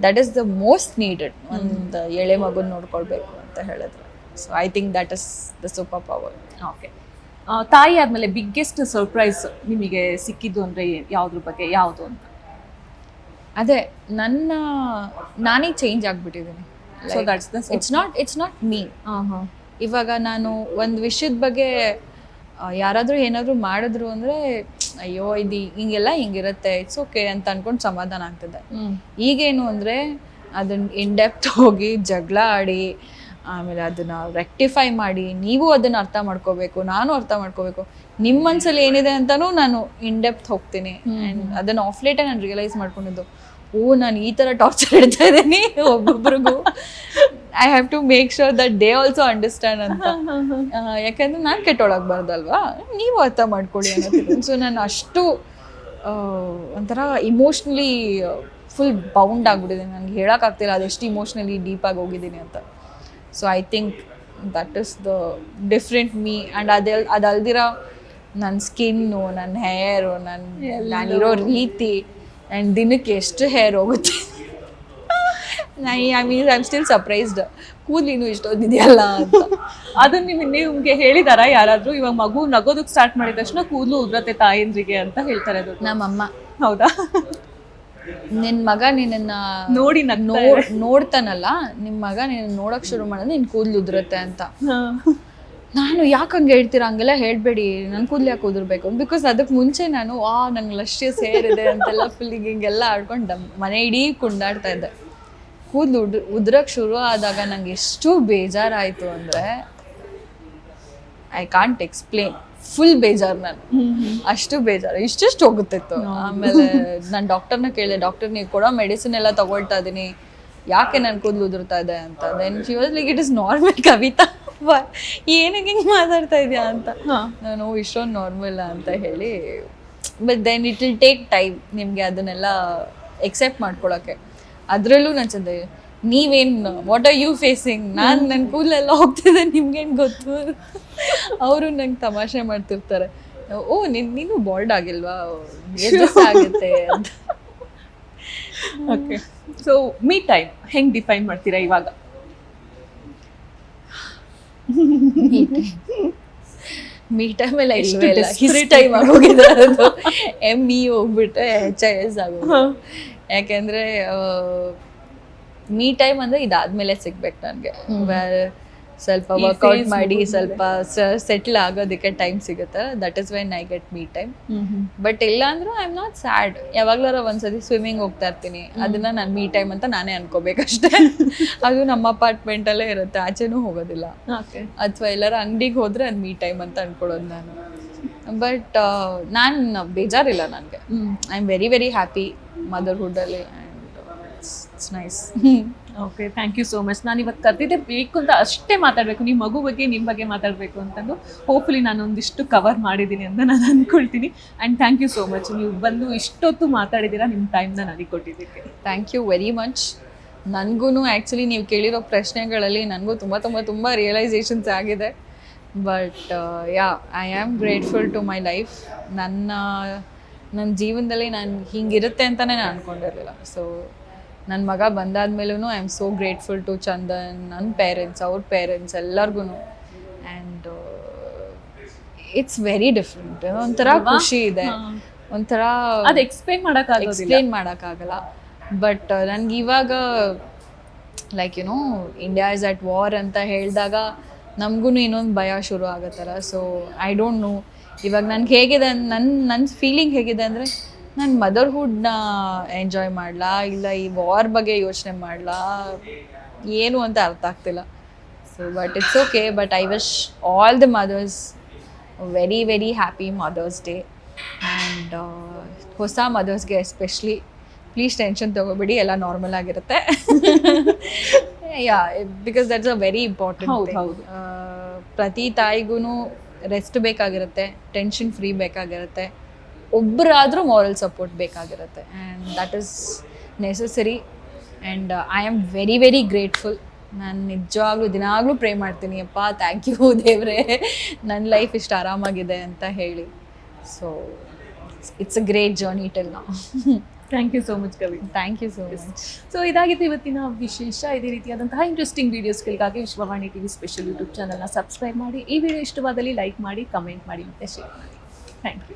that is the most needed. ಒಂದು ಎಳೆ ಮಗುನ ನೋಡ್ಕೊಳ್ಬೇಕು ಅಂತ ಹೇಳಿದ್ರೆ. So I think that is the super power. Okay, ತಾಯಿ ಆದಮೇಲೆ ಬಿಗ್ಗೆಸ್ಟ್ ಸರ್ಪ್ರೈಸ್ ನಿಮಗೆ ಸಿಕ್ಕಿದ್ದು ಅಂದರೆ ಯಾವುದ್ರ ಬಗ್ಗೆ, ಯಾವುದು ಅಂತ? ಅದೇ ನಾನೇ ಚೇಂಜ್ ಆಗಿಬಿಟ್ಟಿದ್ದೀನಿ. So that's the it's not me. ಇವಾಗ ನಾನು ಒಂದು ವಿಷಯದ ಬಗ್ಗೆ ಯಾರಾದರೂ ಏನಾದರೂ ಮಾಡಿದ್ರು ಅಂದರೆ, ಅಯ್ಯೋ ಇದು ಹಿಂಗಿರುತ್ತೆ, ಇಟ್ಸ್ ಓಕೆ ಅಂತ ಅನ್ಕೊಂಡು ಸಮಾಧಾನ ಆಗ್ತದೆ. ಈಗೇನು ಅಂದರೆ ಅದನ್ನ ಇನ್ ಡೆಪ್ತ್ ಹೋಗಿ ಜಗಳ ಆಡಿ ಆಮೇಲೆ ಅದನ್ನ ರೆಕ್ಟಿಫೈ ಮಾಡಿ, ನೀವು ಅದನ್ನ ಅರ್ಥ ಮಾಡ್ಕೋಬೇಕು, ನಾನು ಅರ್ಥ ಮಾಡ್ಕೋಬೇಕು, ನಿಮ್ಮ ಮನಸ್ಸಲ್ಲಿ ಏನಿದೆ ಅಂತಾನೂ ನಾನು ಇನ್ ಡೆಪ್ತ್ ಹೋಗ್ತೀನಿ. ಆ್ಯಂಡ್ ಅದನ್ನು ಆಫ್ ಲೇಟೇ ನಾನು ರಿಯಲೈಸ್ ಮಾಡ್ಕೊಂಡಿದ್ದು, ನಾನು ಈ ಥರ ಟಾರ್ಚರ್ ಇಡ್ತಾ ಇದ್ದೀನಿ ಒಬ್ಬೊಬ್ರಿಗೂ. I have to make sure that they also understand ಅಂತ. ಯಾಕಂದ್ರೆ ನಾನು ಕೆಟ್ಟೊಳಗಬಾರ್ದಲ್ವಾ, ನೀವು ಅರ್ಥ ಮಾಡ್ಕೊಳ್ಳಿ ಅನ್ನೋದು. ಸೊ ನಾನು ಅಷ್ಟು ಒಂಥರ ಇಮೋಷ್ನಲಿ ಫುಲ್ ಬೌಂಡ್ ಆಗಿಬಿಟ್ಟಿದ್ದೀನಿ. ನನಗೆ ಹೇಳೋಕ್ಕಾಗ್ತಿಲ್ಲ ಅದೆಷ್ಟು ಇಮೋಷ್ನಲಿ ಡೀಪಾಗಿ ಹೋಗಿದ್ದೀನಿ ಅಂತ. So I think that is the different me. And ಅದಲ್ದಿರ ನನ್ನ ಸ್ಕಿನ್ನು, ನನ್ನ ಹೇರು, ನಾನಿರೋ ರೀತಿ, ಆ್ಯಂಡ್ ದಿನಕ್ಕೆ ಎಷ್ಟು ಹೇರ್ ಹೋಗುತ್ತೆ. I mean I am still surprised, ಕೂದಲಿನೂ ಇಷ್ಟೊಂದಿದೆಯಲ್ಲ ಅಂತ. ಅದನ್ನ ನಿಮ್ಗೆ ಹೇಳಿದಾರ ಯಾರಾದರೂ? ಇವಾಗ ಮಗು ನಗೋದಕ್ಕೆ ಸ್ಟಾರ್ಟ್ ಮಾಡಿದ ತಕ್ಷಣ ಕೂದಲು ಉದ್ರತ್ತೆ ತಾಯಂದ್ರಿಗೆ ಅಂತ ಹೇಳ್ತಾರೆ. ಅದು ನಮ್ಮಮ್ಮ. ಹೌದಾ? ನಿನ್ ಮಗ ನಿನ್ನ ನೋಡಿ ನೋಡ್ತಾನಲ್ಲ, ನಿಮ್ ಮಗ ನಿನ್ನ ನೋಡಕ್ ಶುರು ಮಾಡಿದ್ರೆ ನಿನ್ ಕೂದ್ಲು ಉದುರುತ್ತೆ ಅಂತ. ನಾನು ಯಾಕೆ ಹಂಗೆ ಹೇಳ್ತೀರಾ, ಹಂಗೆಲ್ಲ ಹೇಳ್ಬೇಡಿ, ನನ್ನ ಕೂದಲು ಯಾಕೆ ಉದುರ್ಬೇಕು, ಬಿಕಾಸ್ ಅದಕ್ಕೆ ಮುಂಚೆ ನಾನು ನಂಗೆ ಲಶ್ಯ ಸೇರಿದೆ ಅಂತೆಲ್ಲ ಫುಲ್ ಹಿಂಗೆಲ್ಲ ಆಡ್ಕೊಂಡು ಮನೆ ಇಡೀ ಕುಂಡಾಡ್ತಾ ಇದ್ದೆ. ಕೂದಲು ಉದ್ರಕ್ಕೆ ಶುರು ಆದಾಗ ನಂಗೆ ಎಷ್ಟು ಬೇಜಾರಾಯಿತು ಅಂದರೆ ಐ ಕಾಂಟ್ ಎಕ್ಸ್ಪ್ಲೇನ್. ಫುಲ್ ಬೇಜಾರು ನಾನು, ಅಷ್ಟು ಬೇಜಾರು, ಇಷ್ಟೆಷ್ಟು ಹೋಗುತ್ತಿತ್ತು. ಆಮೇಲೆ ನಾನು ಡಾಕ್ಟರ್ನ ಕೇಳಿದೆ, ಡಾಕ್ಟರ್ ನೀವು ಕೊಡೋ ಮೆಡಿಸಿನ್ ಎಲ್ಲ ತಗೊಳ್ತಾ ಇದ್ದೀನಿ, ಯಾಕೆ ನನ್ನ ಕೂದಲು ಉದುರ್ತಾ ಇದೆ ಅಂತ. Then she was like it is normal Kavita, ಏನಕ್ಕೆ ಹಿಂಗೆ ಮಾತಾಡ್ತಾ ಇದೆಯಾ ಅಂತ. ನಾನು ಇಷ್ಟೊಂದು ನಾರ್ಮಲ್ ಅಂತ ಹೇಳಿ, but then it will take time ನಿಮಗೆ ಅದನ್ನೆಲ್ಲ ಎಕ್ಸೆಪ್ಟ್ ಮಾಡ್ಕೊಳಕ್ಕೆ. ಅದರಲ್ಲೂ ನಾನು ಚಂದ, ನೀವೇನು ವಾಟ್ ಆರ್ ಯು ಫೇಸಿಂಗ್, ನಾನು ನನ್ನ ಕೂದಲೆಲ್ಲ ಹೋಗ್ತಿದ್ದೆ ನಿಮ್ಗೇನು ಗೊತ್ತು. ಅವರು ನಂಗೆ ತಮಾಷೆ ಮಾಡ್ತಿರ್ತಾರೆ, ಓ ನೀನು ಬಾಲ್ಡ್ ಆಗಿಲ್ವಾ, ಆಗುತ್ತೆ ಅಂತ. ಓಕೆ, ಸೊ ಮೀ ಟೈಮ್ ಹೆಂಗೆ ಡಿಫೈನ್ ಮಾಡ್ತೀರಾ ಇವಾಗ? ಮೀ ಟೈಮಲ್ಲಿ ಹಿಸ್ ಟೈಮ್ ಆಗೋಗಿದೆ, ಅದು ME ಹೋಗ್ಬಿಟ್ಟು HIS ಆಗೋದು. ಯಾಕೆಂದರೆ ಮೀ ಟೈಮ್ ಅಂದರೆ ಇದಾದ್ಮೇಲೆ ಸಿಗ್ಬೇಕು ನನಗೆ, ಸ್ವಲ್ಪ ವರ್ಕೌಟ್ ಮಾಡಿ ಸ್ವಲ್ಪ ಸೆಟ್ಲ್ ಆಗೋದಕ್ಕೆ ಟೈಮ್ ಸಿಗುತ್ತೆ. That is when I get me time. But ಇಲ್ಲ ಅಂದ್ರೂ ಐ ಆಮ್ ನಾಟ್ ಸ್ಯಾಡ್. ಯಾವಾಗ್ಲಾರ ಒಂದ್ಸತಿ ಸ್ವಿಮ್ಮಿಂಗ್ ಹೋಗ್ತಾ ಇರ್ತೀನಿ, ಅದನ್ನ ನಾನು ಮೀ ಟೈಮ್ ಅಂತ ನಾನೇ ಅನ್ಕೋಬೇಕಷ್ಟೇ. ಅದು ನಮ್ಮ ಅಪಾರ್ಟ್ಮೆಂಟಲ್ಲೇ ಇರುತ್ತೆ, ಆಚೆನೂ ಹೋಗೋದಿಲ್ಲ. ಅಥವಾ ಎಲ್ಲಾರ ಅಂಗಡಿಗೆ ಹೋದ್ರೆ ಅದು ಮೀ ಟೈಮ್ ಅಂತ ಅನ್ಕೊಳ್ಳೋದು ನಾನು. ಬಟ್ ನಾನು ಬೇಜಾರಿಲ್ಲ ನನಗೆ. I am very very happy ಮದರ್ಹುಡ್ಡಲ್ಲಿ. It's nice. Okay, thank you so much. ನಾನು ಇವತ್ತು ಕರೆದಿದ್ದೆ ಬೇಕು ಅಂತ ಅಷ್ಟೇ ಮಾತಾಡಬೇಕು, ನಿಮ್ಮ ಮಗು ಬಗ್ಗೆ ನಿಮ್ಮ ಬಗ್ಗೆ ಮಾತಾಡಬೇಕು ಅಂತಂದು. ಹೋಪ್ಫುಲಿ ನಾನು ಒಂದಿಷ್ಟು ಕವರ್ ಮಾಡಿದ್ದೀನಿ ಅಂತ ನಾನು ಅಂದ್ಕೊಳ್ತೀನಿ. And thank you so much, ನೀವು ಬಂದು ಇಷ್ಟೊತ್ತು ಮಾತಾಡಿದ್ದೀರಾ, ನಿಮ್ಮ ಟೈಮ್ನ ನನಗೆ ಕೊಟ್ಟಿದ್ದಕ್ಕೆ. Thank you very much. ನನಗೂ ಆ್ಯಕ್ಚುಲಿ ನೀವು ಕೇಳಿರೋ ಪ್ರಶ್ನೆಗಳಲ್ಲಿ ನನಗೂ ತುಂಬ ರಿಯಲೈಸೇಷನ್ಸ್ ಆಗಿದೆ. But yeah, I am grateful to my life. ನನ್ನ ಜೀವನದಲ್ಲಿ ನಾನು ಹಿಂಗಿರುತ್ತೆ ಅಂತಲೇ ನಾನು ಅಂದ್ಕೊಂಡಿರಲಿಲ್ಲ. ಸೊ ನನ್ನ ಮಗ ಬಂದಾದ್ಮೇಲೂ I am so grateful to Chandan, ನನ್ನ ಪೇರೆಂಟ್ಸ್, ಅವ್ರ ಪೇರೆಂಟ್ಸ್ ಎಲ್ಲರಿಗೂ. And it's very different. ಒಂಥರ ಖುಷಿ ಇದೆ, ಒಂಥರ ಅದು ಎಕ್ಸ್ಪ್ಲೇನ್ ಮಾಡೋಕ್ಕಾಗಲ್ಲ. ಬಟ್ ನನಗೆ ಇವಾಗ like India is at war ಅಂತ ಹೇಳಿದಾಗ ನಮಗೂ ಇನ್ನೊಂದು ಭಯ ಶುರು ಆಗತ್ತಲ್ಲ. ಸೊ ಐ ಡೋಂಟ್ ನೋ ಇವಾಗ ನನಗೆ ಹೇಗಿದೆ, ನನ್ನ ಫೀಲಿಂಗ್ ಹೇಗಿದೆ ಅಂದರೆ, ನಾನು ಮದರ್ಹುಡ್ನ ಎಂಜಾಯ್ ಮಾಡಲಾ ಇಲ್ಲ ಈ ವಾರ್ ಬಗ್ಗೆ ಯೋಚನೆ ಮಾಡಲಾ ಏನು ಅಂತ ಅರ್ಥ ಆಗ್ತಿಲ್ಲ. So but it's okay. But I wish all the mothers very very happy mother's day. And ಹೊಸ ಮದರ್ಸ್ಗೆ ಎಸ್ಪೆಷಲಿ ಪ್ಲೀಸ್ ಟೆನ್ಷನ್ ತೊಗೋಬೇಡಿ, ಎಲ್ಲ ನಾರ್ಮಲ್ ಆಗಿರುತ್ತೆ. Yeah, because that's a very important. ಪ್ರತಿ ತಾಯಿಗೂ ರೆಸ್ಟ್ ಬೇಕಾಗಿರುತ್ತೆ, ಟೆನ್ಷನ್ ಫ್ರೀ ಬೇಕಾಗಿರುತ್ತೆ, ಒಬ್ಬರಾದರೂ ಮಾರಲ್ ಸಪೋರ್ಟ್ ಬೇಕಾಗಿರುತ್ತೆ. And that is necessary. And I am very very grateful. ನಾನು ನಿಜವಾಗ್ಲೂ ದಿನಾಗಲೂ ಪ್ರೇ ಮಾಡ್ತೀನಿ, ಅಪ್ಪ ಥ್ಯಾಂಕ್ ಯು ದೇವ್ರೆ, ನನ್ನ ಲೈಫ್ ಇಷ್ಟು ಆರಾಮಾಗಿದೆ ಅಂತ ಹೇಳಿ. So it's a great journey till now. Thank you so much Kavi. Thank you so much. So ಇದಾಗಿತ್ತು ಇವತ್ತಿನ ವಿಶೇಷ. ಇದೇ ರೀತಿಯಾದಂತಹ ಇಂಟ್ರೆಸ್ಟಿಂಗ್ ವೀಡಿಯೋಸ್ಗಳಿಗಾಗಿ ವಿಶ್ವವಾಣಿ TV ಸ್ಪೆಷಲ್ ಯೂಟ್ಯೂಬ್ ಚಾನಲ್ನ ಸಬ್ಸ್ಕ್ರೈಬ್ ಮಾಡಿ. ಈ ವಿಡಿಯೋ ಇಷ್ಟವಾದಲ್ಲಿ ಲೈಕ್ ಮಾಡಿ, ಕಮೆಂಟ್ ಮಾಡಿ ಮತ್ತು ಶೇರ್ ಮಾಡಿ. Thank you.